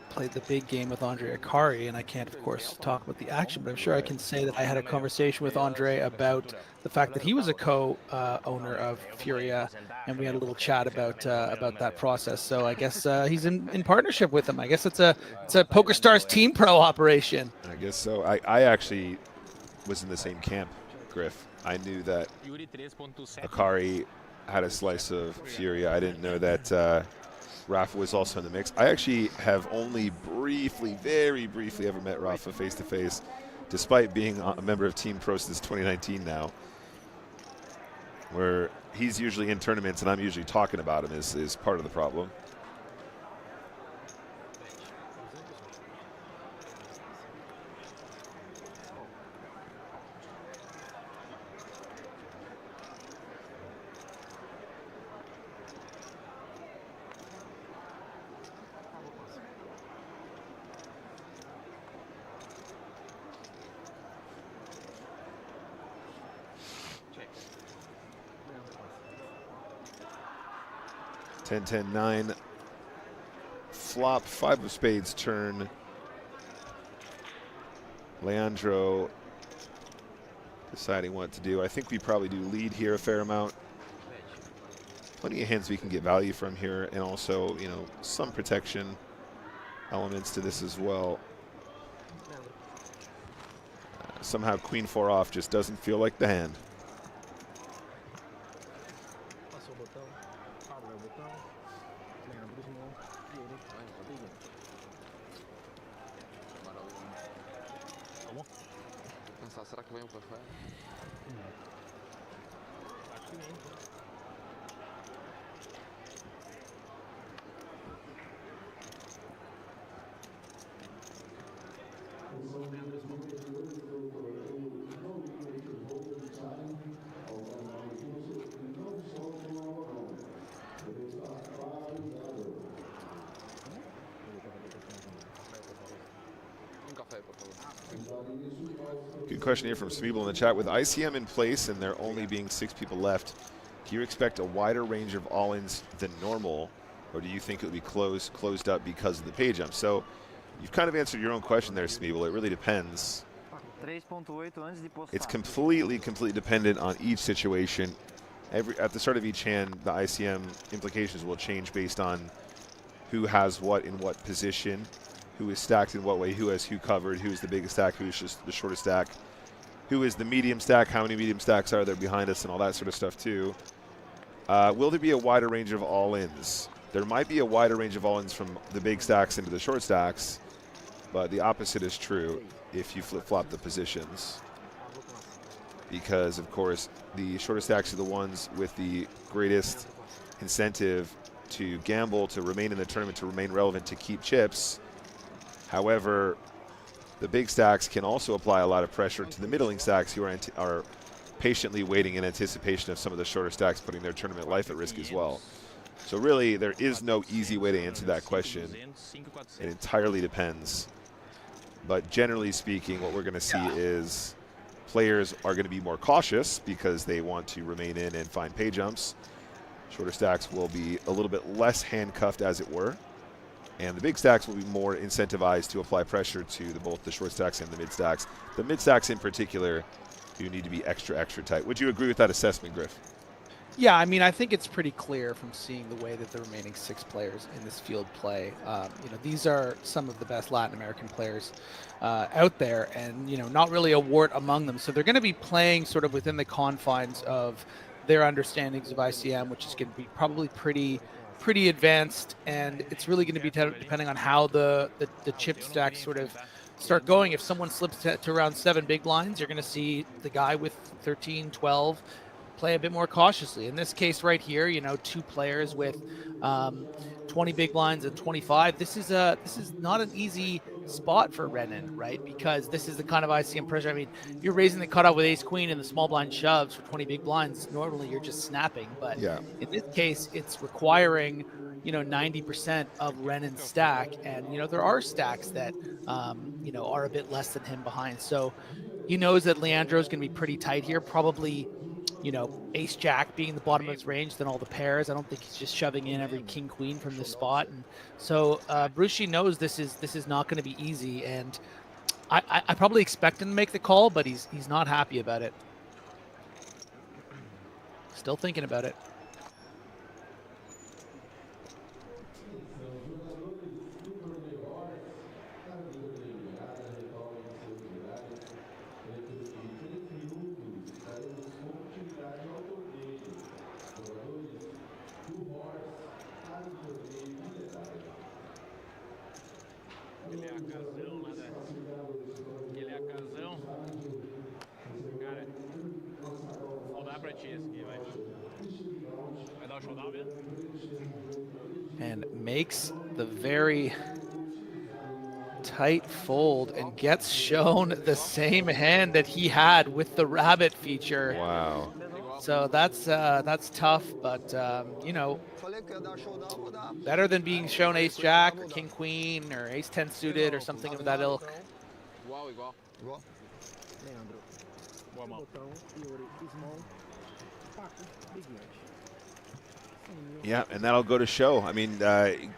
played the big game with Andre Akari, and I can't, of course, talk about the action, but I'm sure I can say that I had a conversation with Andre about the fact that he was a co-owner of Furia, and we had a little chat about that process. So I guess he's in partnership with him. I guess it's a PokerStars Team Pro operation. I guess so. I actually was in the same camp, Griff. I knew that Akari had a slice of Furia. I didn't know that Rafa was also in the mix. I actually have only briefly, very briefly, ever met Rafa face to face, despite being a member of Team Pro since 2019 now, where he's usually in tournaments and I'm usually talking about him is part of the problem. Ten, 10, 9, flop, 5 of spades turn. Leandro deciding what to do. I think we probably do lead here a fair amount. Plenty of hands we can get value from here, and also, some protection elements to this as well. Somehow Queen 4 off just doesn't feel like the hand. Será que vem um café? Good question here from Smeeble in the chat. With ICM in place and there only being 6 people left, do you expect a wider range of all-ins than normal, or do you think it will be closed up because of the pay jump? So you've kind of answered your own question there, Smeeble. It really depends. It's completely dependent on each situation. At the start of each hand, the ICM implications will change based on who has what in what position, who is stacked in what way, who has who covered, who is the biggest stack, who is just the shortest stack, who is the medium stack, how many medium stacks are there behind us, and all that sort of stuff too. Will there be a wider range of all-ins? There might be a wider range of all-ins from the big stacks into the short stacks, but the opposite is true if you flip-flop the positions. Because, of course, the shorter stacks are the ones with the greatest incentive to gamble, to remain in the tournament, to remain relevant, to keep chips. However, the big stacks can also apply a lot of pressure to the middling stacks who are patiently waiting in anticipation of some of the shorter stacks putting their tournament life at risk as well. So really, there is no easy way to answer that question. It entirely depends. But generally speaking, what we're going to see is players are going to be more cautious because they want to remain in and find pay jumps. Shorter stacks will be a little bit less handcuffed, as it were. And the big stacks will be more incentivized to apply pressure to both the short stacks and the mid stacks. The mid stacks in particular do need to be extra tight. Would you agree with that assessment, Griff? Yeah, I mean, I think it's pretty clear from seeing the way that the remaining 6 players in this field play. These are some of the best Latin American players out there, and not really a wart among them. So they're going to be playing sort of within the confines of their understandings of ICM, which is going to be probably pretty advanced, and it's really going to be depending on how the chip stacks sort of start going. If someone slips to around 7 big blinds, you're going to see the guy with 13, 12 play a bit more cautiously. In this case right here, you know, 2 players with 20 big blinds and 25. This is not an easy spot for Renan, right? Because this is the kind of ICM pressure. I mean, you're raising the cutoff with ace queen and the small blind shoves for 20 big blinds. Normally you're just snapping, but in this case, it's requiring, you know, 90% of Renan's stack. And, you know, there are stacks that, you know, are a bit less than him behind. So he knows that Leandro's going to be pretty tight here, probably, you know, ace jack being the bottom of his range, then all the pairs. I don't think he's just shoving in every king queen from this spot. And so Brucey knows this is not going to be easy, and I probably expect him to make the call, but he's not happy about it. Still thinking about it. And makes the very tight fold and gets shown the same hand that he had with the rabbit feature. Wow. So that's tough, but you know, better than being shown ace jack or king queen or ace 10 suited or something of that ilk. Yeah, and that'll go to show. I mean,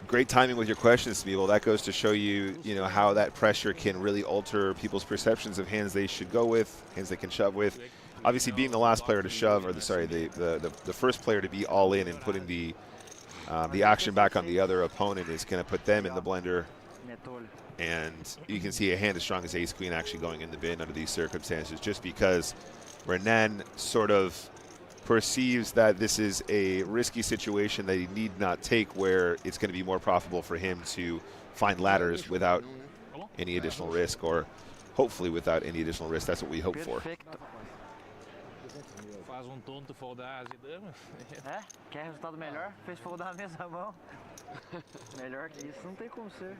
great timing with your questions, Smeeble. That goes to show you, you know, how that pressure can really alter people's perceptions of hands they should go with, hands they can shove with. Obviously, being the last player to shove, or the first player to be all in and putting the action back on the other opponent is going to put them in the blender. And you can see a hand as strong as ace queen actually going in the bin under these circumstances, just because Renan sort of perceives that this is a risky situation that he need not take, where it's going to be more profitable for him to find ladders without any additional risk, or hopefully without any additional risk. That's what we hope for. Faz tonto foldar as damas. É? Quer resultado melhor? Fez foldar a mesma mão. Melhor que isso não tem como ser.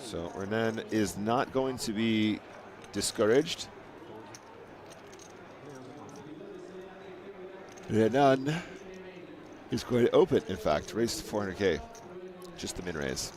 So Renan is not going to be discouraged. Renan is going to open, in fact, raise to 400K. Just the min raise.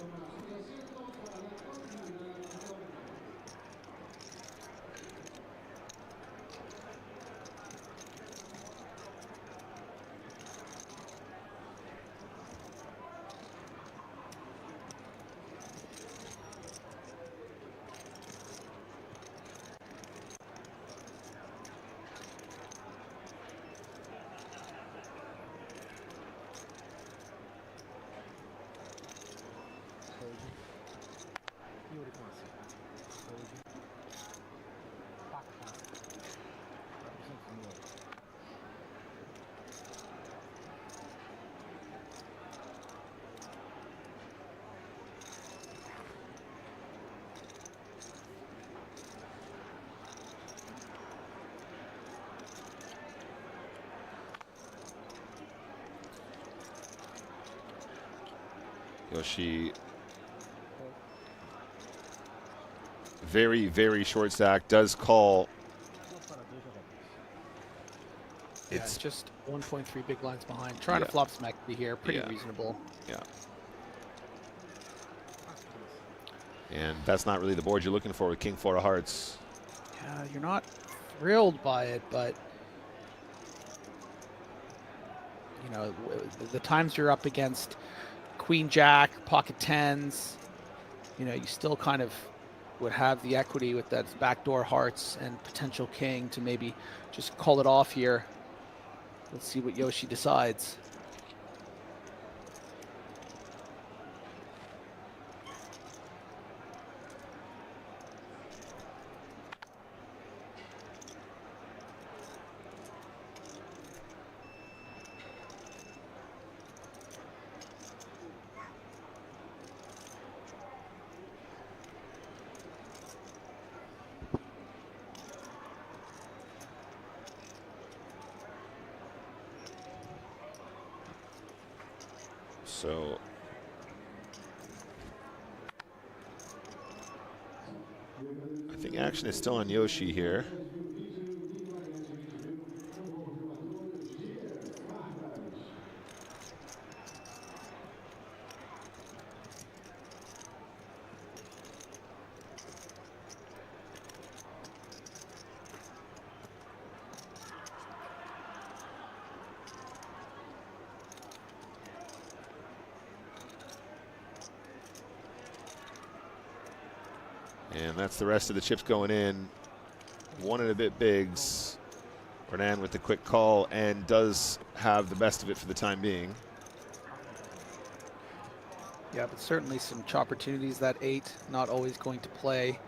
Yoshi, very, very short stack, does call. It's just 1.3 big blinds behind. Trying to flop some equity here, pretty reasonable. Yeah. And that's not really the board you're looking for with King 4 of Hearts. Yeah, you're not thrilled by it, but you know, the times you're up against Queen Jack, pocket tens, you know, you still kind of would have the equity with that backdoor hearts and potential king to maybe just call it off here. Let's see what Yoshi decides. So I think action is still on Yoshi here. And that's the rest of the chips going in. 1 and a bit bigs. Renan with the quick call and does have the best of it for the time being. Yeah, but certainly some opportunities. That 8 not always going to play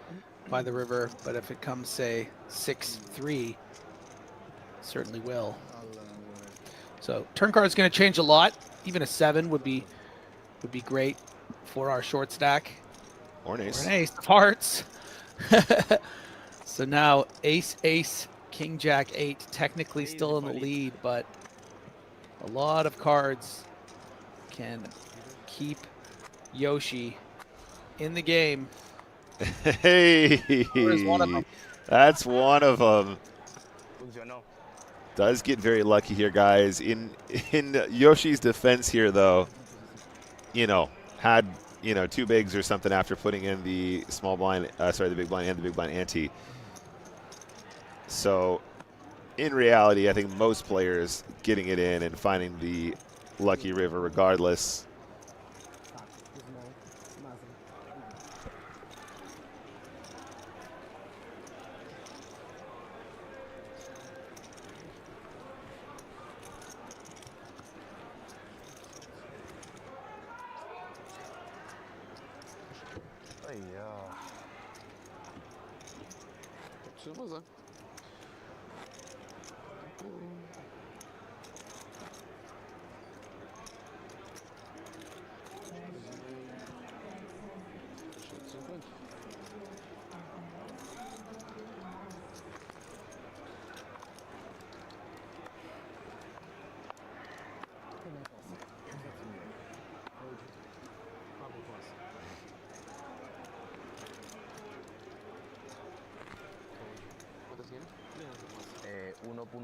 by the river, but if it comes, say, 6-3, certainly will. So turn card is going to change a lot. Even a 7 would be great for our short stack. Or an ace. Or an ace of hearts. So now ace, ace, king, jack, 8, technically still in the lead, but a lot of cards can keep Yoshi in the game. Hey, one of them. that's one of them. Does get very lucky here, guys. In Yoshi's defense here, though, you know, had 2 bigs or something after putting in the small blind, the big blind and the big blind ante. So, in reality, I think most players getting it in and finding the lucky river regardless. Precisa fazer. ¿Cuántas tienes?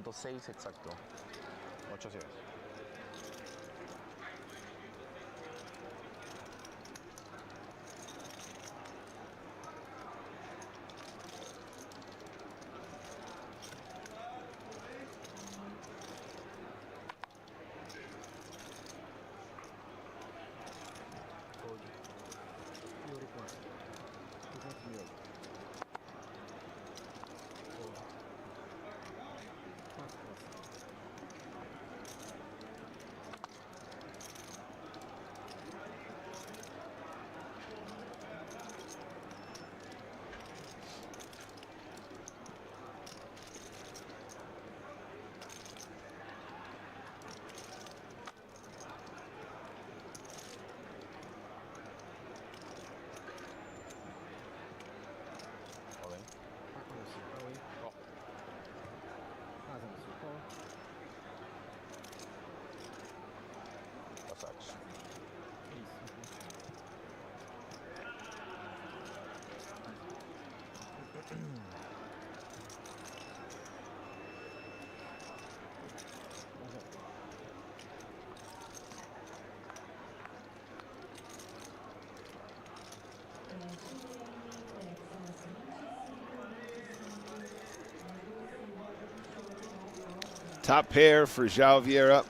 1.6 exacto. 800. Top pair for João Vieira.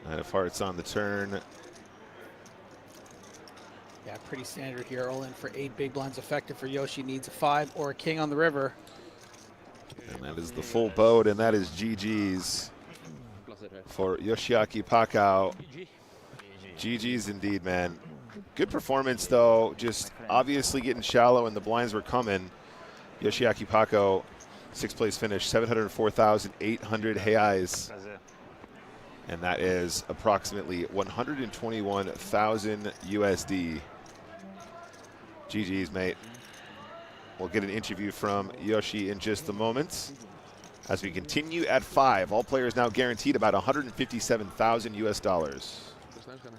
Nine of hearts on the turn. Yeah, pretty standard here. All in for 8 big blinds effective for Yoshi. Needs a 5 or a king on the river. And that is the full boat, and that is GG's for Yoshiaki Pacquiao. GG's indeed, man. Good performance, though. Just obviously getting shallow, and the blinds were coming. Yoshiaki Pacquiao, 6th place finish, 704,800 reais. And that is approximately 121,000 USD. GG's, mate. We'll get an interview from Yoshi in just a moment As we continue at 5, all players now guaranteed about 157,000 US dollars. 2,500,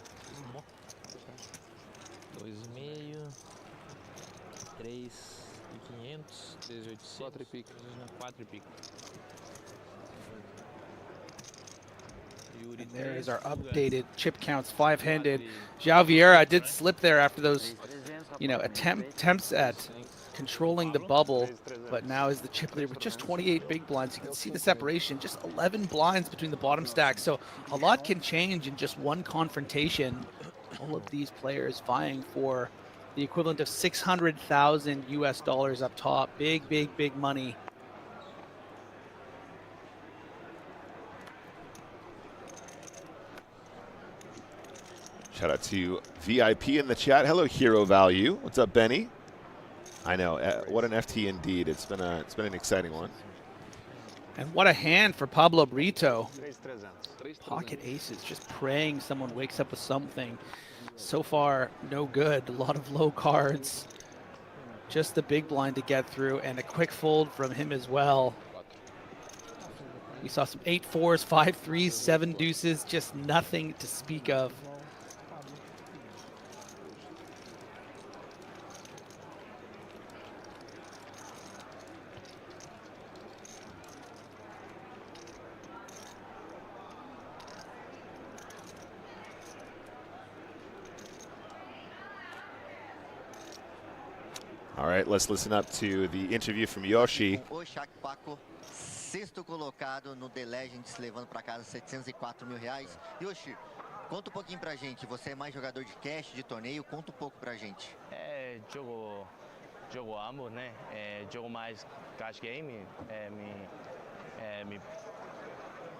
3,500, 3,800, 4 e pico. And there is our updated chip counts, 5-handed. João Vieira did slip there after those, attempts at controlling the bubble, but now is the chip leader with just 28 big blinds. You can see the separation, just 11 blinds between the bottom stacks. So a lot can change in just one confrontation. All of these players vying for the equivalent of 600,000 US dollars up top. Big, big, big money. Shout out to VIP in the chat. Hello, Hero Value. What's up, Benny? I know. What an FT indeed. It's been an exciting one. And what a hand for Pablo Brito. Pocket aces, just praying someone wakes up with something. So far, no good. A lot of low cards. Just the big blind to get through, and a quick fold from him as well. We saw some 8-4s, 5-3s, 7 deuces, just nothing to speak of. All right, let's listen up to the interview from Yoshi. O Shaq Paco, sexto colocado no The Legends, levando para casa 704 mil reais. Yoshi, conta um pouquinho pra gente. Você é mais jogador de cash, de torneio? Conta um pouco pra gente. Jogo ambos, né? Jogo mais cash game.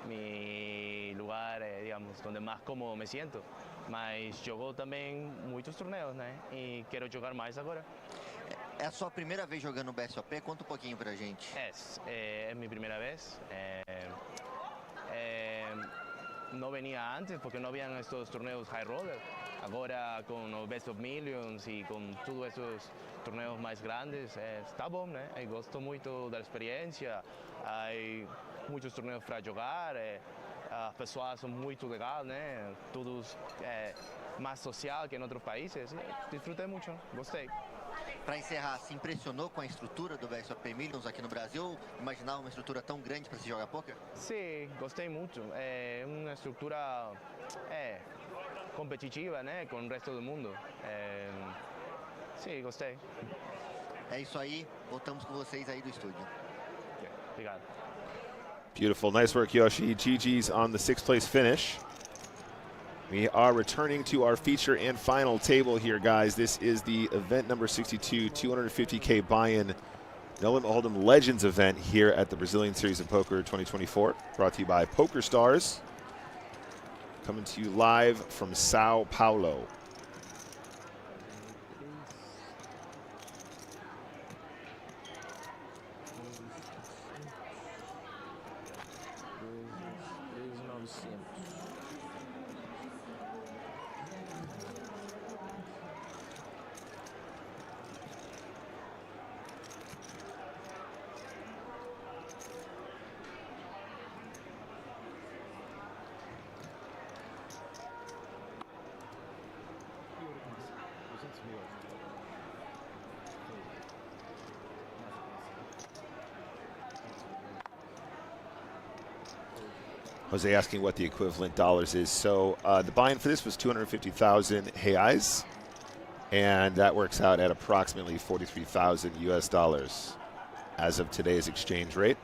Mi lugar, digamos, donde más cómodo me siento. Mas jogo também muitos torneios, né? E quero jogar mais agora. É a sua primeira vez jogando no BSOP? Conta um pouquinho pra gente. É minha primeira vez. Não venia antes porque não haviam estes torneios high roller. Agora com o Best of Millions e com todos esses torneios mais grandes, está bom, né? Eu gosto muito da experiência. Há muitos torneios para jogar. As pessoas são muito legais, né? Todos mais social que em outros países. Disfrutei muito, gostei. Para encerrar, se impressionou com a estrutura do BSOP Millions aqui no Brasil? Imaginava uma estrutura tão grande para se jogar poker? Sim, gostei muito. É uma estrutura competitiva, né, com o resto do mundo. Sim, gostei. É isso aí. Voltamos com vocês aí do estúdio. Obrigado. Beautiful, nice work, Yoshi. GG's on the 6th place finish. We are returning to our feature and final table here, guys. This is the event number 62, 250K buy-in No Limit Hold'em Legends event here at the Brazilian Series of Poker 2024, brought to you by PokerStars. Coming to you live from São Paulo. Jose asking what the equivalent dollars is. So the buy-in for this was 250,000 reais, and that works out at approximately 43,000 US dollars as of today's exchange rate.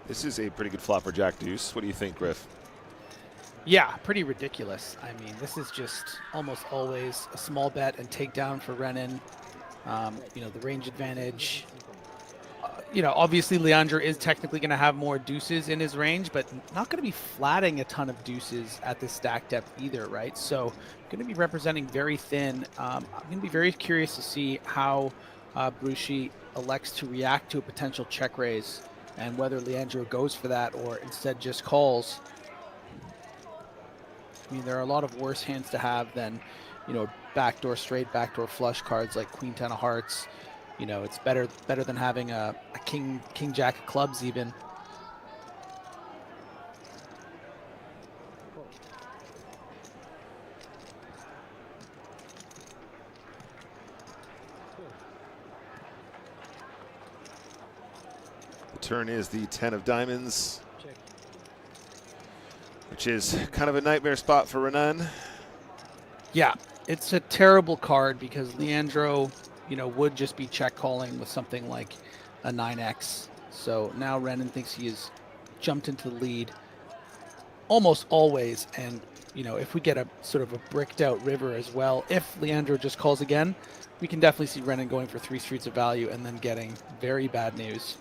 This is a pretty good flop for Jack Deuce. What do you think, Griff? Yeah, pretty ridiculous. I mean, this is just almost always a small bet and takedown for Renan. You know, the range advantage. You know, obviously Leandro is technically going to have more deuces in his range, but not going to be flatting a ton of deuces at this stack depth either, right? So going to be representing very thin. I'm going to be very curious to see how Brucey elects to react to a potential check raise and whether Leandro goes for that or instead just calls. I mean, there are a lot of worse hands to have than, you know, backdoor straight, backdoor flush cards like Queen 10 of Hearts. You know, it's better than having a King Jack of Clubs even. The turn is the 10 of diamonds, which is kind of a nightmare spot for Renan. Yeah, it's a terrible card because Leandro, you know, would just be check calling with something like a 9x. So now Renan thinks he has jumped into the lead almost always. And, you know, if we get a sort of a bricked out river as well, if Leandro just calls again, we can definitely see Renan going for 3 streets of value and then getting very bad news.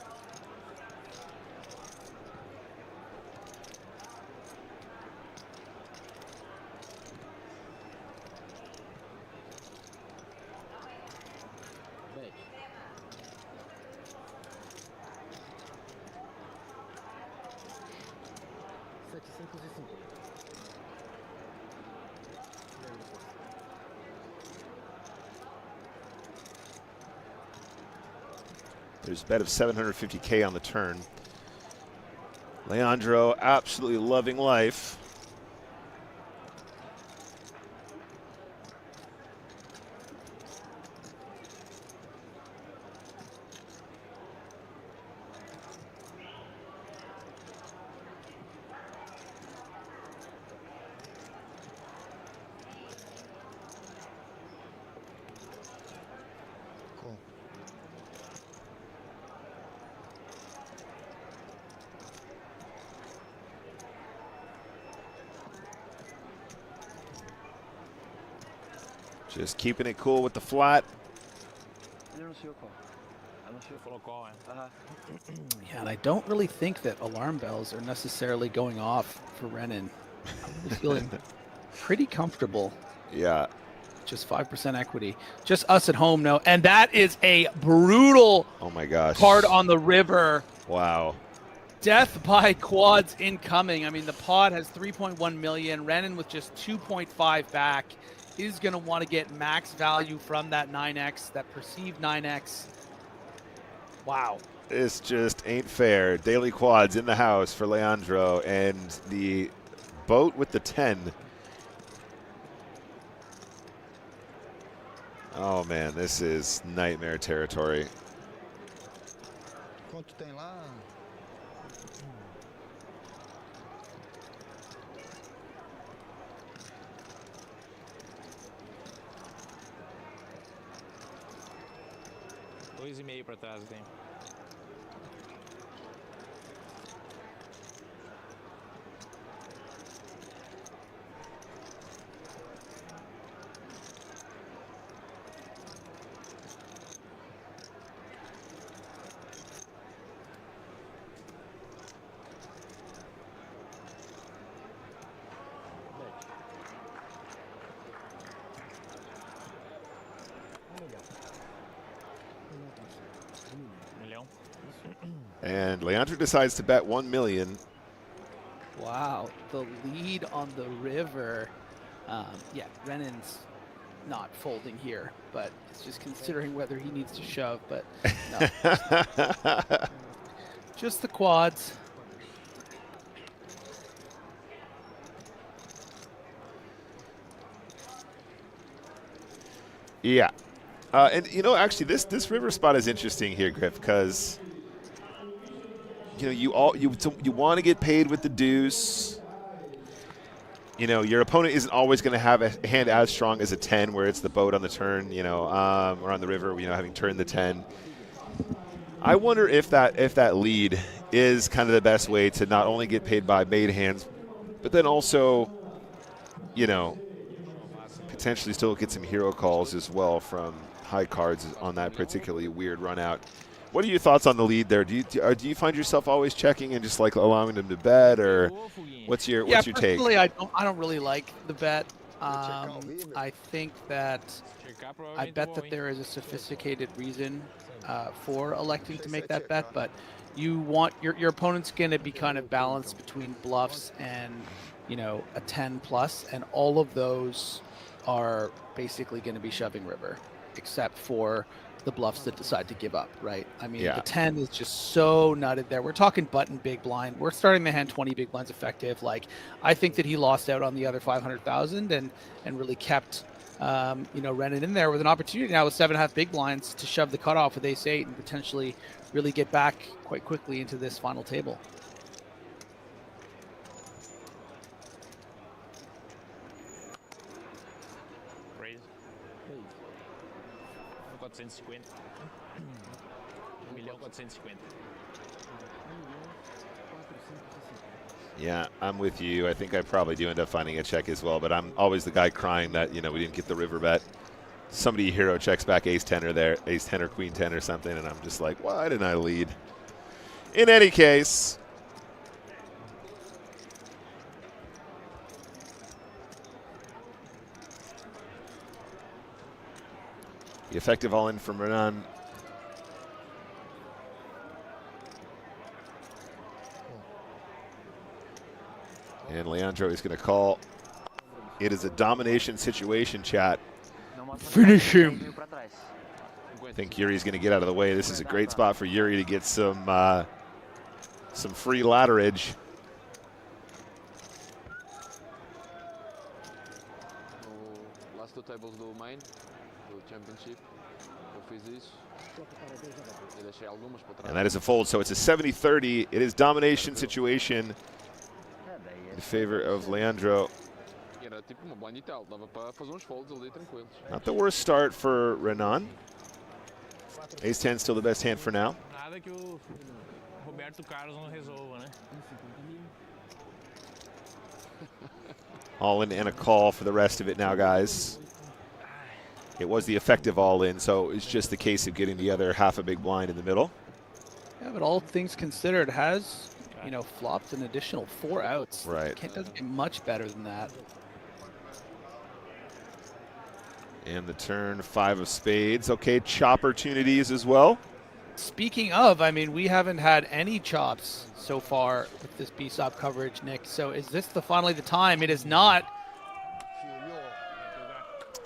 There's a bet of 750K on the turn. Leandro absolutely loving life. Just keeping it cool with the flat. Yeah, and I don't really think that alarm bells are necessarily going off for Renan. I'm really feeling pretty comfortable. Yeah. Just 5% equity. Just us at home, no. And that is a brutal Oh my gosh. card on the river. Wow. Death by quads incoming. I mean, the pod has 3.1 million. Renan with just 2.5 back is going to want to get max value from that 9x, that perceived 9x. Wow. This just ain't fair. Daily quads in the house for Leandro, and the boat with the 10. Oh man, this is nightmare territory. Quanto tem lá? Dois e meio para trás tem. And Leandro decides to bet 1 million. Wow, the lead on the river. Yeah, Renan's not folding here, but it's just considering whether he needs to shove, but no. Just the quads. Yeah. And, you know, actually, this river spot is interesting here, Griff, because, you know, you want to get paid with the deuce. You know, your opponent isn't always going to have a hand as strong as a 10, where it's the boat on the turn, you know, or on the river, you know, having turned the 10. I wonder if that lead is kind of the best way to not only get paid by made hands, but then also, you know, potentially still get some hero calls as well from high cards on that particularly weird run out. What are your thoughts on the lead there? Do you find yourself always checking and just like allowing them to bet, or what's your take? Personally, I don't really like the bet. I think that I bet that there is a sophisticated reason for electing to make that bet, but you want your opponent's going to be kind of balanced between bluffs and, you know, a 10 plus, and all of those are basically going to be shoving river, except for the bluffs that decide to give up, right? I mean, the 10 is just so nutted there. We're talking button big blind. We're starting the hand 20 big blinds effective. Like, I think that he lost out on the other 500,000 and really kept, you know, Renan in there with an opportunity now with 7.5 big blinds to shove the cutoff with ace-8 and potentially really get back quite quickly into this final table. Yeah, I'm with you. I think I probably do end up finding a check as well, but I'm always the guy crying that, you know, we didn't get the river bet. Somebody hero checks back ace-10 or there, ace-10 or queen-10 or something, and I'm just like, why didn't I lead? In any case, the effective all-in from Renan. And Leandro is going to call. It is a domination situation, chat. Finish him. I think Yuri's going to get out of the way. This is a great spot for Yuri to get some free ladderage. Last two tables do main, do championship. Eu fiz isso. E deixei algumas para trás. And that is a fold, so it's a 70-30. It is domination situation in favor of Leandro. Era tipo uma blind e tal, dava para fazer uns folds ali tranquilos. Not the worst start for Renan. Ace-10 still the best hand for now. Nada que o Roberto Carlos não resolva, né? All in and a call for the rest of it now, guys. It was the effective all in, so it's just the case of getting the other half a big blind in the middle. Yeah, but all things considered, has, you know, flopped an additional 4 outs. Right. Doesn't get much better than that. And the turn, 5 of spades. Okay, chop opportunities as well. Speaking of, I mean, we haven't had any chops so far with this BSOP coverage, Nick. So is this finally the time? It is not.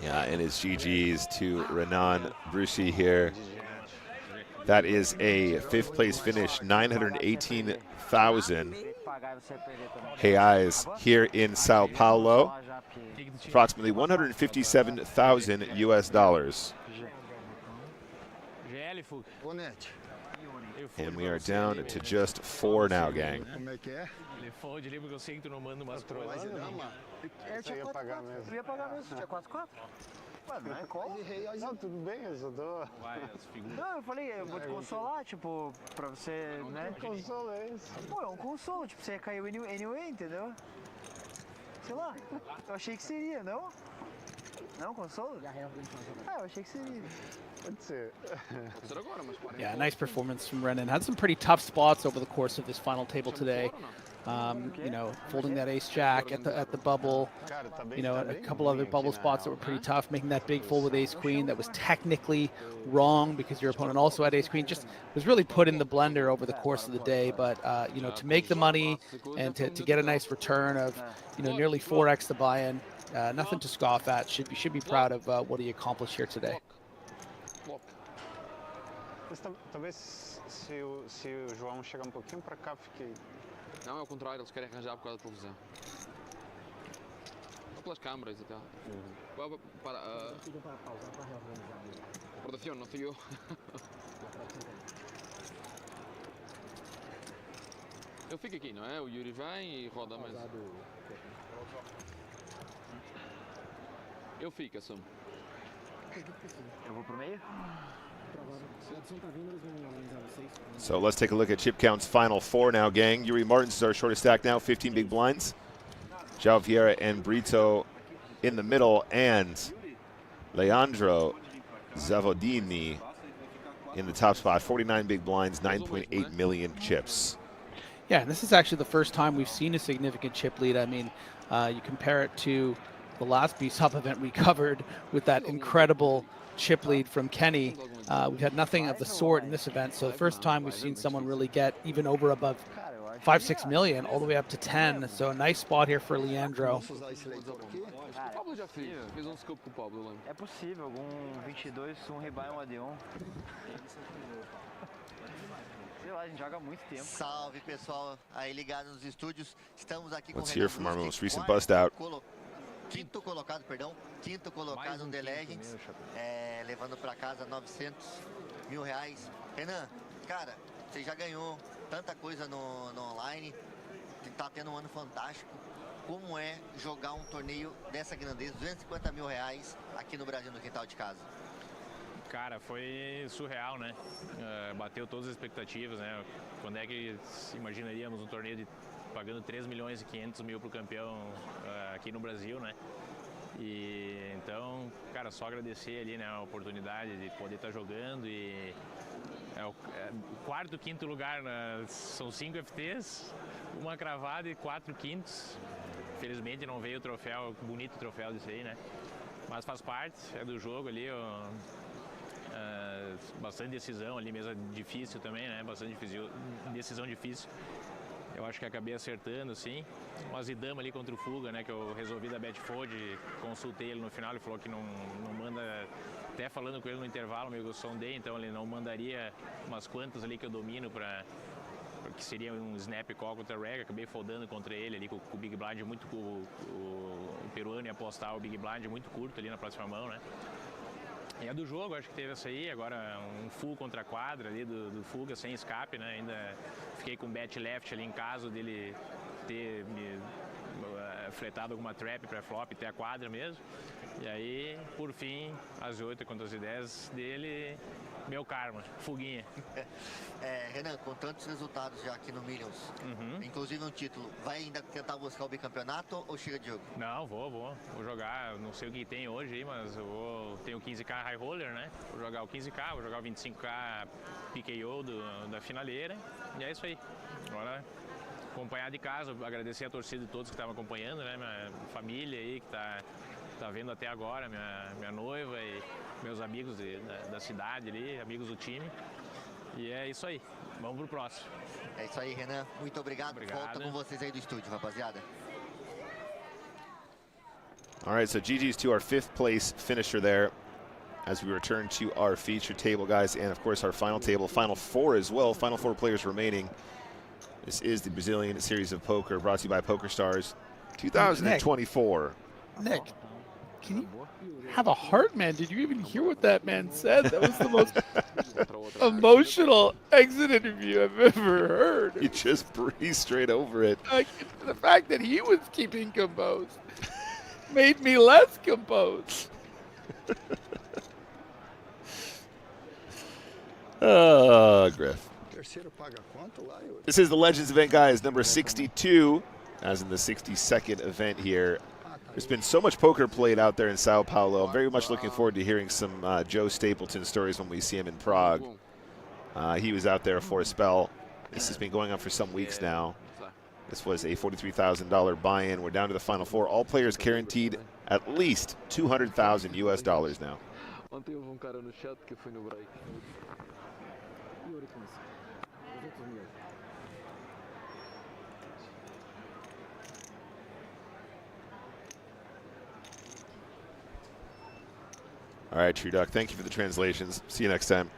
Yeah, and it's GG's to Renan Brucey here. That is a 5th place finish, 918,000 reais here in São Paulo. Approximately 157,000 US dollars. And we are down to just 4 now, gang. Ele fode ali porque eu sei que tu não manda umas coisas. Eu ia pagar mesmo. Tu ia pagar mesmo? Tinha 4-4? Ué, não é cola? Não, tudo bem, eu só dou. Não, eu falei, eu vou te consolar, tipo, pra você, né? Que consolo é esse? Pô, é um consolo, tipo, você caiu anyway, entendeu? Sei lá, eu achei que seria, não? Não, consolo? Ah, eu achei que seria. Pode ser. Pode ser agora, mas 40. Yeah, nice performance from Renan. Had some pretty tough spots over the course of this final table today. You know, folding that ace-jack at the bubble. You know, a couple other bubble spots that were pretty tough. Making that big fold with ace-queen that was technically wrong because your opponent also had ace-queen. Just was really put in the blender over the course of the day. But, you know, to make the money and to get a nice return of, you know, nearly 4x the buy-in, nothing to scoff at. Should be proud of what he accomplished here today. Talvez se o João chegar pouquinho para cá, fique. Não, é o contrário, eles querem arranjar por causa da televisão. Ou pelas câmaras até. Para. Produção, não fui eu. Eu fico aqui, não é? O Yuri vem e roda mais. Eu fico, assumo. Eu vou pro meio? So let's take a look at chip count's final four now, gang. Yuri Martins is our shortest stack now, 15 big blinds. João Vieira and Brito in the middle, and Leandro Zavodini in the top spot, 49 big blinds, 9.8 million chips. Yeah, and this is actually the first time we've seen a significant chip lead. I mean, you compare it to the last BSOP event we covered with that incredible chip lead from Kenny. We've had nothing of the sort in this event, so the first time we've seen someone really get even over above 5-6 million, all the way up to 10. So a nice spot here for Leandro. É possível, algum 22, rebuy, AD1. Sei lá, a gente joga há muito tempo. Salve, pessoal, aí ligado nos estúdios. Estamos aqui com Let's hear from our most recent bust out. Quinto colocado no The Legends, levando para casa 900 mil reais. Renan, cara, você já ganhou tanta coisa no online, tá tendo um ano fantástico. Como é jogar um torneio dessa grandeza, 250 mil reais aqui no Brasil, no quintal de casa? Cara, foi surreal, né? Bateu todas as expectativas, né? Quando é que imaginaríamos um torneio pagando 3 milhões e 500 mil pro campeão aqui no Brasil, né? E então, cara, só agradecer ali, né, a oportunidade de poder estar jogando. E o quarto, quinto lugar, são 5 FTs, uma cravada e 4 quintos. Infelizmente não veio o troféu, bonito troféu disso aí, né? Mas faz parte, é do jogo ali, bastante decisão ali, mesa difícil também, né? Bastante decisão difícil. Eu acho que acabei acertando, sim. Mas Idama ali contra o Fuga, né? Que eu resolvi da Betfold, consultei ele no final, ele falou que não manda... Até falando com ele no intervalo, meio que eu sondei, então ele não mandaria umas quantas ali que eu domino que seria um snap call contra o Reg. Acabei foldando contra ele ali com o Big Blind muito... O peruano ia apostar o Big Blind muito curto ali na próxima mão, né? E é do jogo, acho que teve essa aí, agora um full contra a quadra ali do Fuga, sem escape, né? Ainda fiquei com bet left ali em caso dele ter me fretado alguma trap para flop, ter a quadra mesmo. E aí, por fim, as 8 contra as 10 dele, meu karma, fuguinha. Renan, com tantos resultados já aqui no Millions, inclusive um título, vai ainda tentar buscar o bicampeonato ou chega de jogo? Não, vou jogar, não sei o que tem hoje aí, mas tenho 15k high roller, né? Vou jogar o 15k, vou jogar o 25k PKO da finaleira, e é isso aí. Agora, acompanhar de casa, agradecer a torcida de todos que estavam acompanhando, né? Minha família aí que tá vendo até agora, minha noiva e meus amigos da cidade ali, amigos do time. E é isso aí, vamos pro próximo. É isso aí, Renan, muito obrigado. Volta com vocês aí do estúdio, rapaziada. All right, so GG's to our 5th place finisher there as we return to our featured table, guys, and of course our final table, final 4 as well, final 4 players remaining. This is the Brazilian Series of Poker, brought to you by PokerStars 2024. Nick, can you have a heart, man? Did you even hear what that man said? That was the most emotional exit interview I've ever heard. He just breezed straight over it. Like, the fact that he was keeping composed made me less composed. Griff. This is the Legends event, guys, number 62, as in the 62nd event here. There's been so much poker played out there in Sao Paulo. I'm very much looking forward to hearing some Joe Stapleton stories when we see him in Prague. He was out there for a spell. This has been going on for some weeks now. This was a $43,000 buy-in. We're down to the final 4. All players guaranteed at least $200,000 US dollars now. Ontem houve um cara no chat que foi no break. All right, True Duck, thank you for the translations. See you next time.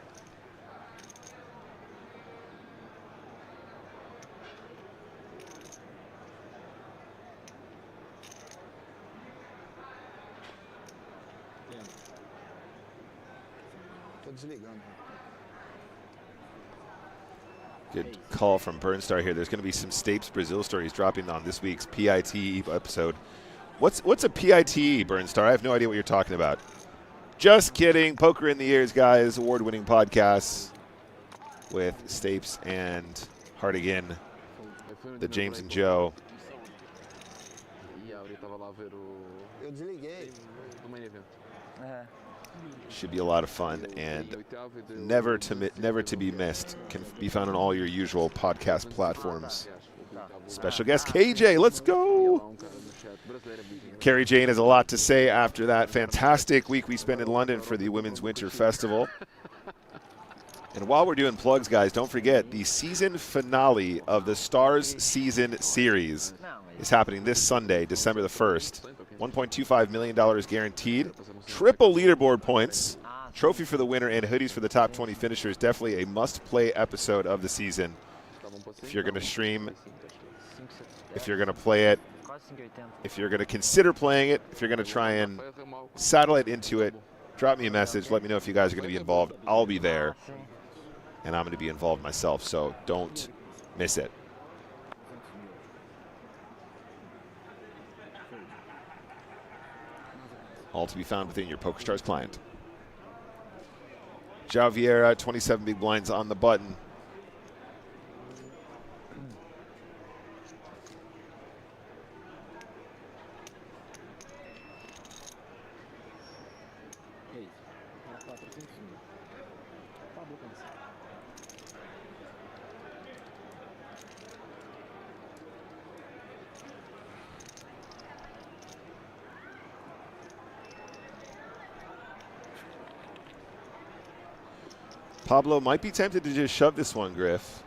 Tô desligando. Good call from Burnstar here. There's going to be some Stapes Brazil stories dropping on this week's PITE episode. What's a PITE, Burnstar? I have no idea what you're talking about. Just kidding. Poker in the Ears, guys. Award-winning podcasts with Stapes and Hardigan, the James and Joe. Eu desliguei. Should be a lot of fun and never to be missed. Can be found on all your usual podcast platforms. Special guest KJ, let's go. Kerry Jane has a lot to say after that fantastic week we spent in London for the Women's Winter Festival. And while we're doing plugs, guys, don't forget the season finale of the Stars Season Series is happening this Sunday, December the 1st. $1.25 million guaranteed. Triple leaderboard points. Trophy for the winner and hoodies for the top 20 finishers. Definitely a must-play episode of the season. If you're going to stream, if you're going to play it, if you're going to consider playing it, if you're going to try and satellite into it, drop me a message. Let me know if you guys are going to be involved. I'll be there, and I'm going to be involved myself, so don't miss it. All to be found within your PokerStars client. João Vieira, 27 big blinds on the button. Pablo might be tempted to just shove this one, Griff.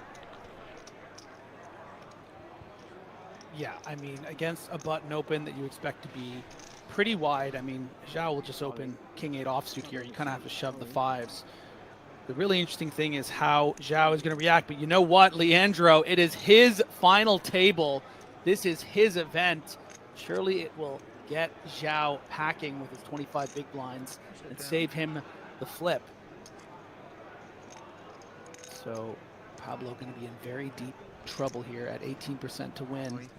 Yeah, I mean, against a button open that you expect to be pretty wide, I mean, João will just open King-8 offsuit here. You kind of have to shove the fives. The really interesting thing is how João is going to react. But you know what, Leandro, it is his final table. This is his event. Surely it will get João packing with his 25 big blinds and save him the flip. So Pablo going to be in very deep trouble here at 18% to win.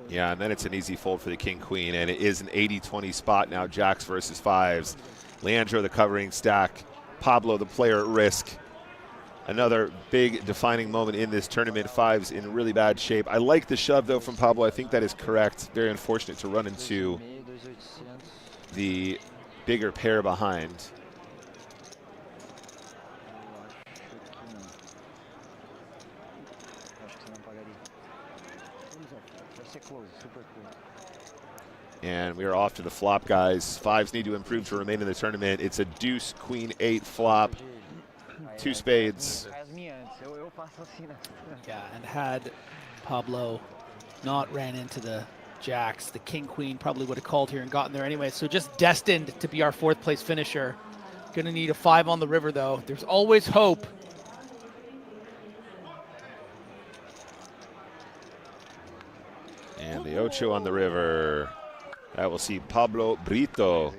Yeah, and then it's an easy fold for the king-queen, and it is an 80-20 spot now, jacks versus fives. Leandro, the covering stack. Pablo, the player at risk. Another big defining moment in this tournament. Fives in really bad shape. I like the shove, though, from Pablo. I think that is correct. Very unfortunate to run into the bigger pair behind. And we are off to the flop, guys. Fives need to improve to remain in the tournament. It's a deuce, queen, 8 flop. 2 spades. Yeah, and had Pablo not ran into the jacks, the king-queen probably would have called here and gotten there anyway. So just destined to be our 4th place finisher. Gonna need a 5 on the river, though. There's always hope. And the ocho on the river. That will see Pablo Brito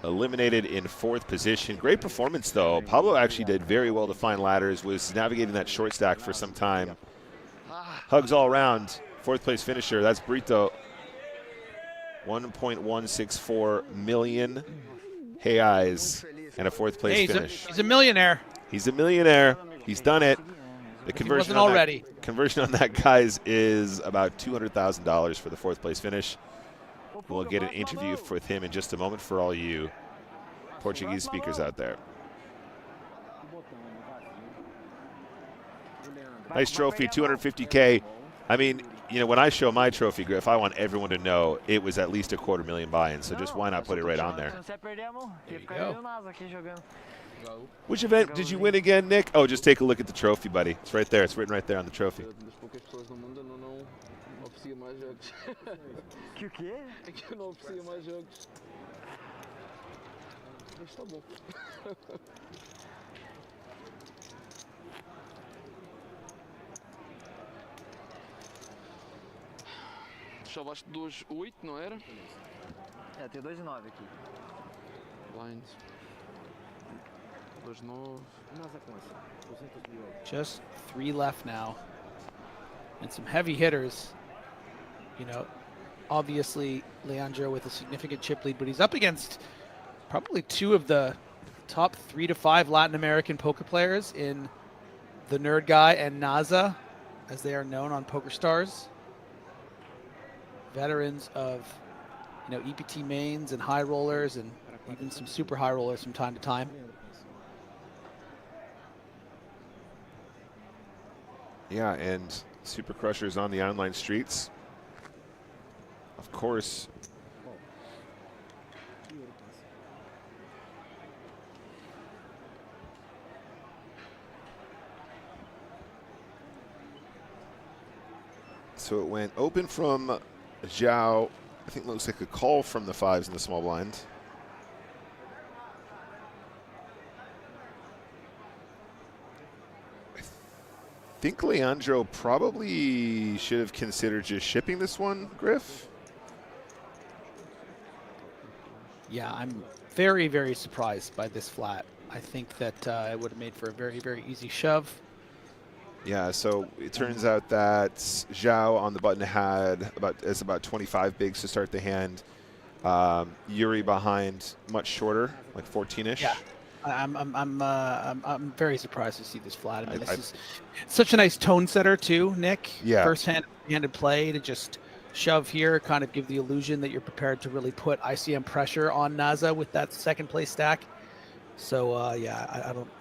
eliminated in 4th position. Great performance, though. Pablo actually did very well to find ladders, was navigating that short stack for some time. Hugs all around. 4th place finisher. That's Brito. 1.164 million reais and a 4th place finish. He's a millionaire. He's a millionaire. He's done it. The conversion on that, conversion on that, guys, is about $200,000 for the 4th place finish. We'll get an interview with him in just a moment for all you Portuguese speakers out there. Nice trophy, 250K. I mean, you know, when I show my trophy, Griff, I want everyone to know it was at least a $250,000 buy-in, so just why not put it right on there? There you go. Which event did you win again, Nick? Oh, just take a look at the trophy, buddy. It's right there. It's written right there on the trophy. Que o quê? É que eu não oferecia mais jogos. Mas tá bom. Chavaste 2-8, não era? É, tem 2-9 aqui. Blinds. 2-9. Just 3 left now. And some heavy hitters. You know, obviously Leandro with a significant chip lead, but he's up against probably two of the top 3 to 5 Latin American poker players in the Nerd Guy and NASA, as they are known on PokerStars. Veterans of, EPT mains and high rollers, and even some super high rollers from time to time. Yeah, and Super Crushers on the online streets. Of course. So it went open from Zhao. I think it looks like a call from the 5s in the small blind. I think Leandro probably should have considered just shipping this one, Griff. Yeah, I'm very, very surprised by this flat. I think that it would have made for a very, very easy shove. Yeah, so it turns out that Zhao on the button had about 25 bigs to start the hand. Yuri behind much shorter, like 14-ish. Yeah, I'm very surprised to see this flat. I mean, this is such a nice tone setter too, Nick. Yeah. First-handed play to just shove here, kind of give the illusion that you're prepared to really put ICM pressure on NASA with that second place stack. So yeah,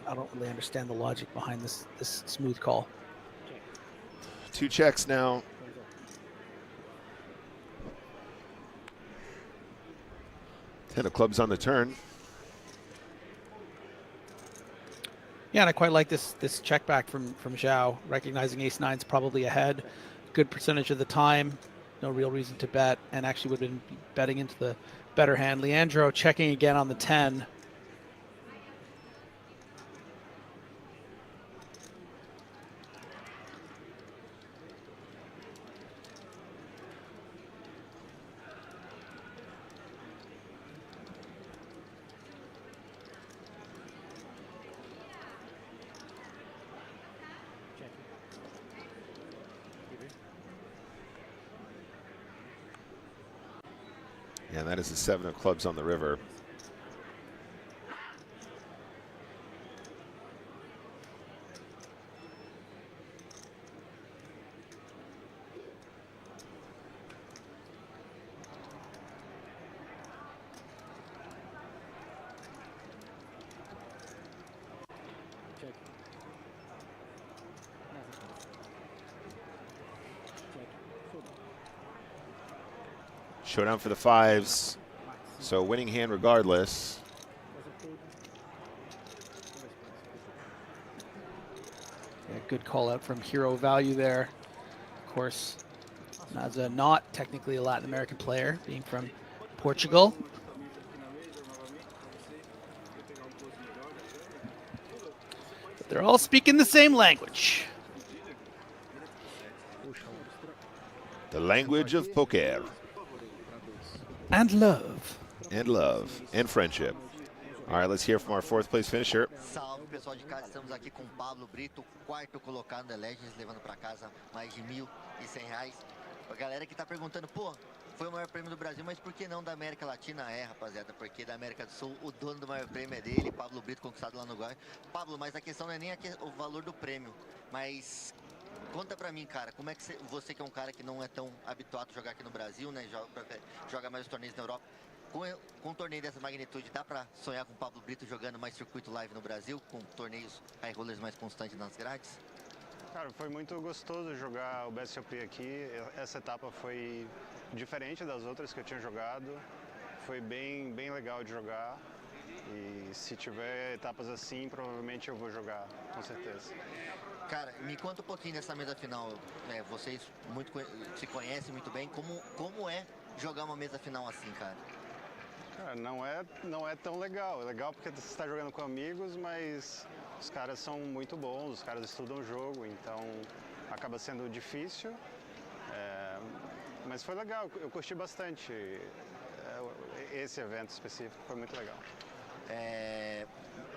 I don't really understand the logic behind this smooth call. 2 checks now. Ten of clubs on the turn. Yeah, and I quite like this check back from Zhao, recognizing ace-9's probably ahead, good percentage of the time, no real reason to bet, and actually would have been betting into the better hand. Leandro checking again on the 10. Yeah, that is the 7 of clubs on the river. Showdown for the 5s. So winning hand regardless. Yeah, good call out from Hero Value there. Of course, Naza not technically a Latin American player, being from Portugal. But they're all speaking the same language. The language of poker. And love. And love. And friendship. All right, let's hear from our 4th place finisher. Salve, pessoal de casa. Estamos aqui com Pablo Brito, quarto colocado da Legends, levando para casa mais de R$1.100. A galera que tá perguntando, pô, foi o maior prêmio do Brasil, mas por que não da América Latina? É, rapaziada, porque da América do Sul, o dono do maior prêmio é dele, Pablo Brito, conquistado lá no Uruguai. Pablo, mas a questão não é nem o valor do prêmio, mas conta pra mim, cara, como é que você que é um cara que não é tão habituado a jogar aqui no Brasil, né, joga mais os torneios na Europa, com um torneio dessa magnitude, dá pra sonhar com o Pablo Brito jogando mais circuito live no Brasil, com torneios high rollers mais constantes nas grades? Cara, foi muito gostoso jogar o BSOP aqui. Essa etapa foi diferente das outras que eu tinha jogado. Foi bem legal de jogar. E se tiver etapas assim, provavelmente eu vou jogar, com certeza. Cara, me conta um pouquinho dessa mesa final. Vocês se conhecem muito bem. Como é jogar uma mesa final assim, cara? Cara, não é tão legal. É legal porque você está jogando com amigos, mas os caras são muito bons, os caras estudam o jogo, então acaba sendo difícil. Mas foi legal, eu curti bastante esse evento específico, foi muito legal.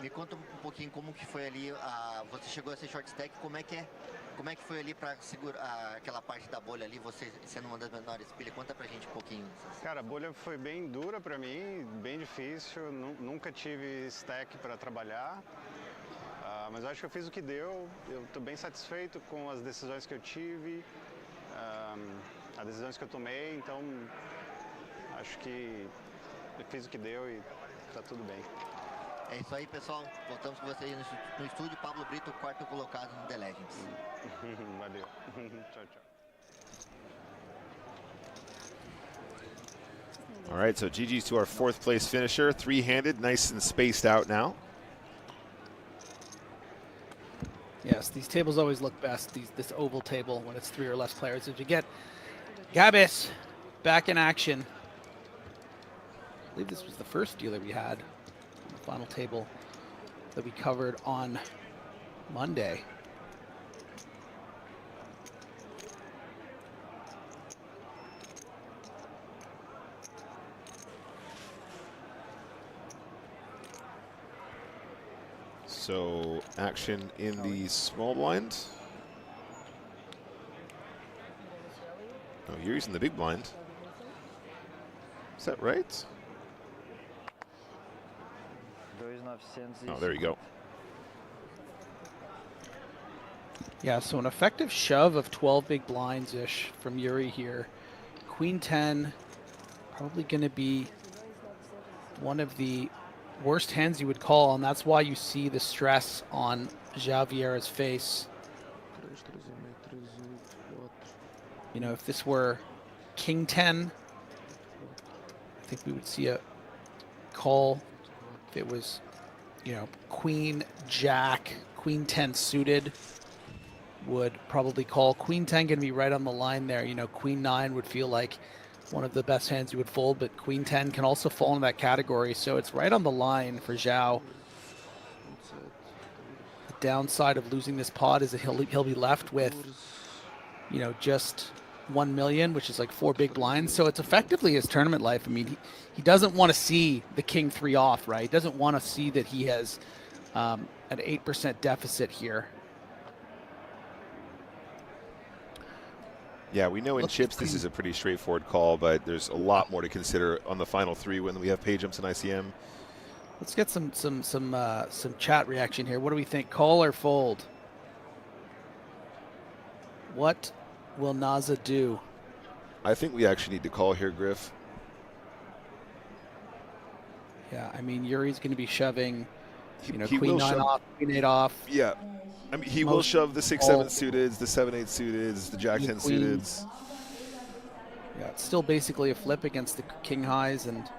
Me conta um pouquinho como que foi ali, você chegou a ser short stack, como é que foi ali para segurar aquela parte da bolha ali, você sendo uma das menores pilhas, conta pra gente pouquinho. Cara, a bolha foi bem dura para mim, bem difícil. Nunca tive stack para trabalhar. Mas eu acho que eu fiz o que deu. Eu estou bem satisfeito com as decisões que eu tive, as decisões que eu tomei. Então, acho que eu fiz o que deu e está tudo bem. É isso aí, pessoal. Voltamos com vocês no estúdio. Pablo Brito, quarto colocado no The Legends. Valeu. Tchau, tchau. All right, so GG's to our fourth place finisher. Three-handed, nice and spaced out now. Yes, these tables always look best, this oval table, when it's 3 or less players. If you get Gabis back in action, I believe this was the first dealer we had on the final table that we covered on Monday. So action in the small blind. Oh, you're using the big blind. Is that right? Oh, there you go. Yeah, so an effective shove of 12 big blinds-ish from Yuri here. Queen 10, probably going to be one of the worst hands you would call, and that's why you see the stress on Javier's face. You know, if this were King 10, I think we would see a call. If it was, you know, Queen Jack, Queen 10 suited, would probably call. Queen 10 going to be right on the line there. You know, Queen 9 would feel like one of the best hands you would fold, but Queen 10 can also fall in that category, so it's right on the line for Zhao. The downside of losing this pot is that he'll be left with, you know, just 1 million, which is like 4 big blinds, so it's effectively his tournament life. I mean, he doesn't want to see the King 3 off, right? He doesn't want to see that he has an 8% deficit here. Yeah, we know in chips this is a pretty straightforward call, but there's a lot more to consider on the final 3 when we have pay jumps in ICM. Let's get some chat reaction here. What do we think? Call or fold? What will Naza do? I think we actually need to call here, Griff. Yeah, I mean, Yuri's going to be shoving, you know, He Queen will 9 shove. off, Queen 8 off. Yeah. I mean, he will shove the 6-7 suiteds, the 7-8 suiteds, the Jack 10 suiteds. Yeah, it's still basically a flip against the King highs and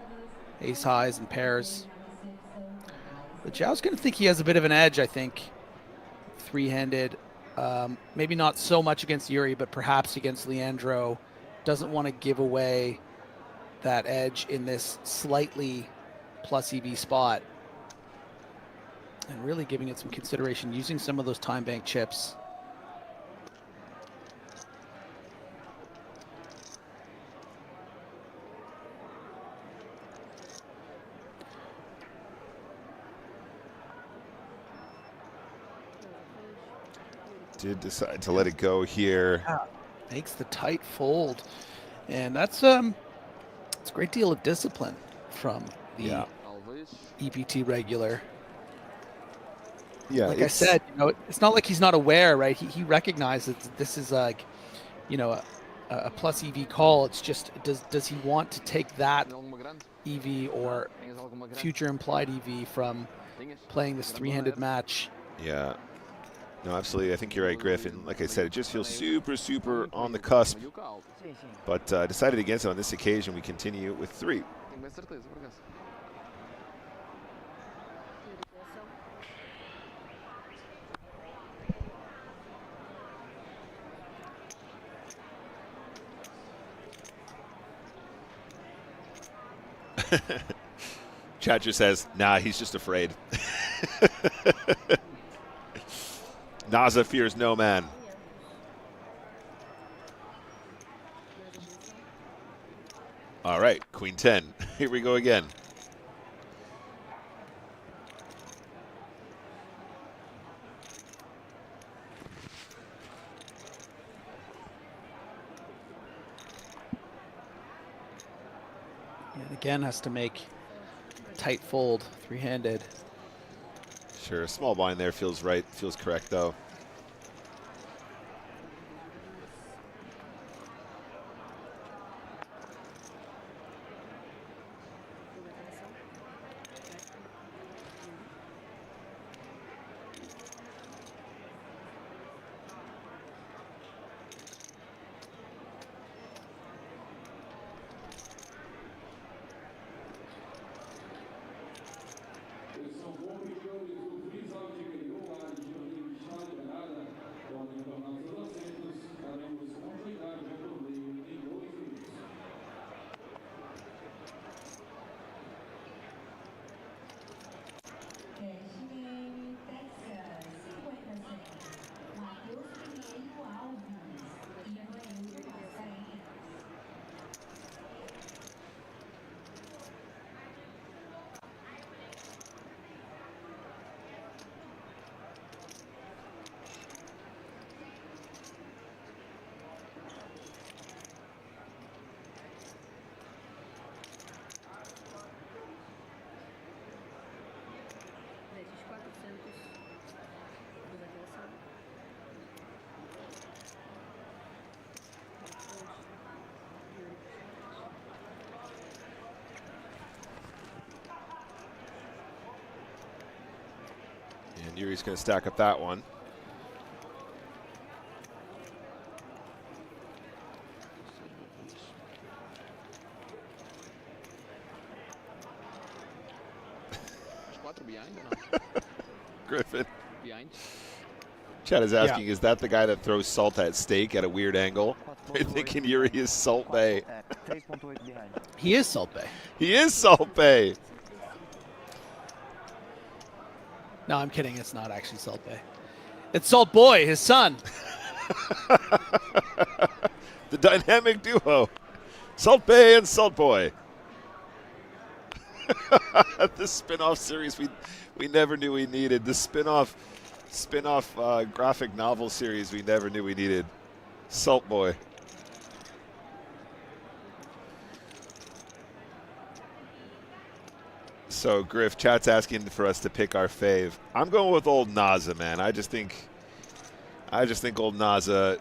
Ace highs and pairs. But Zhao's going to think he has a bit of an edge, I think. Three-handed. Maybe not so much against Yuri, but perhaps against Leandro. Doesn't want to give away that edge in this slightly plus EV spot. And really giving it some consideration, using some of those time bank chips. Did decide to let it go here. Yeah, makes the tight fold. And that's a great deal of discipline from the EPT regular. Yeah, like I said, you know, it's not like he's not aware, right? He recognizes this is like, you know, a plus EV call. It's just, does he want to take that EV or future implied EV from playing this three-handed match? Yeah. No, absolutely. I think you're right, Griff. And like I said, it just feels super, super on the cusp. But decided against it on this occasion. We continue with 3. Chat just says, nah, he's just afraid. Naza fears no man. All right, Queen 10. Here we go again. And again, has to make a tight fold, three-handed. Sure, a small blind there feels right, feels correct though. And Yuri's going to stack up that one. Griffin. Behind. Chad is asking, is that the guy that throws salt at steak at a weird angle? They're thinking Yuri is Salt Bay. He is Salt Bay. He is Salt Bay. No, I'm kidding. It's not actually Salt Bay. It's Salt Boy, his son. The dynamic duo. Salt Bay and Salt Boy. The spin-off series we never knew we needed. The spin-off graphic novel series we never knew we needed. Salt Boy. So Griff, chat's asking for us to pick our fave. I'm going with old Naza, man. I just think old Naza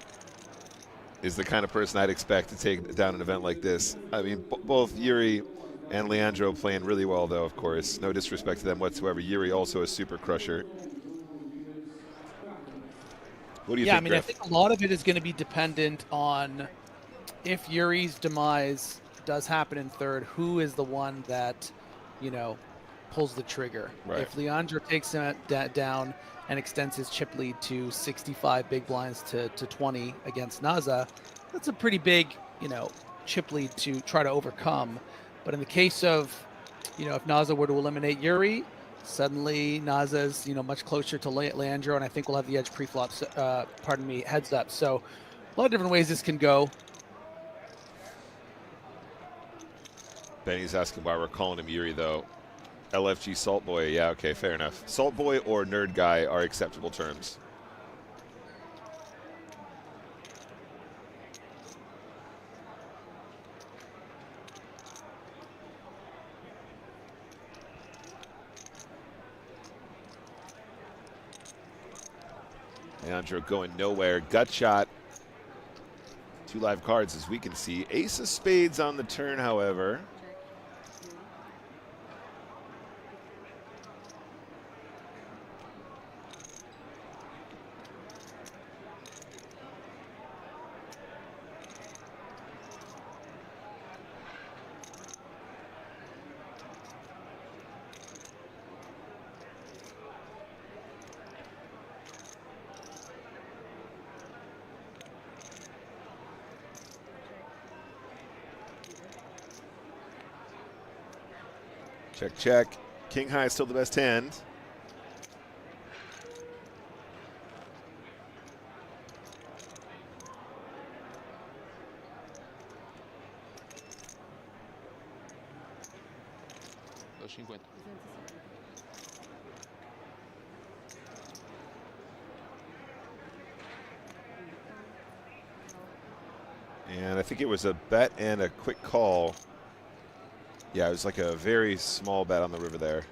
is the kind of person I'd expect to take down an event like this. I mean, both Yuri and Leandro playing really well, though, of course. No disrespect to them whatsoever. Yuri also a super crusher. What do you think, I mean, Griff? I think a lot of it is going to be dependent on if Yuri's demise does happen in third, who is the one that, you know, pulls the trigger. Right. If Leandro takes him down and extends his chip lead to 65 big blinds to 20 against Naza, that's a pretty big, you know, chip lead to try to overcome. But in the case of, you know, if Naza were to eliminate Yuri, suddenly Naza's, you know, much closer to Leandro, and I think we'll have the edge pre-flop, heads up. So a lot of different ways this can go. Benny's asking why we're calling him Yuri, though. LFG Salt Boy. Yeah, okay, fair enough. Salt Boy or Nerd Guy are acceptable terms. Leandro going nowhere. Gut shot. 2 live cards, as we can see. Ace of spades on the turn, however. Check, check. King high is still the best hand. And I think it was a bet and a quick call. Yeah, it was like a very small bet on the river there.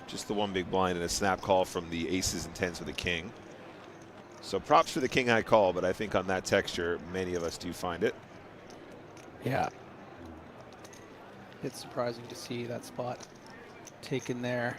Just the one big blind and a snap call from the aces and tens with a king. So props for the king high call, but I think on that texture, many of us do find it. Yeah. It's surprising to see that spot taken there.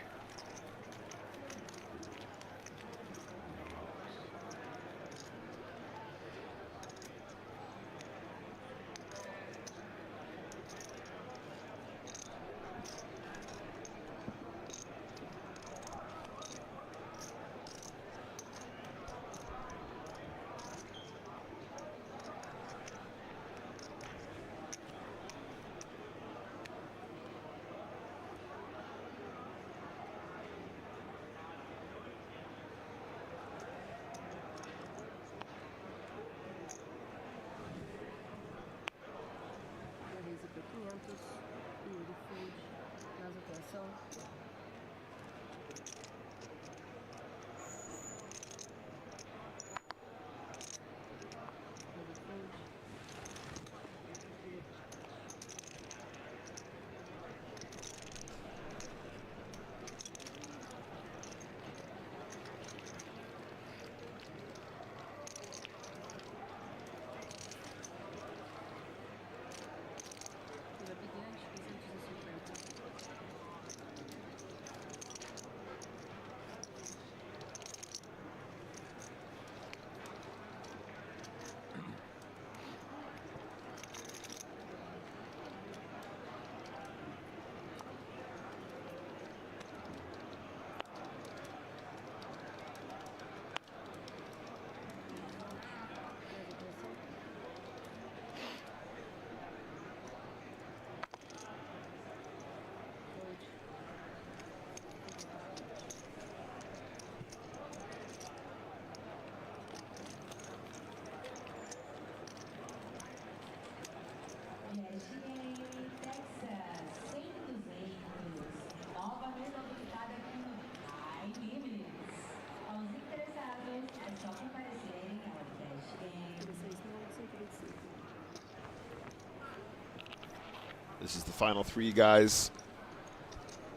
This is the final three guys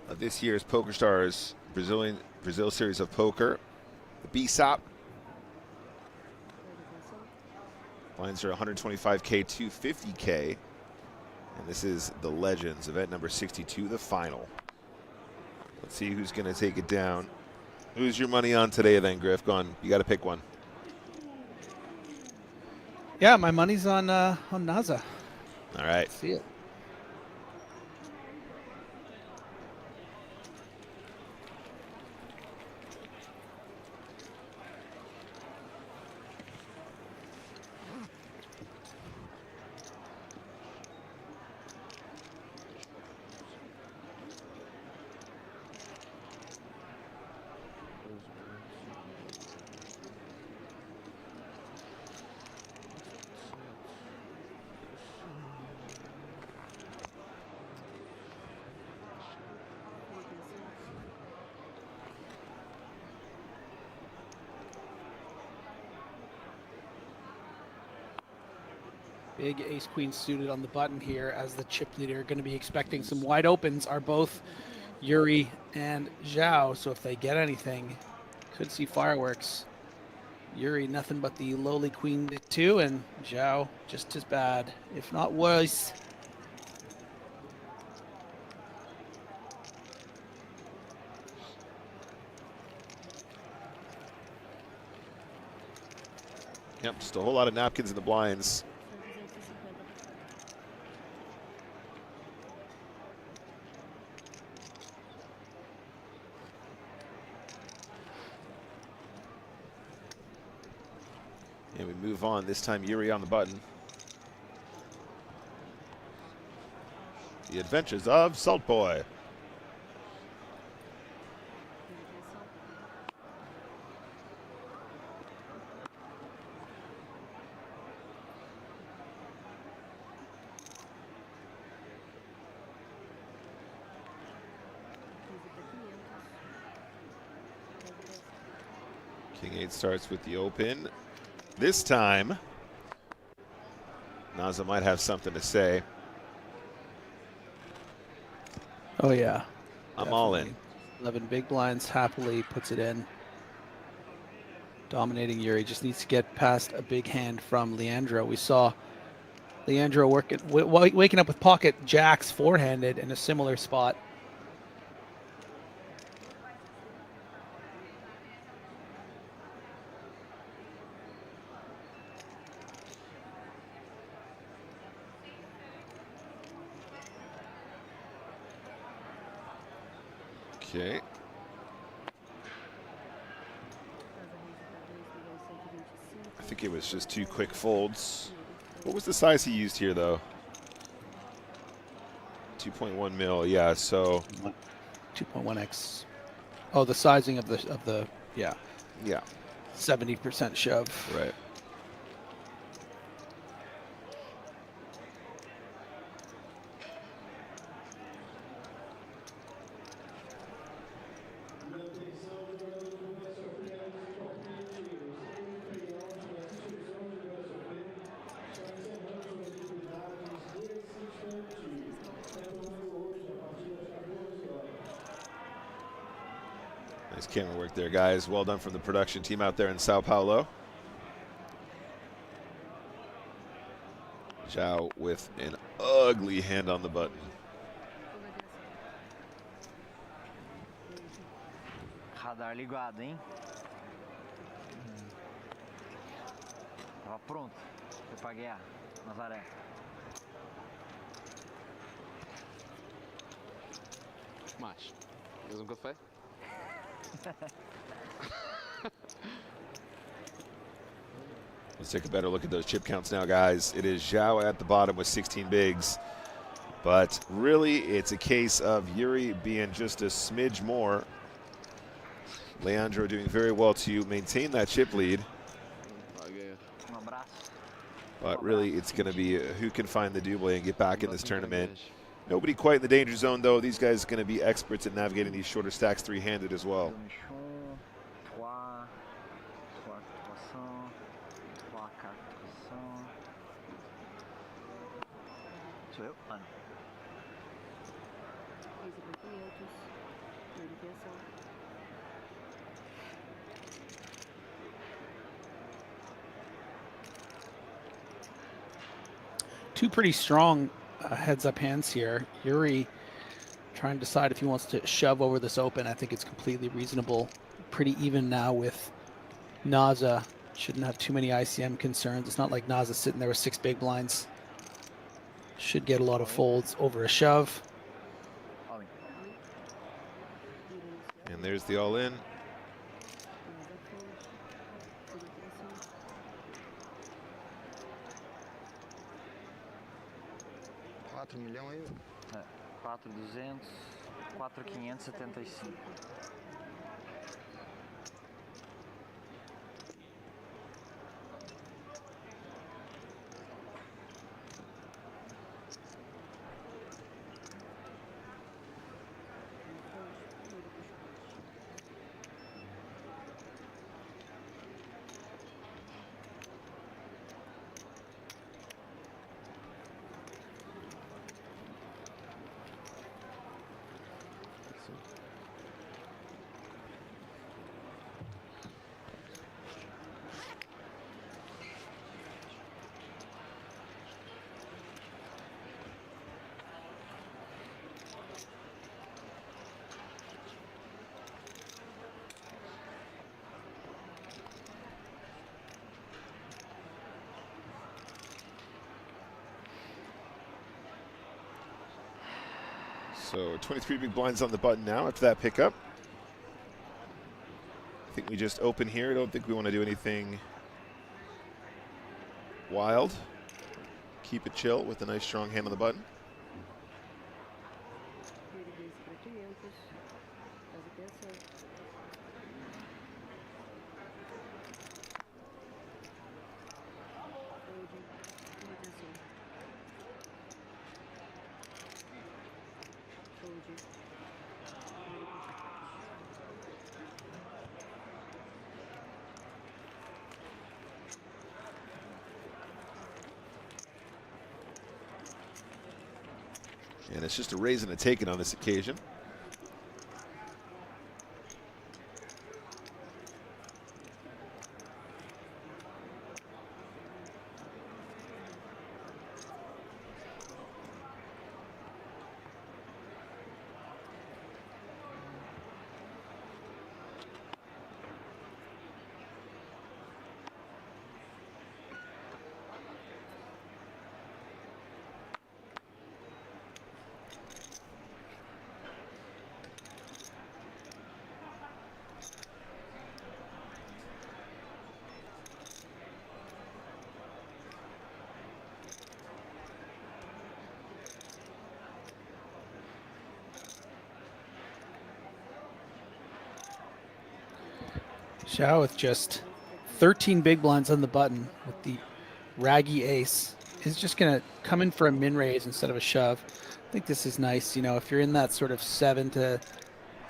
of this year's PokerStars Brazil Series of Poker. The BSOP. Blinds are 125K to 50K. And this is the Legends, event number 62, the final. Let's see who's going to take it down. Who's your money on today then, Griff? Go on. You got to pick one. Yeah, my money's on Naza. All right. See it. Big ace-queen suited on the button here as the chip leader. Going to be expecting some wide opens are both Yuri and Zhao. So if they get anything, could see fireworks. Yuri nothing but the lowly queen to two, and Zhao just as bad, if not worse. Yep, just a whole lot of napkins in the blinds. And we move on. This time Yuri on the button. The Adventures of Salt Boy. King 8 starts with the open. This time, Naza might have something to say. Oh yeah. I'm all in. 11 big blinds, happily puts it in. Dominating Yuri, just needs to get past a big hand from Leandro. We saw Leandro waking up with pocket jacks four-handed in a similar spot. Okay. I think it was just 2 quick folds. What was the size he used here, though? 2.1 mil. Yeah. So 2.1x. Oh, the sizing of the yeah. Yeah. 70% shove. Right. Nice camera work there, guys. Well done from the production team out there in Sao Paulo. Zhao with an ugly hand on the button. Radar ligado, hein? Tava pronto. Foi pra guerra, Nazaré. Mais café? Let's take a better look at those chip counts now, guys. It is Zhao at the bottom with 16 bigs. But really, it's a case of Yuri being just a smidge more. Leandro doing very well to maintain that chip lead. But really, it's going to be who can find the double and get back in this tournament. Nobody quite in the danger zone, though. These guys are going to be experts at navigating these shorter stacks three-handed as well. Two pretty strong heads-up hands here. Yuri trying to decide if he wants to shove over this open. I think it's completely reasonable. Pretty even now with Naza. Shouldn't have too many ICM concerns. It's not like Naza's sitting there with 6 big blinds. Should get a lot of folds over a shove. And there's the all-in. milhão aí? É, 4.200, 4.575. So 23 big blinds on the button now after that pickup. I think we just open here. I don't think we want to do anything wild. Keep it chill with a nice strong hand on the button. And it's just a raise and a taken on this occasion. Zhao with just 13 big blinds on the button with the raggy ace is just going to come in for a min raise instead of a shove. I think this is nice. You know, if you're in that sort of 7 to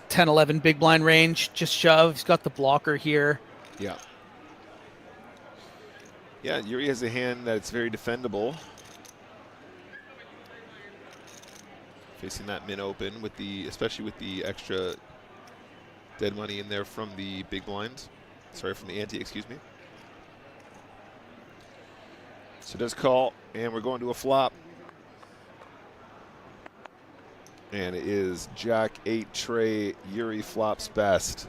10, 11 big blind range, just shove. He's got the blocker here. Yeah. Yeah, Yuri has a hand that's very defendable. Facing that min open with the, especially with the extra dead money in there from the big blinds. Sorry, from the ante, excuse me. So does call, and we're going to a flop. And it is Jack 8 tray, Yuri flops best.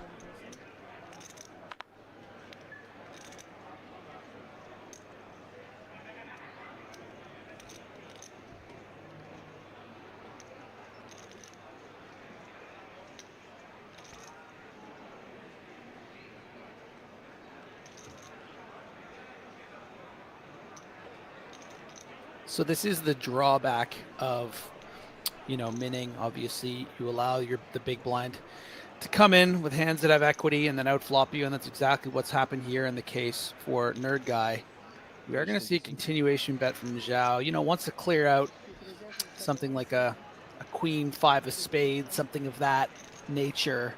So this is the drawback of, you know, minning. Obviously, you allow the big blind to come in with hands that have equity and then outflop you, and that's exactly what's happened here in the case for Nerd Guy. We are going to see a continuation bet from Zhao. You know, wants to clear out something like a queen 5 of spades, something of that nature,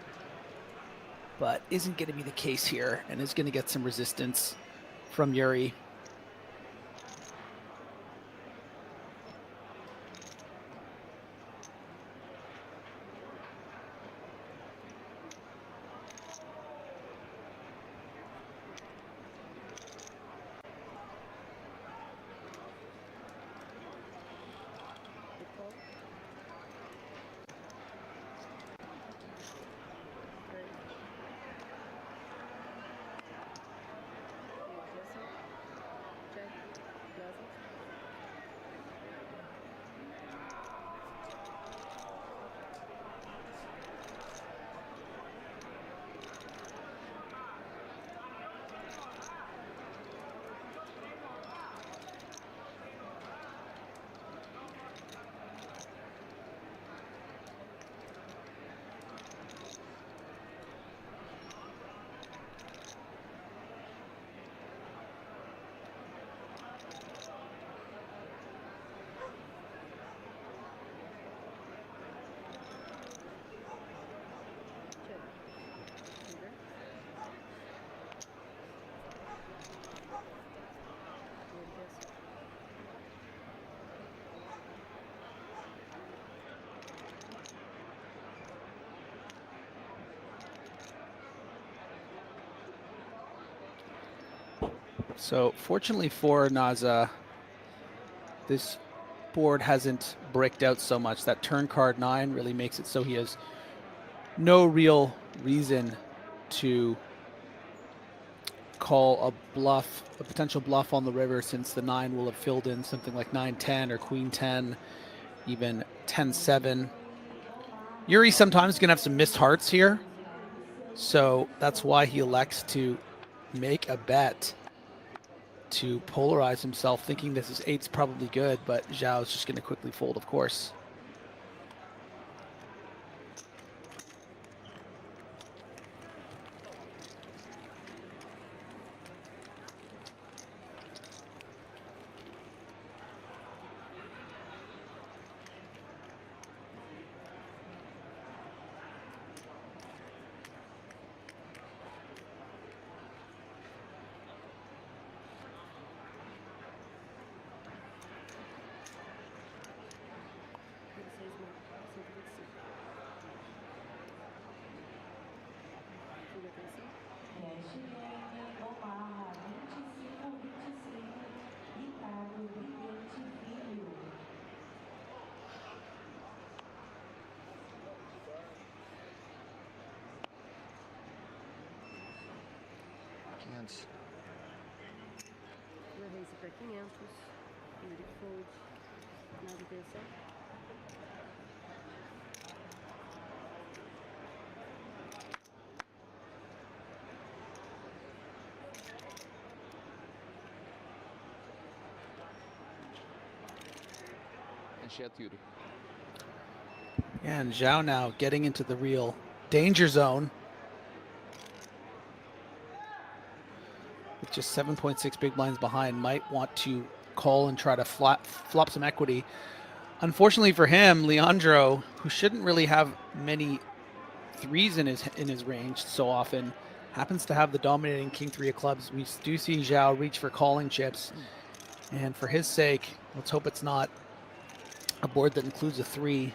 but isn't going to be the case here and is going to get some resistance from Yuri. So fortunately for Naza, this board hasn't bricked out so much. That turn card 9 really makes it so he has no real reason to call a bluff, a potential bluff on the river, since the 9 will have filled in something like 9-10 or queen 10, even 10-7. Yuri sometimes going to have some missed hearts here, so that's why he elects to make a bet to polarize himself, thinking this is 8's probably good, but Zhao's just going to quickly fold, of course. 500. Levei isso para 500. Yuri fold. Nada atenção. And chat Yuri. And Zhao now getting into the real danger zone. With just 7.6 big blinds behind, might want to call and try to flop some equity. Unfortunately for him, Leandro, who shouldn't really have many threes in his range so often, happens to have the dominating king three of clubs. We do see Zhao reach for calling chips, and for his sake, let's hope it's not a board that includes a three.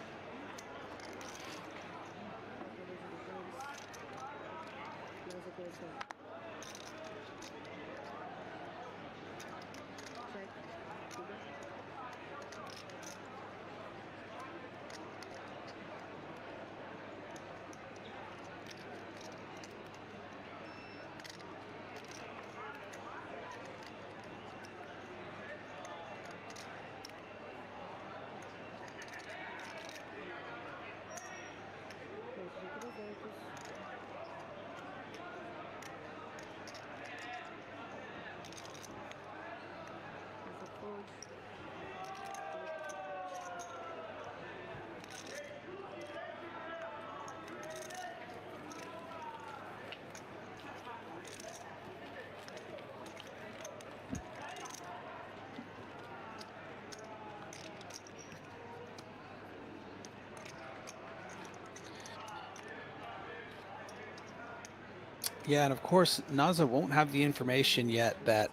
Yeah, and of course, Naza won't have the information yet that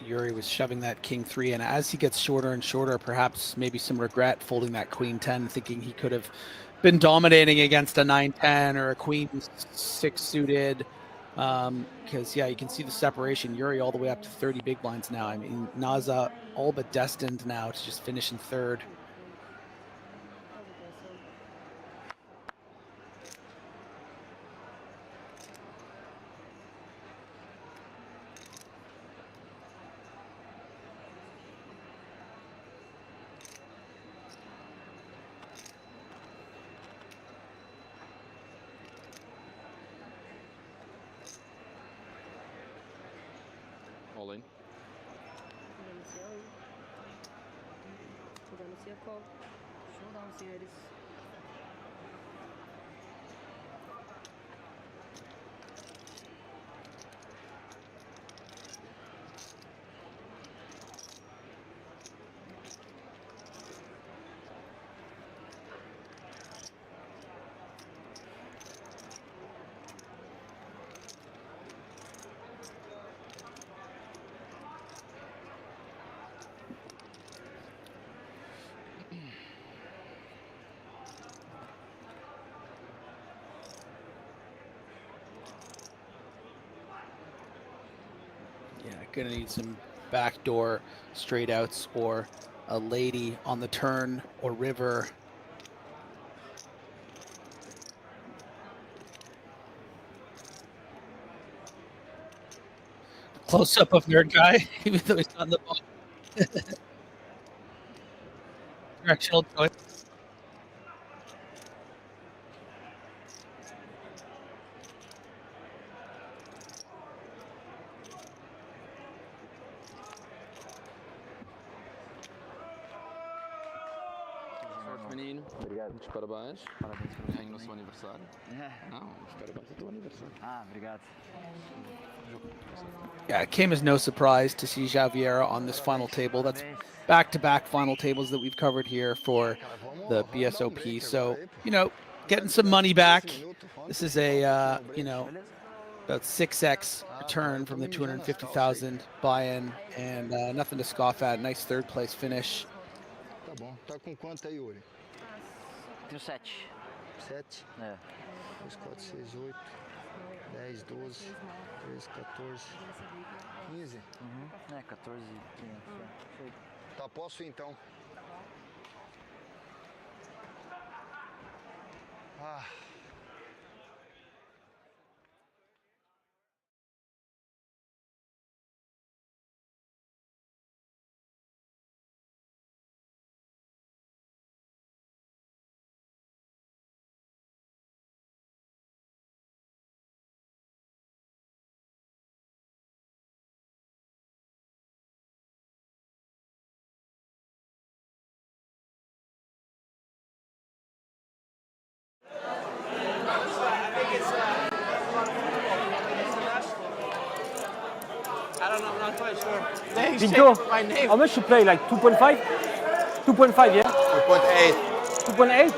Yuri was shoving that king three, and as he gets shorter and shorter, perhaps maybe some regret folding that queen 10, thinking he could have been dominating against a 9-10 or a queen 6 suited. Because, yeah, you can see the separation. Yuri all the way up to 30 big blinds now. I mean, Naza all but destined now to just finish in third. All in. Showdown, senhores. Yeah, gonna need some backdoor straight outs or a lady on the turn or river. Close up of nerd guy, even though he's on the ball. Directional choice. Sorte, menino. Obrigado. Muitos parabéns. Parabéns para Ganho no seu aniversário. Não, muitos parabéns ao teu aniversário. Ah, obrigado. Yeah, it came as no surprise to see João Vieira on this final table. That's back-to-back final tables that we've covered here for the BSOP. So, you know, getting some money back. This is a, you know, about 6x return from the 250,000 buy-in, and nothing to scoff at. Nice third place finish. Tá bom. Tá com quanto aí, Yuri? Tenho 7. 7? É. 2, 4, 6, 8, 10, 12, 13, 14, 15. É, 14 e Tá, posso ir então? Ah. Pinto, how much you play? Like 2.5? 2.5, yeah? 2.8. 2.8?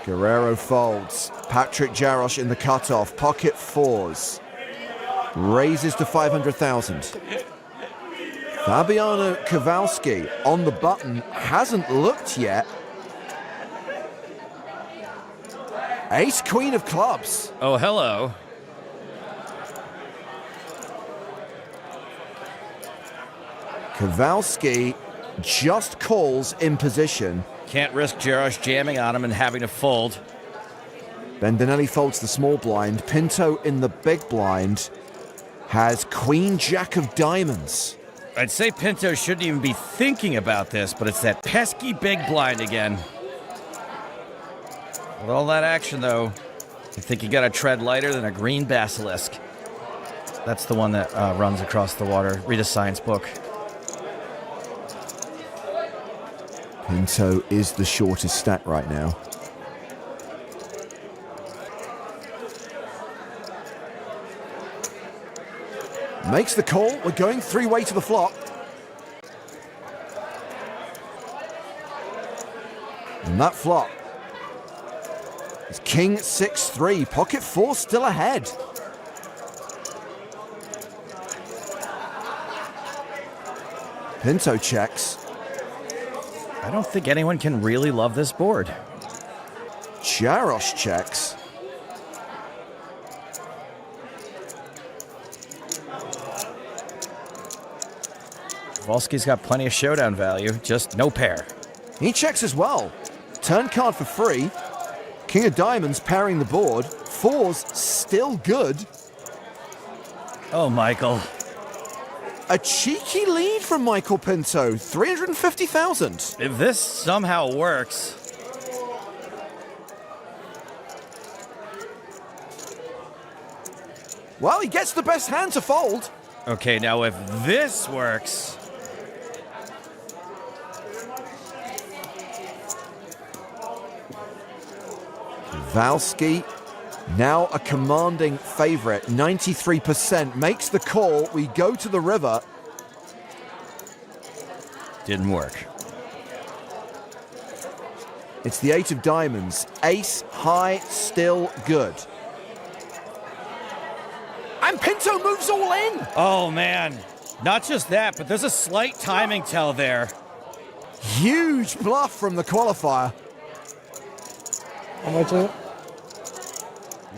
Guerrero folds. Patrick Jarosz in the cutoff. Pocket fours. Raises to 500,000. Fabiano Kowalski on the button. Hasn't looked yet. Ace queen of clubs. Oh, hello. Kowalski just calls in position. Can't risk Jarosz jamming on him and having to fold. Bendinelli folds the small blind. Pinto in the big blind has queen jack of diamonds. I'd say Pinto shouldn't even be thinking about this, but it's that pesky big blind again. With all that action, though, I think you gotta tread lighter than a green basilisk. That's the one that runs across the water. Read a science book. Pinto is the shortest stack right now. Makes the call. We're going three-way to the flop. And that flop is king 6-3. Pocket four still ahead. Pinto checks. I don't think anyone can really love this board. Jarosz checks. Kowalski's got plenty of showdown value, just no pair. He checks as well. Turn card for free. King of diamonds pairing the board. Fours still good. Oh, Michael. A cheeky lead from Michael Pinto, 350,000. If this somehow works. Well, he gets the best hand to fold. Okay, now if this works. Kowalski, now a commanding favorite, 93%, makes the call. We go to the river. Didn't work. It's the 8 of diamonds. Ace high, still good. And Pinto moves all in. Oh, man. Not just that, but there's a slight timing tell there. Huge bluff from the qualifier. How much is it?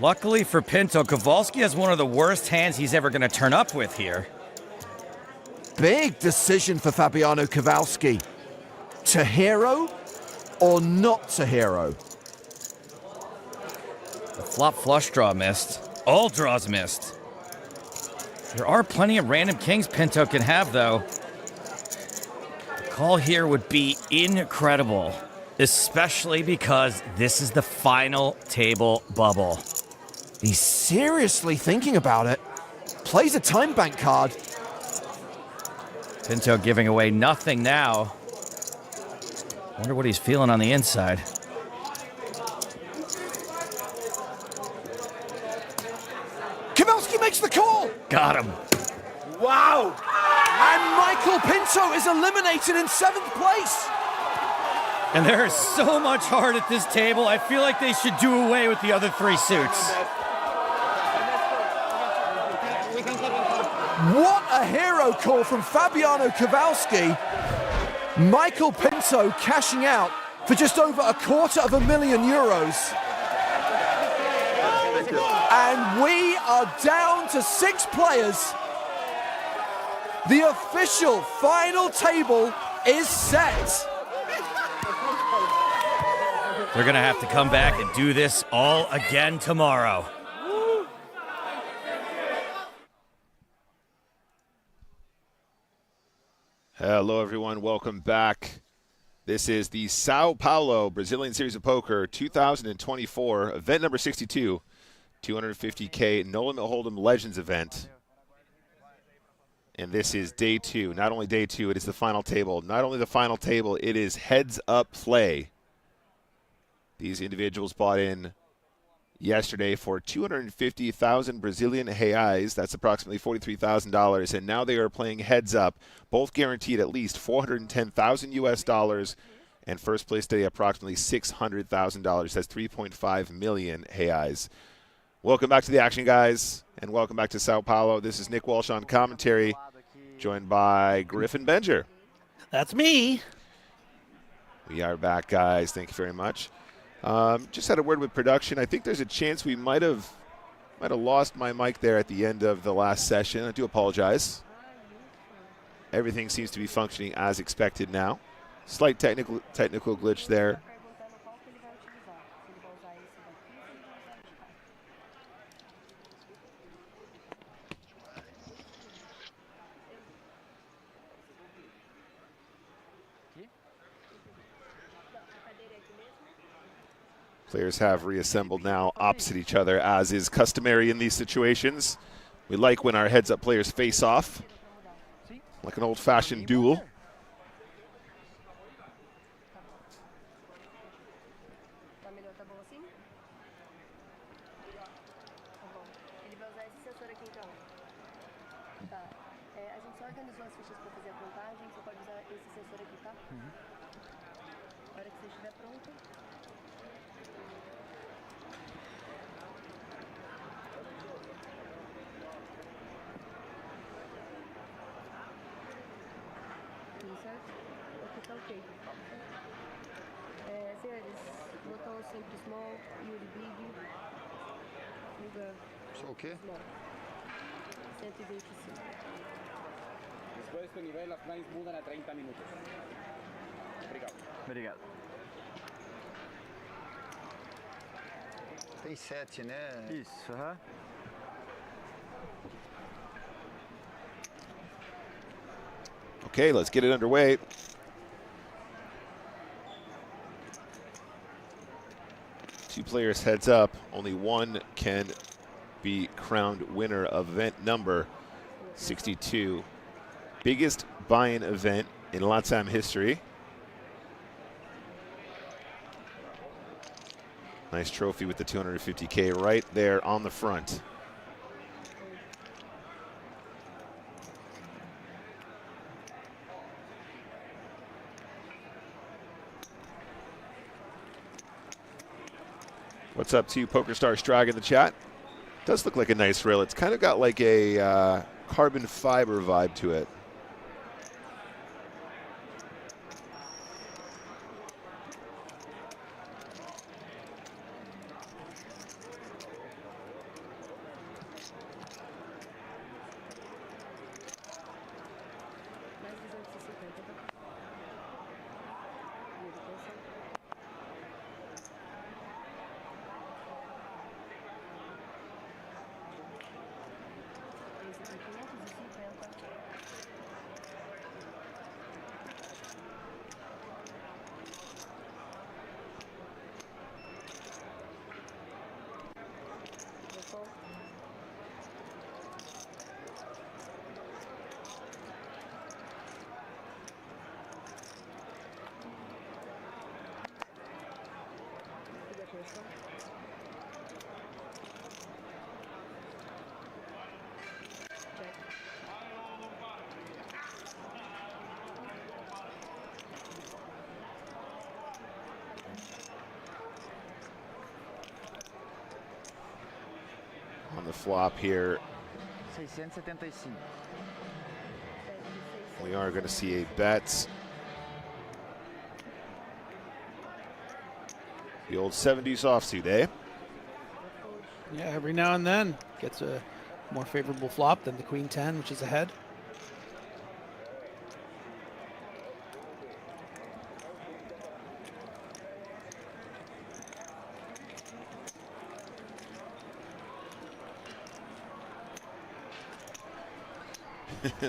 Luckily for Pinto, Kowalski has one of the worst hands he's ever going to turn up with here. Big decision for Fabiano Kowalski. To hero or not to hero? The flop flush draw missed. All draws missed. There are plenty of random kings Pinto can have, though. The call here would be incredible, especially because this is the final table bubble. He's seriously thinking about it. Plays a time bank card. Pinto giving away nothing now. Wonder what he's feeling on the inside. Kowalski makes the call. Got him. Wow. And Michael Pinto is eliminated in 7th place. And there is so much heart at this table, I feel like they should do away with the other 3 suits. What a hero call from Fabiano Kowalski. Michael Pinto cashing out for just over €250,000. And we are down to 6 players. The official final table is set. They're going to have to come back and do this all again tomorrow. Hello, everyone. Welcome back. This is the São Paulo Brazilian Series of Poker 2024, event number 62, 250K No Limit Hold'em Legends event. And this is day 2. Not only day 2, it is the final table. Not only the final table, it is heads-up play. These individuals bought in yesterday for 250,000 Brazilian reais. That's approximately $43,000. And now they are playing heads up, both guaranteed at least 410,000 US dollars. And first place today, approximately $600,000. That's 3.5 million reais. Welcome back to the action, guys, and welcome back to Sao Paulo. This is Nick Walsh on commentary, joined by Griffin Benger. That's me. We are back, guys. Thank you very much. Just had a word with production. I think there's a chance we might have lost my mic there at the end of the last session. I do apologize. Everything seems to be functioning as expected now. Slight technical glitch there. Players have reassembled now opposite each other, as is customary in these situations. We like when our heads-up players face off, like an old-fashioned duel. Só o quê? 125. Después de este nivel, las planes mudan a 30 minutos. Obrigado. Obrigado. Tem 7, né? Isso, aham. Okay, let's get it underway. Two players heads up. Only one can be crowned winner of event number 62. Biggest buy-in event in LATAM history. Nice trophy with the 250K right there on the front. What's up to PokerStars Strag in the chat? Does look like a nice rail. It's kind of got like a carbon fiber vibe to it. On the flop here, 675. we are going to see a bet. The old 70s offsuit, eh? Yeah, every now and then gets a more favorable flop than the Queen 10, which is ahead.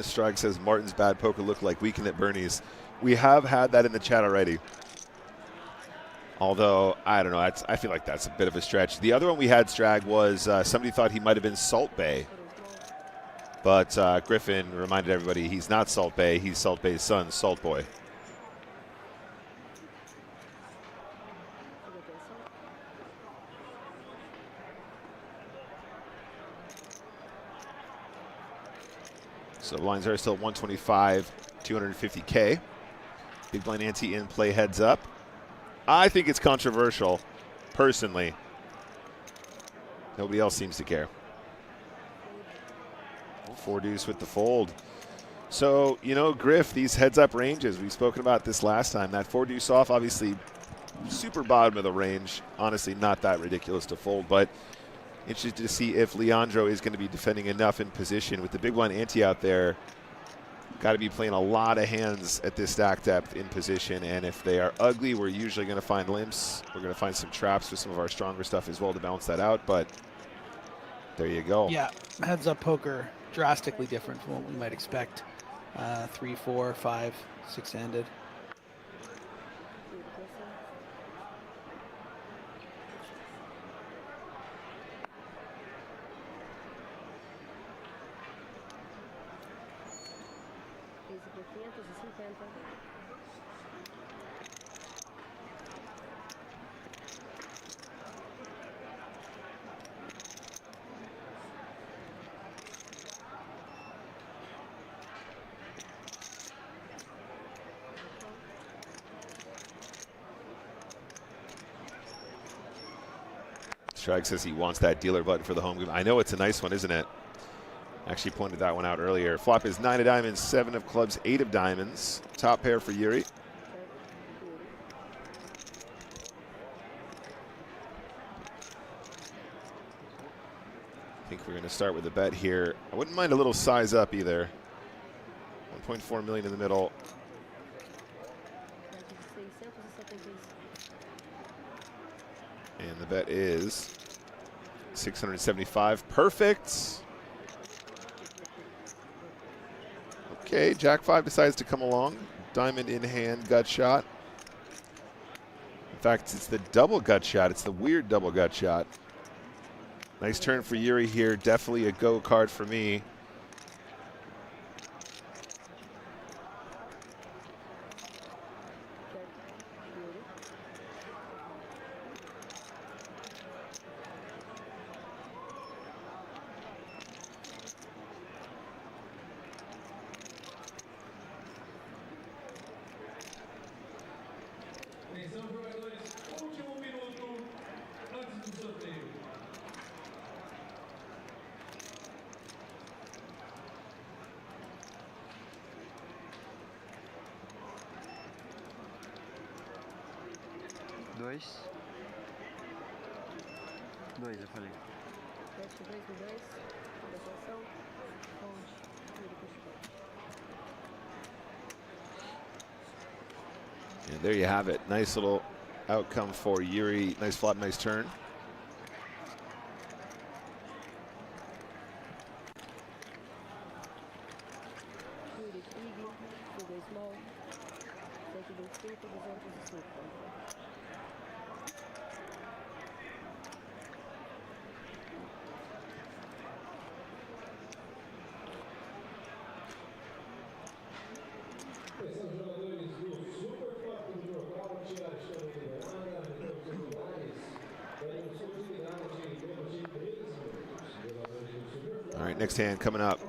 Strike says Martin's bad poker looked like weekend at Bernie's. We have had that in the chat already. Although, I don't know, I feel like that's a bit of a stretch. The other one we had, Strag, was somebody thought he might have been Salt Bay. But Griffin reminded everybody he's not Salt Bay, he's Salt Bay's son, Salt Boy. So the lines are still 125, 250K. Big blind ante in play heads up. I think it's controversial, personally. Nobody else seems to care. 4 deuce with the fold. So, you know, Griff, these heads-up ranges, we've spoken about this last time. That 4 deuce off, obviously, super bottom of the range. Honestly, not that ridiculous to fold, but interested to see if Leandro is going to be defending enough in position. With the big blind ante out there, got to be playing a lot of hands at this stack depth in position, and if they are ugly, we're usually going to find limps. We're going to find some traps with some of our stronger stuff as well to balance that out, but there you go. Yeah, heads-up poker, drastically different from what we might expect. 3, 4, 5, 6-handed. Shrag says he wants that dealer button for the home game. I know it's a nice one, isn't it? Actually pointed that one out earlier. Flop is 9 of diamonds, 7 of clubs, 8 of diamonds. Top pair for Yuri. I think we're going to start with a bet here. I wouldn't mind a little size up either. 1.4 million in the middle. And the bet is 675. Perfect. Okay, Jack 5 decides to come along. Diamond in hand, gut shot. In fact, it's the double gut shot. It's the weird double gut shot. Nice turn for Yuri here. Definitely a go card for me. Dois, eu falei. And there you have it. Nice little outcome for Yuri. Nice flop, nice turn. All right, next hand coming up.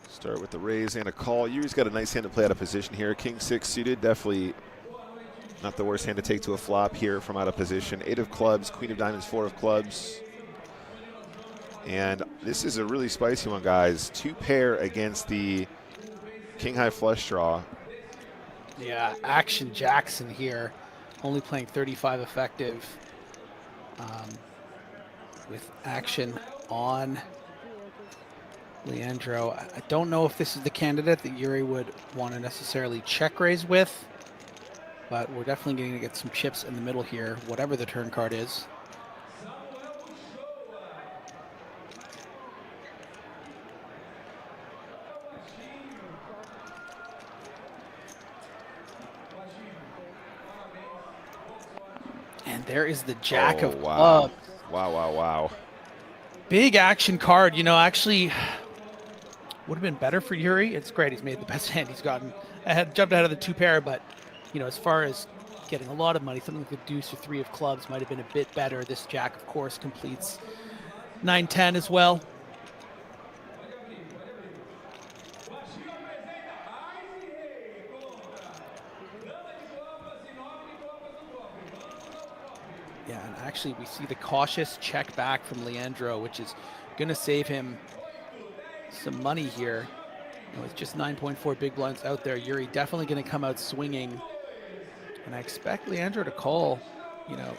Start with the raise and a call. Yuri's got a nice hand to play out of position here. King 6 suited, definitely not the worst hand to take to a flop here from out of position. 8 of clubs, queen of diamonds, 4 of clubs. And this is a really spicy one, guys. 2 pair against the king high flush draw. Yeah, Action Jackson here, only playing 35 effective with action on Leandro. I don't know if this is the candidate that Yuri would want to necessarily check raise with, but we're definitely going to get some chips in the middle here, whatever the turn card is. And there is the jack of wow. clubs. Wow. Big action card. You know, actually would have been better for Yuri. It's great. He's made the best hand he's gotten. Jumped out of the 2 pair, but, you know, as far as getting a lot of money, something like the deuce or 3 of clubs might have been a bit better. This jack, of course, completes 9-10 as well. Yeah, and actually we see the cautious check back from Leandro, which is going to save him some money here. You know, with just 9.4 big blinds out there, Yuri definitely going to come out swinging. And I expect Leandro to call, you know,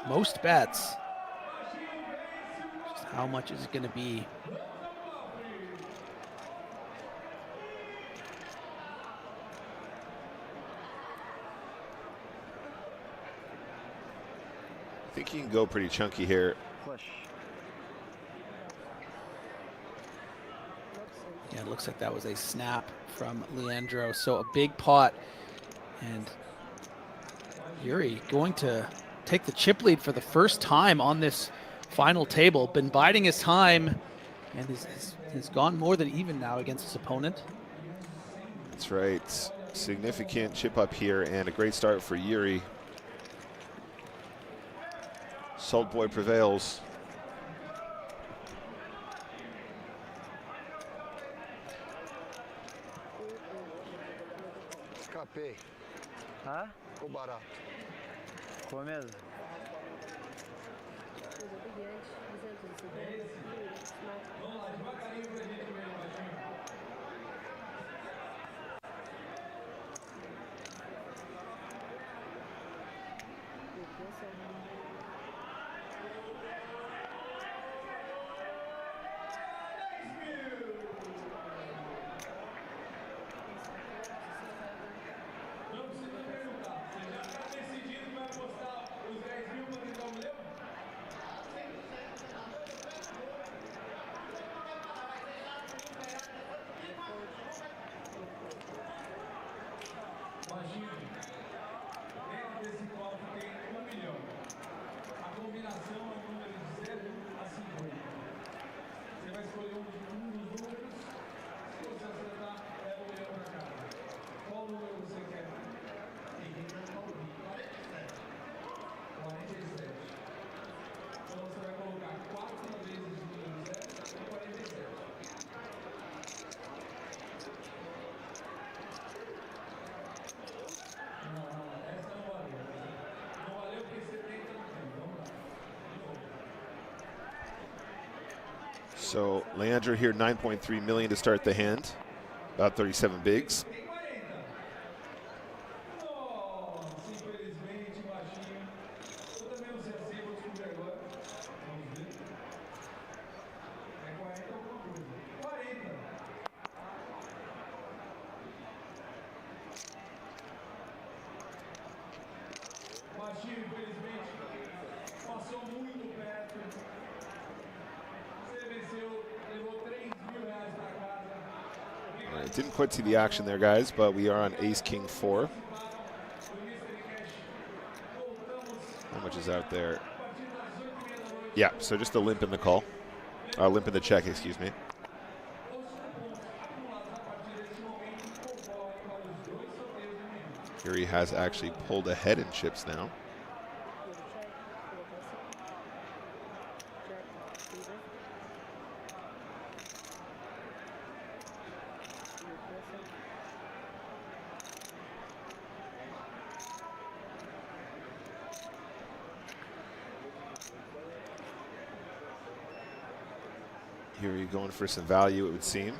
most bets. Just how much is it going to be? I think he can go pretty chunky here. Yeah, it looks like that was a snap from Leandro. So a big pot. And Yuri going to take the chip lead for the first time on this final table. Been biding his time and has gone more than even now against his opponent. That's right. Significant chip up here and a great start for Yuri. Salt Boy prevails. Escapei. Hã? Ficou barato. Ficou mesmo? So Leandro here, 9.3 million to start the hand, about 37 bigs. Didn't quite see the action there, guys, but we are on Ace King 4. How much is out there? Yeah, so just a limp in the call. Limp in the check, excuse me. Yuri has actually pulled ahead in chips now. Yuri going for some value, it would seem.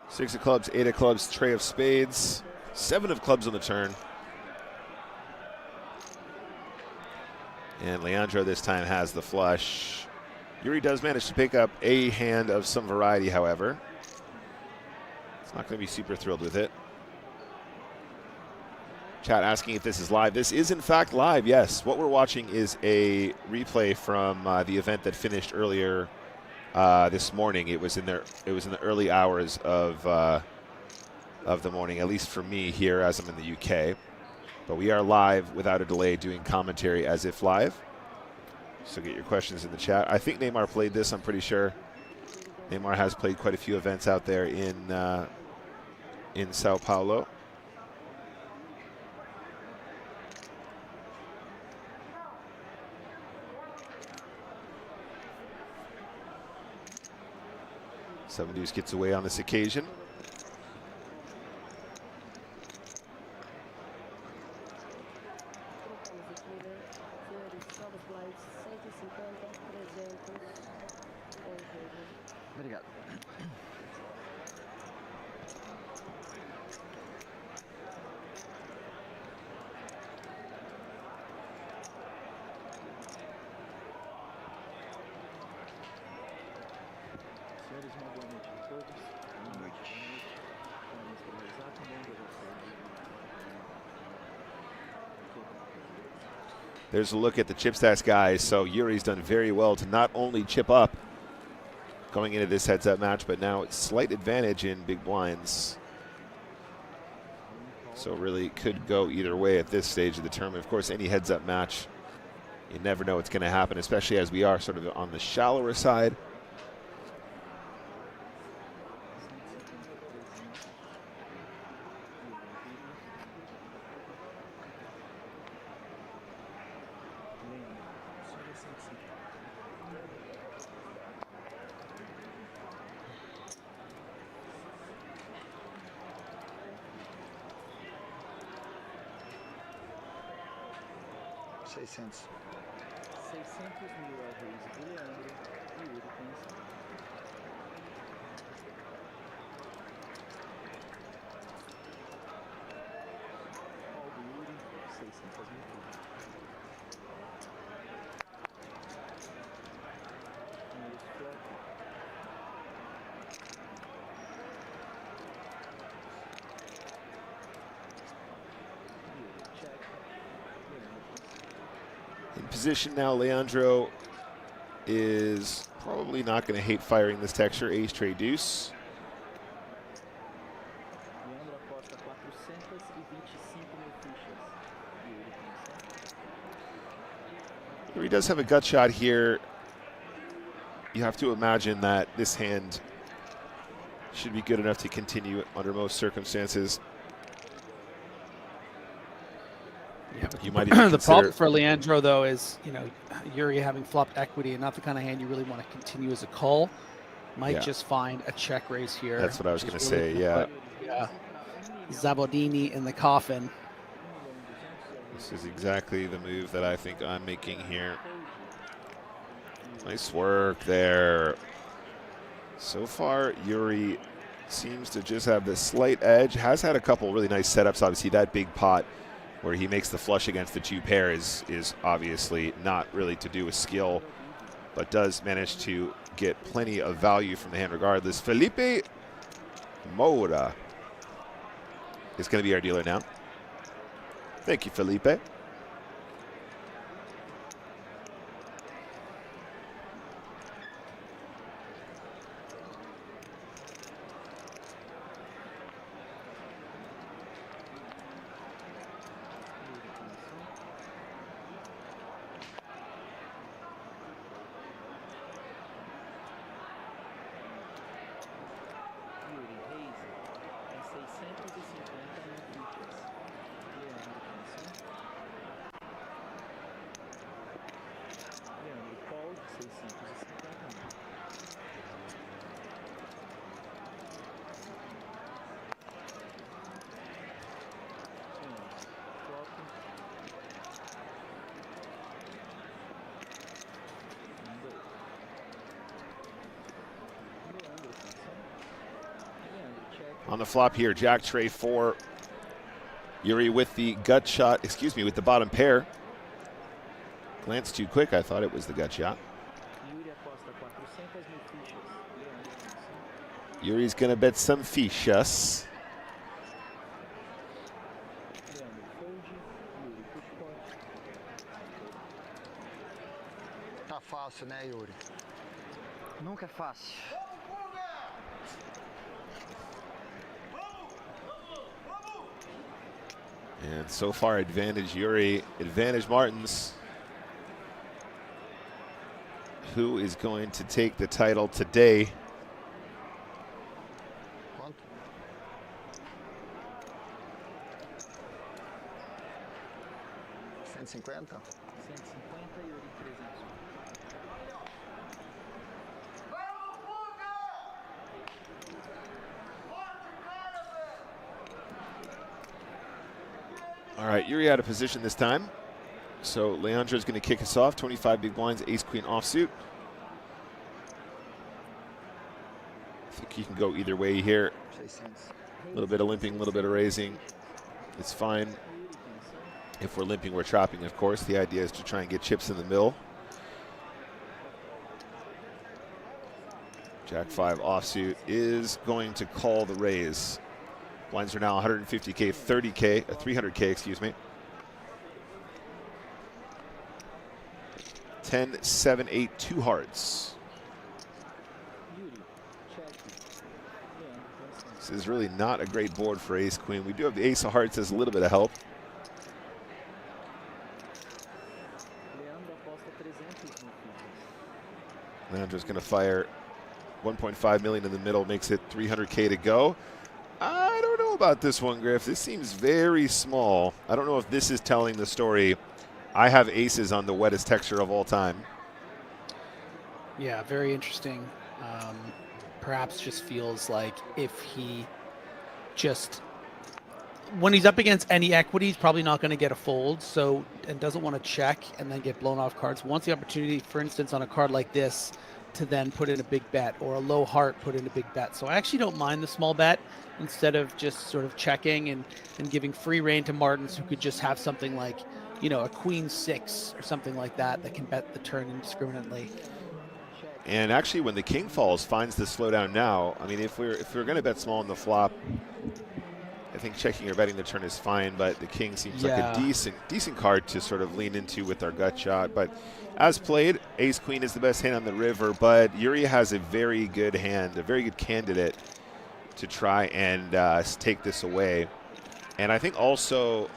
6 of clubs, 8 of clubs, tray of spades, 7 of clubs on the turn. And Leandro this time has the flush. Yuri does manage to pick up a hand of some variety, however. It's not going to be super thrilled with it. Chat asking if this is live. This is in fact live, yes. What we're watching is a replay from the event that finished earlier this morning. It was in the early hours of the morning, at least for me here as I'm in the UK. But we are live without a delay doing commentary as if live. So get your questions in the chat. I think Neymar played this, I'm pretty sure. Neymar has played quite a few events out there in São Paulo. Seven Deuce gets away on this occasion. Obrigado. Senhores, uma boa noite a todos. Boa noite. Vamos pelo exato mundo There's a look at the chip stats, guys. So Yuri's done very well to not only chip up going into this heads-up match, but now it's slight advantage in big blinds. So really could go either way at this stage of the tournament. Of course, any heads-up match, you never know what's going to happen, especially as we are sort of on the shallower side. $600 mil a vez do Leandro e Yuri com Paulo do Yuri, 600 mil. Número flop. Yuri check. In position now, Leandro is probably not going to hate firing this texture. Ace, trade, deuce. Leandro aposta 425 mil fichas. Yuri com He does have a gut shot here. You have to imagine that this hand should be good enough to continue under most circumstances. Yeah, You might even the problem for Leandro, though, is, you know, Yuri having flopped equity and not the kind of hand you really want to continue as a call. Might just find a check raise here. That's what I was going to say, put, Zabodini in the coffin. This is exactly the move that I think I'm making here. Nice work there. So far, Yuri seems to just have this slight edge. Has had a couple really nice setups. Obviously, that big pot where he makes the flush against the two pair is obviously not really to do with skill, but does manage to get plenty of value from the hand regardless. Felipe Moura is going to be our dealer now. Thank you, Felipe. On the flop here, Jack tray 4. Yuri with the gut shot, excuse me, with the bottom pair. Glanced too quick, I thought it was the gut shot. Yuri's gonna bet some fichas. Tá fácil, né, Yuri? Nunca é fácil. And so far, advantage Yuri, advantage Martins. Who is going to take the title today? All right, Yuri out of position this time. So Leandro's going to kick us off. 25 big blinds, ace queen offsuit. I think you can go either way here. A little bit of limping, a little bit of raising. It's fine. If we're limping, we're chopping, of course. The idea is to try and get chips in the middle. Jack 5 offsuit is going to call the raise. Blinds are now 150K, 30K, 300K, excuse me. 10, 7, 8, 2 hearts. This is really not a great board for ace queen. We do have the ace of hearts as a little bit of help. Leandro's going to fire 1.5 million in the middle, makes it 300K to go. I don't know about this one, Griff. This seems very small. I don't know if this is telling the story. I have aces on the wettest texture of all time. Yeah, very interesting. Perhaps just feels like if he just, when he's up against any equity, he's probably not going to get a fold, so, and doesn't want to check and then get blown off cards. Wants the opportunity, for instance, on a card like this, to then put in a big bet, or a low heart put in a big bet. So I actually don't mind the small bet instead of just sort of checking and giving free reign to Martins, who could just have something like, you know, a queen 6 or something like that that can bet the turn indiscriminately. And actually, when the king falls, finds the slowdown now. I mean, if we're going to bet small on the flop, I think checking or betting the turn is fine. But the king seems like a decent card to sort of lean into with our gut shot. But as played, ace queen is the best hand on the river. But Yuri has a very good hand, a very good candidate to try and take this away. And I think also,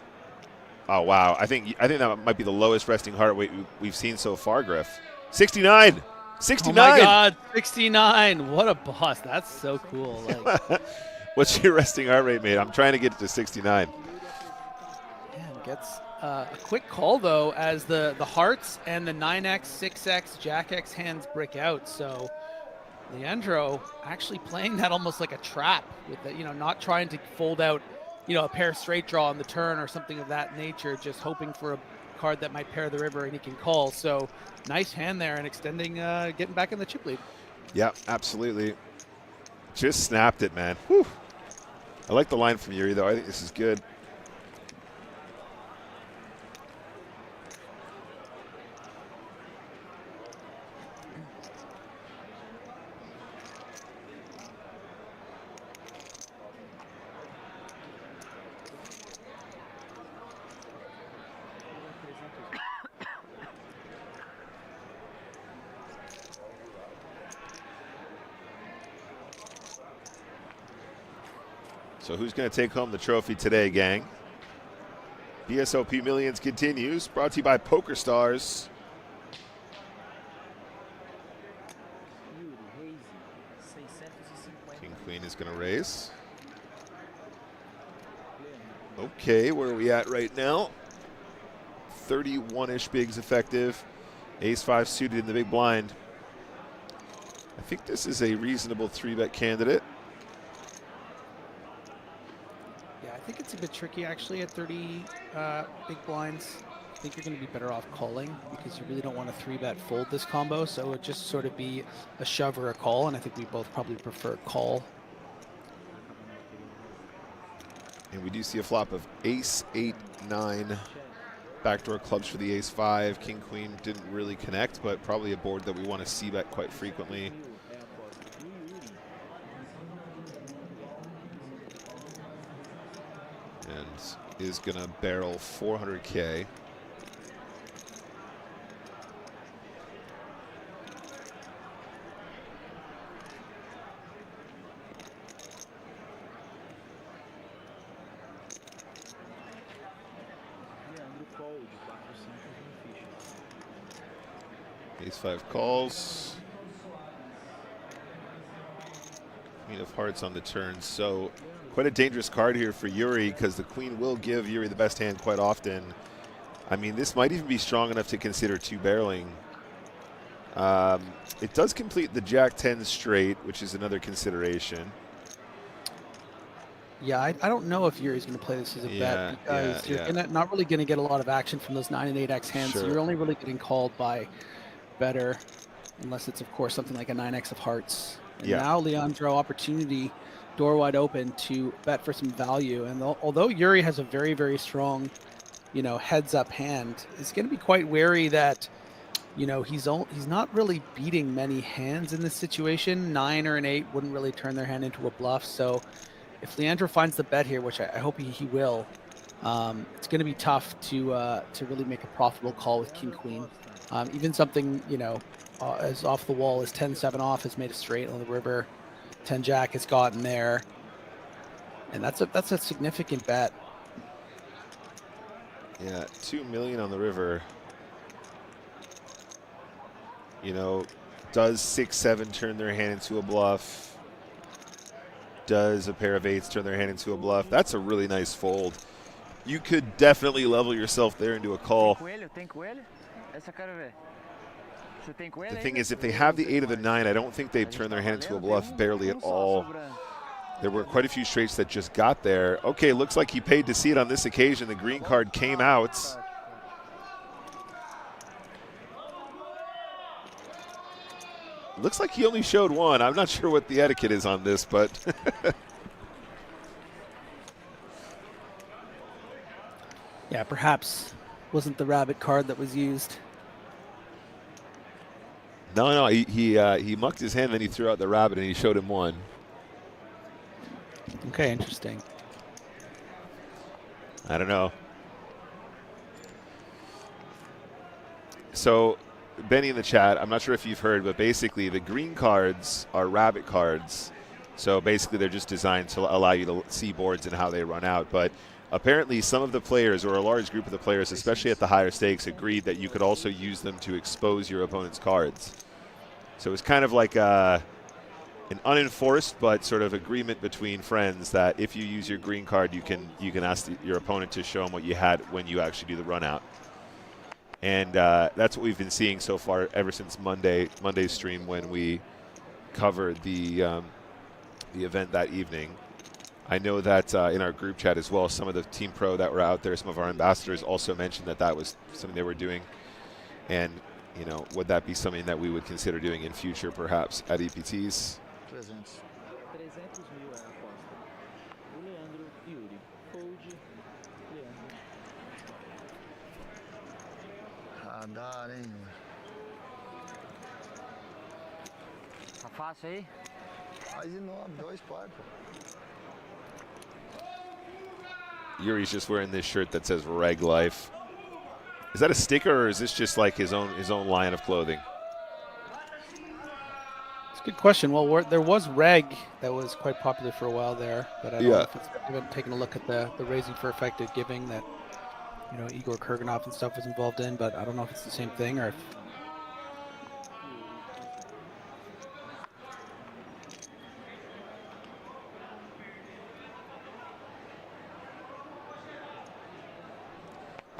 oh wow, I think that might be the lowest resting heart rate we've seen so far, Griff. 69. 69. Oh my God, 69. What a boss. That's so cool. Like, what's your resting heart rate, mate? I'm trying to get it to 69. Man, gets a quick call, though, as the hearts and the 9X, 6X, Jack X hands brick out. So Leandro actually playing that almost like a trap with the, you know, not trying to fold out, you know, a pair straight draw on the turn or something of that nature, just hoping for a card that might pair the river and he can call. So nice hand there and extending, getting back in the chip lead. Yeah, absolutely. Just snapped it, man. Whew. I like the line from Yuri, though. I think this is good. So who's going to take home the trophy today, gang? BSOP Millions continues, brought to you by PokerStars. King Queen is going to raise. Okay, where are we at right now? 31-ish bigs effective. Ace 5 suited in the big blind. I think this is a reasonable 3-bet candidate. I think it's a bit tricky actually at 30 big blinds. I think you're going to be better off calling because you really don't want to 3-bet fold this combo. So it would just sort of be a shove or a call, and I think we both probably prefer call. And we do see a flop of ace, 8, 9. Backdoor clubs for the ace 5. King, queen didn't really connect, but probably a board that we want to see bet quite frequently. And is going to barrel 400K. Ace 5 calls. Queen of hearts on the turn. So quite a dangerous card here for Yuri because the queen will give Yuri the best hand quite often. I mean, this might even be strong enough to consider 2 barreling. It does complete the Jack 10 straight, which is another consideration. Yeah, I don't know if Yuri's going to play this as a bet because you're not really going to get a lot of action from those 9 and 8x hands. Sure. So you're only really getting called by better, unless it's, of course, something like a 9x of hearts. And now Leandro, opportunity, door wide open to bet for some value. And although Yuri has a very, very strong, you know, heads up hand, it's going to be quite wary that, you know, he's not really beating many hands in this situation. 9 or an 8 wouldn't really turn their hand into a bluff. So if Leandro finds the bet here, which I hope he will, it's going to be tough to really make a profitable call with king queen. Even something, you know, as off the wall as 10-7 off has made a straight on the river. 10 jack has gotten there, and that's a significant bet. Yeah, 2 million on the river. You know, does 6-7 turn their hand into a bluff? Does a pair of 8s turn their hand into a bluff? That's a really nice fold. You could definitely level yourself there into a call. The thing is, if they have the 8 or the 9, I don't think they'd turn their hand into a bluff barely at all. There were quite a few straights that just got there. Okay, looks like he paid to see it on this occasion. The green card came out. Looks like he only showed 1. I'm not sure what the etiquette is on this, but yeah, perhaps wasn't the rabbit card that was used. no, he mucked his hand, then he threw out the rabbit, and he showed him 1. Okay, interesting. I don't know. So, Benny in the chat, I'm not sure if you've heard, but basically the green cards are rabbit cards. So basically they're just designed to allow you to see boards and how they run out. But apparently some of the players, or a large group of the players, especially at the higher stakes, agreed that you could also use them to expose your opponent's cards. So it's kind of like an unenforced but sort of agreement between friends that if you use your green card, you can ask your opponent to show them what you had when you actually do the run out. And that's what we've been seeing so far ever since Monday's stream when we covered the event that evening. I know that in our group chat as well, some of the Team Pro that were out there, some of our ambassadors also mentioned that that was something they were doing. And, you know, would that be something that we would consider doing in future, perhaps, at EPTs? 300 mil é a aposta. O Leandro, Yuri, fold, Leandro. Radar, hein? Tá fácil aí? Mais de 9, 2 par, pô. Yuri's just wearing this shirt that says Reg Life. Is that a sticker, or is this just like his own line of clothing? It's a good question. Well, there was Reg that was quite popular for a while there, but I don't know if it's, I haven't taken a look at the Raising for Effective Giving that, you know, Igor Kurganov and stuff was involved in, but I don't know if it's the same thing or if...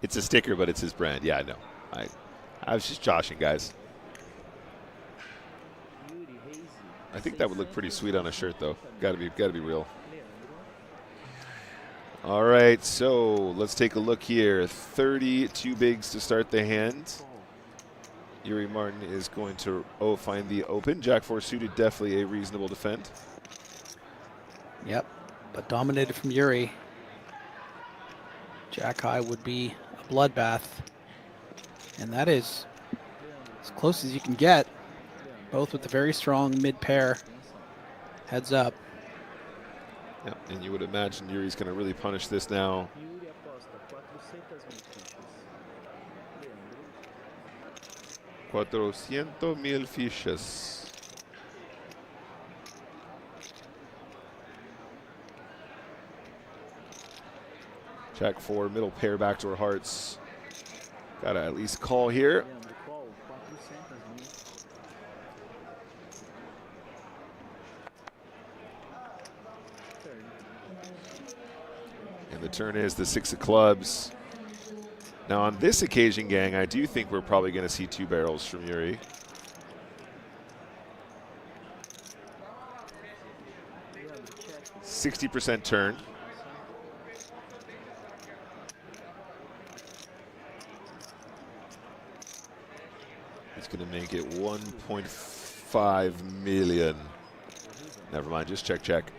It's a sticker, but it's his brand. Yeah, I know. I was just joshing, guys. I think that would look pretty sweet on a shirt, though. Gotta be real. All right, so let's take a look here. 32 bigs to start the hand. Yuri Martin is going to find the open. Jack 4 suited, definitely a reasonable defend. Yep, but dominated from Yuri. Jack high would be a bloodbath. And that is as close as you can get. Both with a very strong mid pair. Heads up. Yep, and you would imagine Yuri's going to really punish this now. Yuri aposta 400,000 fichas. Jack 4, middle pair, backdoor hearts. Got to at least call here. Leandro, call 400,000. And the turn is the 6 of clubs. Now on this occasion, gang, I do think we're probably going to see 2 barrels from Yuri. Leandro, check. 60% turn. He's going to make it 1.5 million. Never mind, just check, check.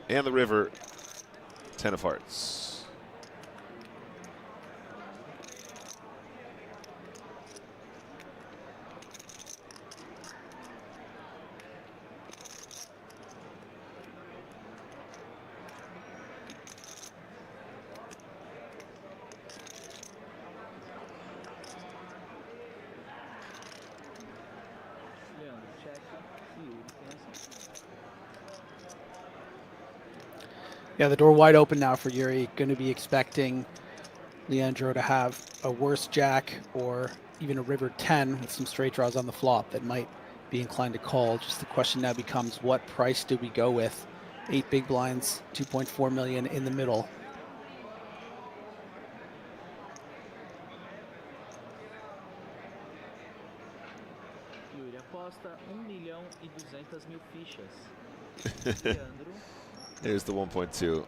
And the river, 10 of hearts. Leandro, check. Yuri tem ação. Yeah, the door wide open now for Yuri. Going to be expecting Leandro to have a worse jack or even a river 10 with some straight draws on the flop that might be inclined to call. Just the question now becomes, what price do we go with? 8 big blinds, 2.4 million in the middle. Yuri aposta 1.200.000 fichas. Leandro, There's the 1.2.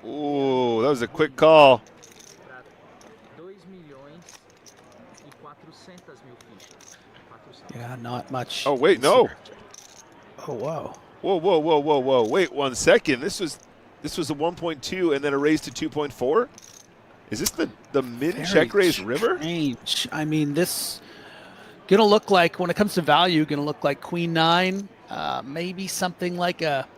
Ooh, that was a quick call. para 2.400.000 fichas. 400. Yeah, not much. Oh, wait, no. Oh, wow. Whoa, whoa, whoa, whoa, whoa. Wait 1 second. This was a 1.2 and then a raise to 2.4? Is this the min check raise river? Strange. I mean, this gonna look like, when it comes to value, gonna look like Queen 9, maybe something like a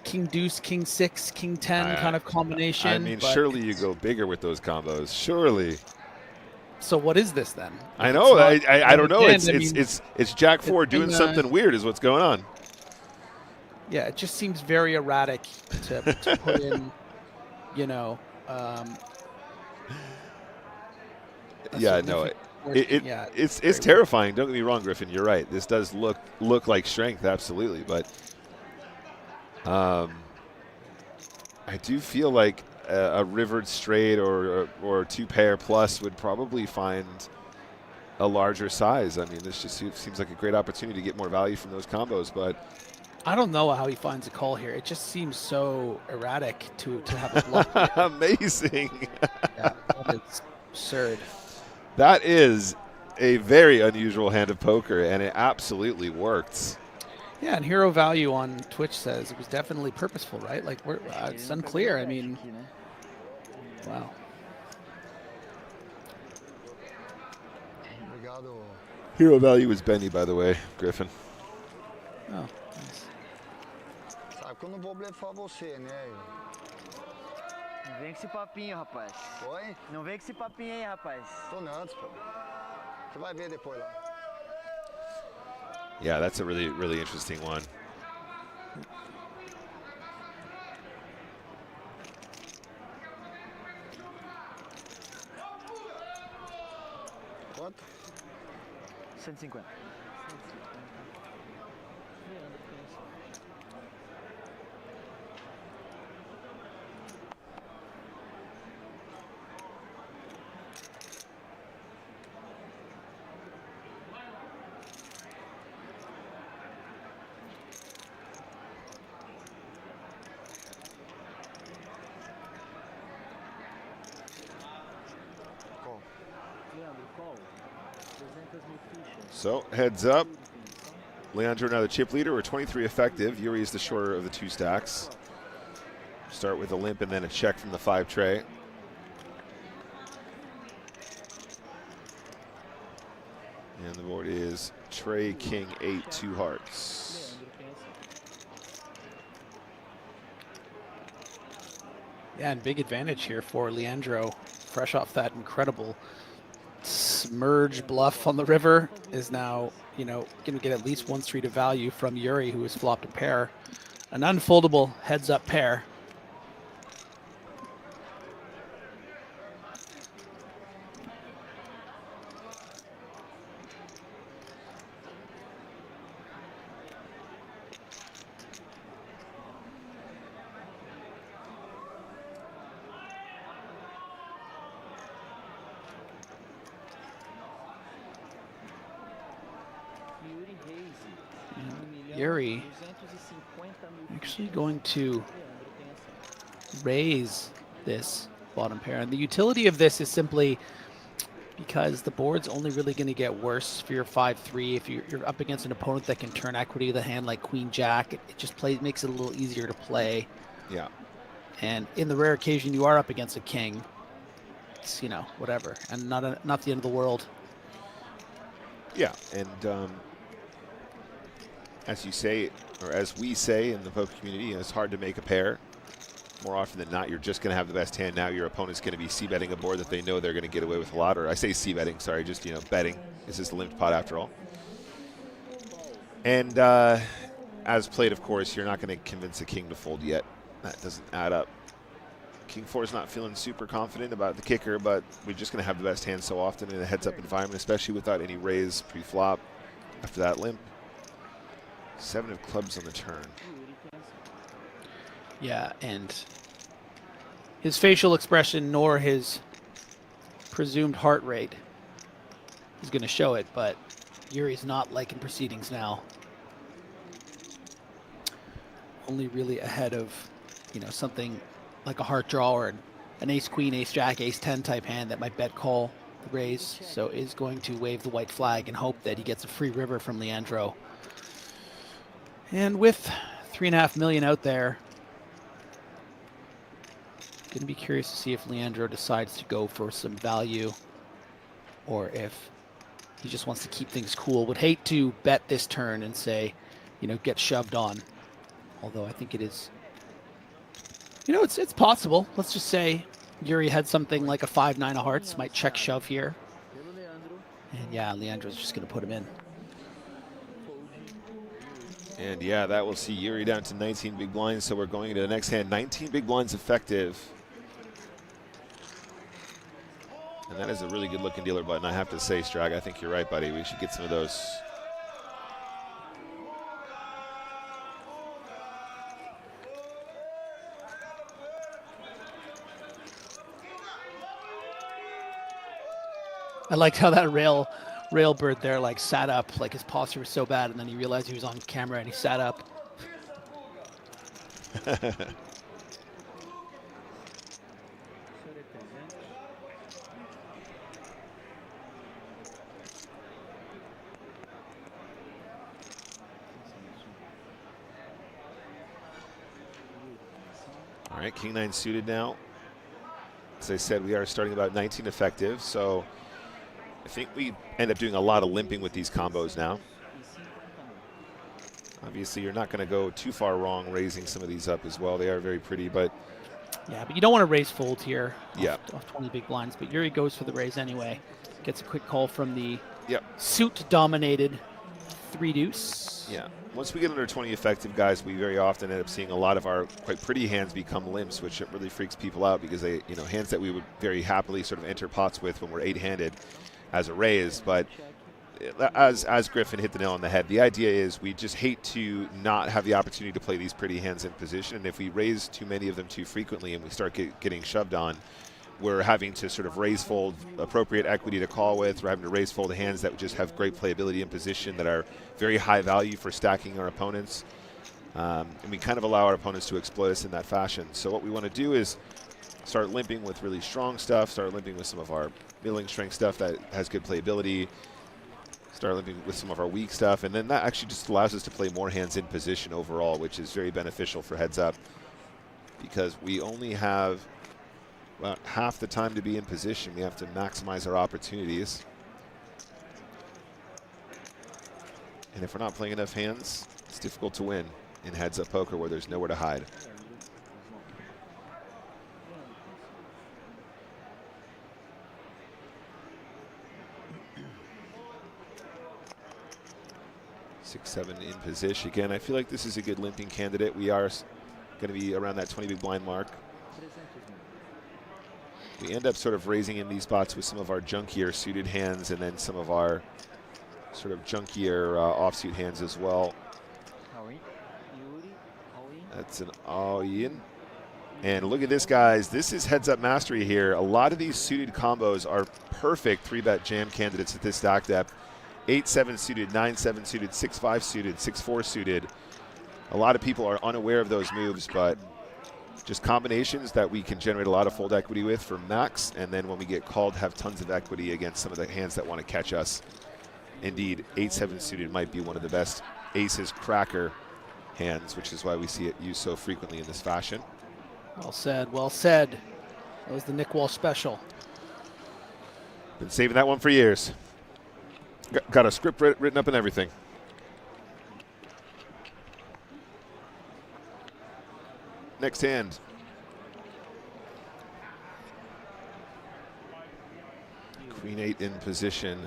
King Deuce, King 6, King 10 kind of combination. I mean, but surely you go bigger with those combos. Surely. So what is this then? I know. I don't know. Again, I mean, It's Jack 4 doing been, something weird is what's going on. Yeah, it just seems very erratic to put in, you know. Yeah, no, it's terrifying. Don't get me wrong, Griffin. You're right. This does look like strength, absolutely. But I do feel like a rivered straight or 2 pair plus would probably find a larger size. I mean, this just seems like a great opportunity to get more value from those combos. But I don't know how he finds a call here. It just seems so erratic to have a bluff. Amazing. Yeah, that is absurd. That is a very unusual hand of poker, and it absolutely worked. Yeah, and Hero Value on Twitch says it was definitely purposeful, right? Like, it's unclear. I mean, wow. Hero Value was Benny, by the way, Griffin. Oh, nice. Sabe que eu não vou blefar você, né? Não vem com esse papinho, rapaz. Oi? Não vem com esse papinho aí, rapaz. Tô não, pô. Você vai ver depois lá. Yeah, that's a really, really interesting one. Quanto? 150. Leandro, call 300.000 fichas. So, heads up. Leandro now the chip leader. We're 23 effective. Yuri is the shorter of the 2 stacks. Start with a limp and then a check from the 5 tray. And the board is tray, king, 8, 2 hearts. Yeah, and big advantage here for Leandro. Fresh off that incredible smurge bluff on the river, is now, you know, going to get at least 1 street of value from Yuri, who has flopped a pair. An unfoldable heads-up pair. Yuri actually going to raise this bottom pair. And the utility of this is simply because the board's only really going to get worse for your 5-3. If you're up against an opponent that can turn equity of the hand like Queen Jack, it just makes it a little easier to play. Yeah. And in the rare occasion you are up against a king, it's, you know, whatever, and not the end of the world. Yeah, and as you say, or as we say in the poker community, you know, it's hard to make a pair. More often than not, you're just going to have the best hand. Now your opponent's going to be c-betting a board that they know they're going to get away with a lot. Or I say c-betting, sorry, just, you know, betting. This is a limped pot after all. And as played, of course, you're not going to convince a king to fold yet. That doesn't add up. King 4 is not feeling super confident about the kicker, but we're just going to have the best hand so often in a heads-up environment, especially without any raise pre-flop after that limp. 7 of clubs on the turn. Yeah, and his facial expression nor his presumed heart rate is going to show it, but Yuri's not liking proceedings now. Only really ahead of, you know, something like a heart draw or an ace-queen, ace-jack, ace-10 type hand that might bet call the raise, so is going to wave the white flag and hope that he gets a free river from Leandro. And with 3.5 million out there, going to be curious to see if Leandro decides to go for some value or if he just wants to keep things cool. Would hate to bet this turn and say, you know, get shoved on. Although I think it is, you know, it's possible. Let's just say Yuri had something like a 5-9 of hearts, might check shove here. And yeah, Leandro's just going to put him in. And yeah, that will see Yuri down to 19 big blinds. So we're going into the next hand, 19 big blinds effective. And that is a really good looking dealer button, I have to say, Strag. I think you're right, buddy. We should get some of those. I liked how that railbird there like sat up, like his posture was so bad, and then he realized he was on camera and he sat up. All right, King 9 suited now. As I said, we are starting about 19 effective, so I think we end up doing a lot of limping with these combos now. Obviously, you're not going to go too far wrong raising some of these up as well. They are very pretty, but... Yeah, but you don't want to raise fold here yeah. off 20 big blinds, but Yuri goes for the raise anyway. Gets a quick call from the yep. suit-dominated 3-deuce. Yeah. Once we get under 20 effective, guys, we very often end up seeing a lot of our quite pretty hands become limps, which really freaks people out because they, you know, hands that we would very happily sort of enter pots with when we're 8-handed as a raise. But as Griffin hit the nail on the head, the idea is we just hate to not have the opportunity to play these pretty hands in position. And if we raise too many of them too frequently and we start getting shoved on, we're having to sort of raise fold appropriate equity to call with. We're having to raise fold hands that just have great playability in position that are very high value for stacking our opponents. And we kind of allow our opponents to exploit us in that fashion. So what we want to do is start limping with really strong stuff, start limping with some of our middling strength stuff that has good playability, start limping with some of our weak stuff, and then that actually just allows us to play more hands in position overall, which is very beneficial for heads up. because we only have about half the time to be in position. We have to maximize our opportunities. And if we're not playing enough hands, it's difficult to win in heads-up poker where there's nowhere to hide. Six, seven in position. Again, I feel like this is a good limping candidate. We are going to be around that 20 big blind mark. We end up sort of raising in these spots with some of our junkier suited hands and then some of our sort of junkier offsuit hands as well. That's an all-in. And look at this, guys. This is heads-up mastery here. A lot of these suited combos are perfect 3-bet jam candidates at this stack depth. 8-7 suited, 9-7 suited, 6-5 suited, 6-4 suited. A lot of people are unaware of those moves, but just combinations that we can generate a lot of fold equity with for max, and then when we get called, have tons of equity against some of the hands that want to catch us. Indeed, 8-7 suited might be one of the best aces cracker hands, which is why we see it used so frequently in this fashion. Well said, well said. That was the Nick Walsh special. Been saving that one for years. Got a script written up and everything. Next hand. Queen 8 in position.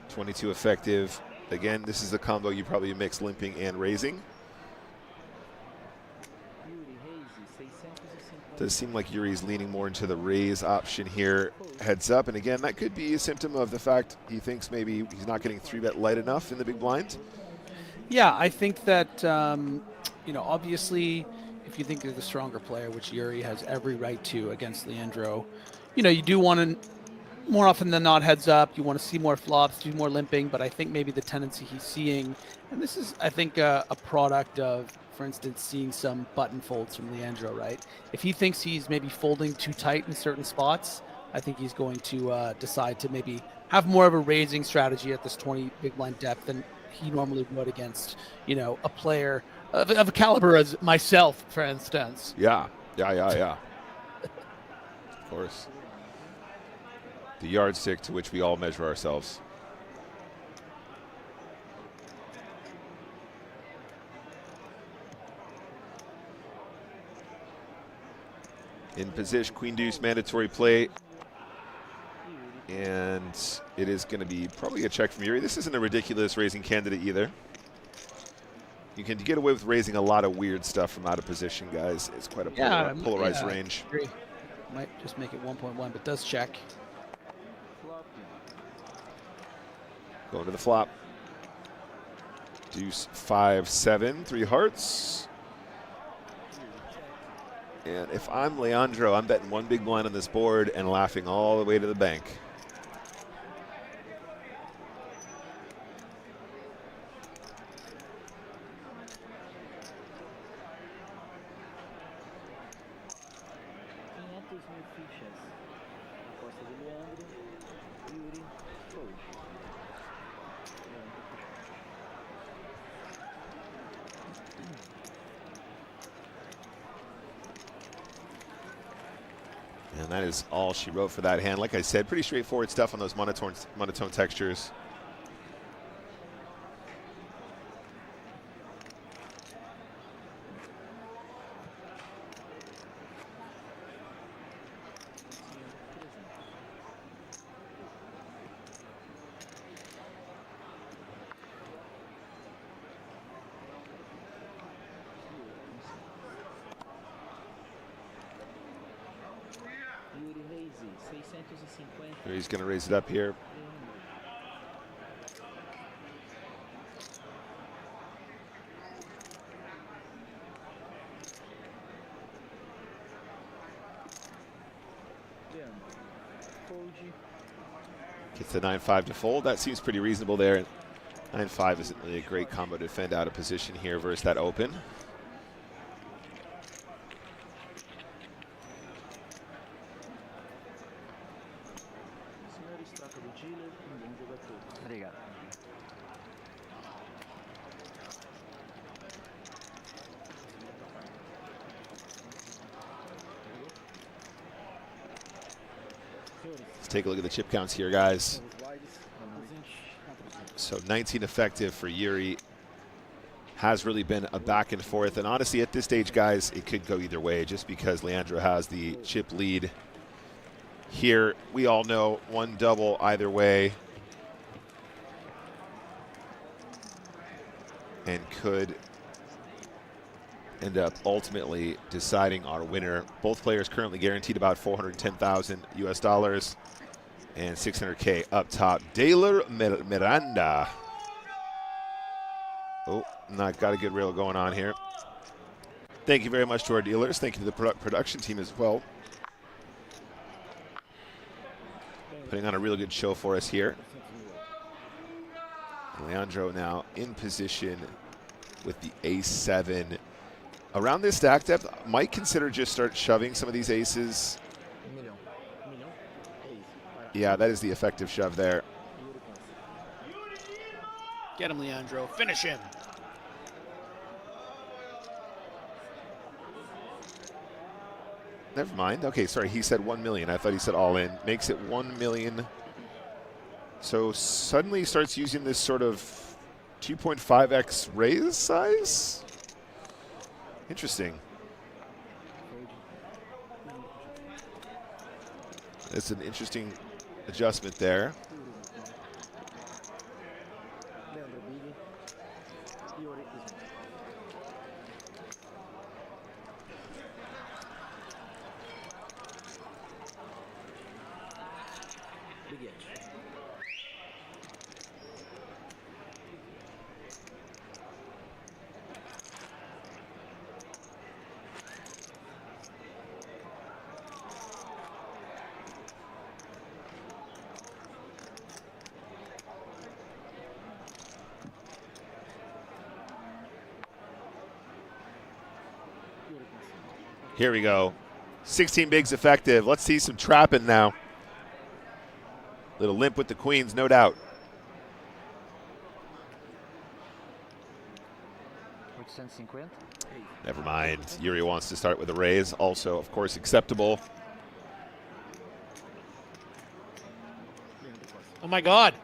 22 effective. Again, this is a combo you probably mix limping and raising. Does seem like Yuri's leaning more into the raise option here. Heads up, and again, that could be a symptom of the fact he thinks maybe he's not getting 3-bet light enough in the big blind. Yeah, I think that, you know, obviously, if you think you're the stronger player, which Yuri has every right to against Leandro, you know, you do want to, more often than not, heads up. You want to see more flops, do more limping, but I think maybe the tendency he's seeing, and this is, I think, a product of, for instance, seeing some button folds from Leandro, right? If he thinks he's maybe folding too tight in certain spots, I think he's going to decide to maybe have more of a raising strategy at this 20 big blind depth than he normally would against, you know, a player of a caliber as myself, for instance. Yeah. Of course. The yardstick to which we all measure ourselves. In position, queen deuce mandatory play. And it is going to be probably a check from Yuri. This isn't a ridiculous raising candidate either. You can get away with raising a lot of weird stuff from out of position, guys. It's quite a polarized range. I agree. Might just make it 1.1, but does check. Going to the flop. Deuce 5-7, 3 hearts. And if I'm Leandro, I'm betting one big blind on this board and laughing all the way to the bank. And that is all she wrote for that hand. Like I said, pretty straightforward stuff on those monotone textures. He's going to raise it up here. Gets the 9-5 to fold. That seems pretty reasonable there. 9-5 isn't really a great combo to defend out of position here versus that open. Let's take a look at the chip counts here, guys. So 19 effective for Yuri. Has really been a back and forth. And honestly, at this stage, guys, it could go either way just because Leandro has the chip lead. Here, we all know one double either way. And could end up ultimately deciding our winner. Both players currently guaranteed about 410,000 US dollars and 600K up top. Daler Miranda. Oh, not got a good reel going on here. Thank you very much to our dealers. Thank you to the production team as well. Putting on a really good show for us here. Leandro now in position with the ace-7. Around this stack depth, might consider just start shoving some of these aces. Yeah, that is the effective shove there. Get him, Leandro. Finish him. Never mind. Okay, sorry, he said 1 million. I thought he said all in. Makes it 1 million. So suddenly starts using this sort of 2.5x raise size? Interesting. It's an interesting adjustment there. Here we go. 16 bigs effective. Let's see some trapping now. Little limp with the queens, no doubt. Never mind. Yuri wants to start with a raise. Also, of course, acceptable. Oh, my God.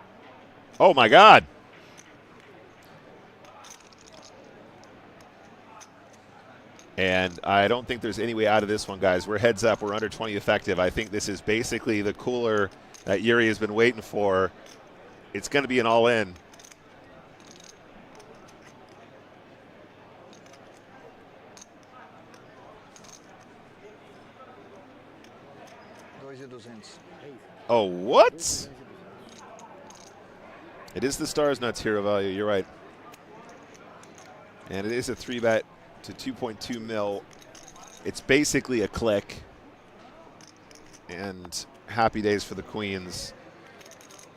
Oh, my God. And I don't think there's any way out of this one, guys. We're heads up. We're under 20 effective. I think this is basically the cooler that Yuri has been waiting for. It's going to be an all-in. Oh, what? It is the Stars Nuts hero value. You're right. And it is a 3-bet to 2.2 mil. It's basically a click. And happy days for the queens.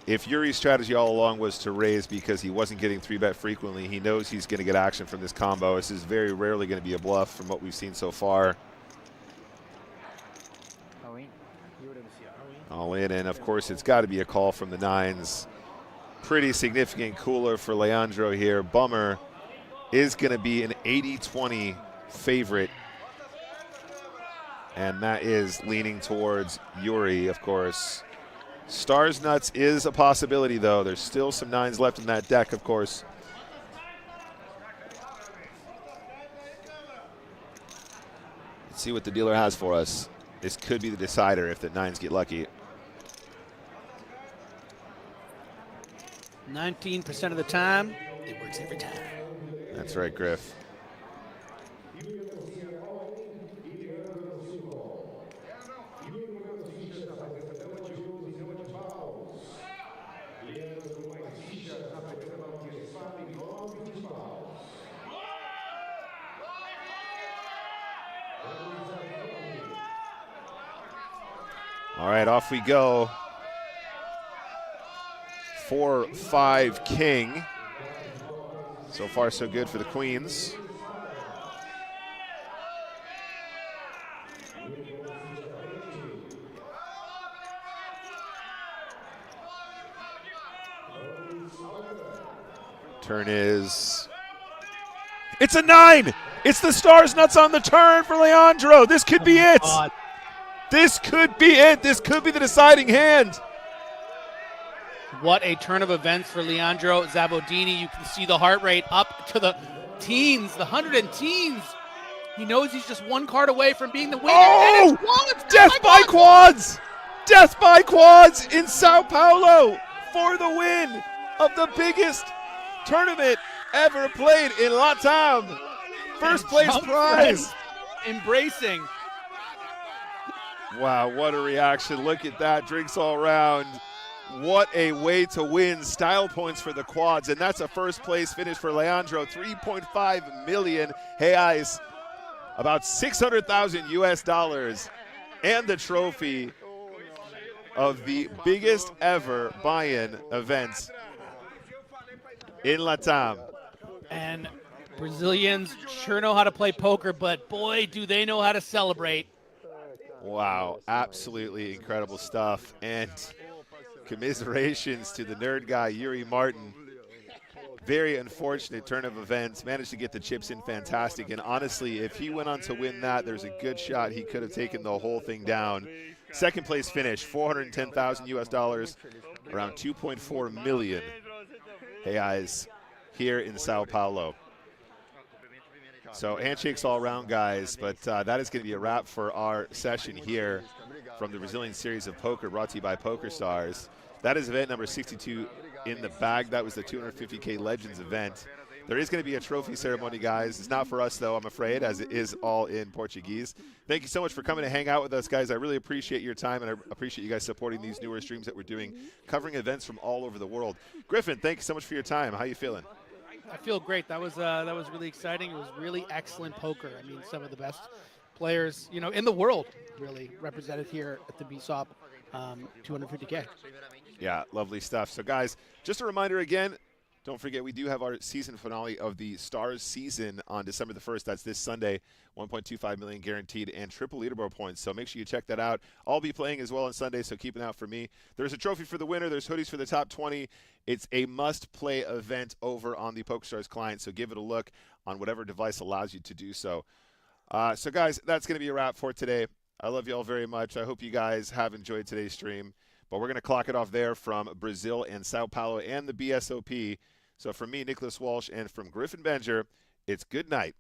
If Yuri's strategy all along was to raise because he wasn't getting 3-bet frequently, he knows he's going to get action from this combo. This is very rarely going to be a bluff from what we've seen so far. All in, and of course it's got to be a call from the nines. Pretty significant cooler for Leandro here. Bummer is going to be an 80-20 favorite. And that is leaning towards Yuri, of course. Stars Nuts is a possibility, though. There's still some nines left in that deck, of course. Let's see what the dealer has for us. This could be the decider if the nines get lucky. 19% of the time, it works every time. That's right, Griff. All right, off we go. 4-5 king. So far, so good for the queens. Turn is... It's a 9! It's the Stars Nuts on the turn for Leandro. This could be it. This could be it. This could be the deciding hand. What a turn of events for Leandro Zabodini. You can see the heart rate up to the teens, the 100 and teens. He knows he's just one card away from being the winner. Oh! And it's quads! Death by quads! Death by quads in Sao Paulo for the win of the biggest tournament ever played in Latam. First place prize. Embracing. Wow, what a reaction. Look at that. Drinks all around. What a way to win. Style points for the quads. And that's a first place finish for Leandro. 3.5 million reais. About 600,000 US dollars. And the trophy of the biggest ever buy-in event in Latam. And Brazilians sure know how to play poker, but boy, do they know how to celebrate. Wow, absolutely incredible stuff. And commiserations to the nerd guy, Yuri Martin. Very unfortunate turn of events. Managed to get the chips in fantastic. And honestly, if he went on to win that, there's a good shot he could have taken the whole thing down. Second place finish, 410,000 US dollars, around 2.4 million reais here in Sao Paulo. So handshakes all around, guys, but that is going to be a wrap for our session here from the Brazilian Series of Poker, brought to you by PokerStars. That is event number 62 in the bag. That was the 250K Legends event. There is going to be a trophy ceremony, guys. It's not for us, though, I'm afraid, as it is all in Portuguese. Thank you so much for coming to hang out with us, guys. I really appreciate your time, and I appreciate you guys supporting these newer streams that we're doing, covering events from all over the world. Griffin, thank you so much for your time. How you feeling? I feel great. That was really exciting. It was really excellent poker. I mean, some of the best players, you know, in the world really represented here at the BSOP 250K. Yeah, lovely stuff. So, guys, just a reminder again, don't forget we do have our season finale of the Stars season on December the 1st. That's this Sunday, 1.25 million guaranteed and triple leaderboard points. So make sure you check that out. I'll be playing as well on Sunday, so keep an eye out for me. There's a trophy for the winner. There's hoodies for the top 20. It's a must-play event over on the PokerStars client, so give it a look on whatever device allows you to do so. So, guys, that's going to be a wrap for today. I love you all very much. I hope you guys have enjoyed today's stream. But we're going to clock it off there from Brazil and Sao Paulo and the BSOP. So from me, Nick Walsh, and from Griffin Benger, it's good night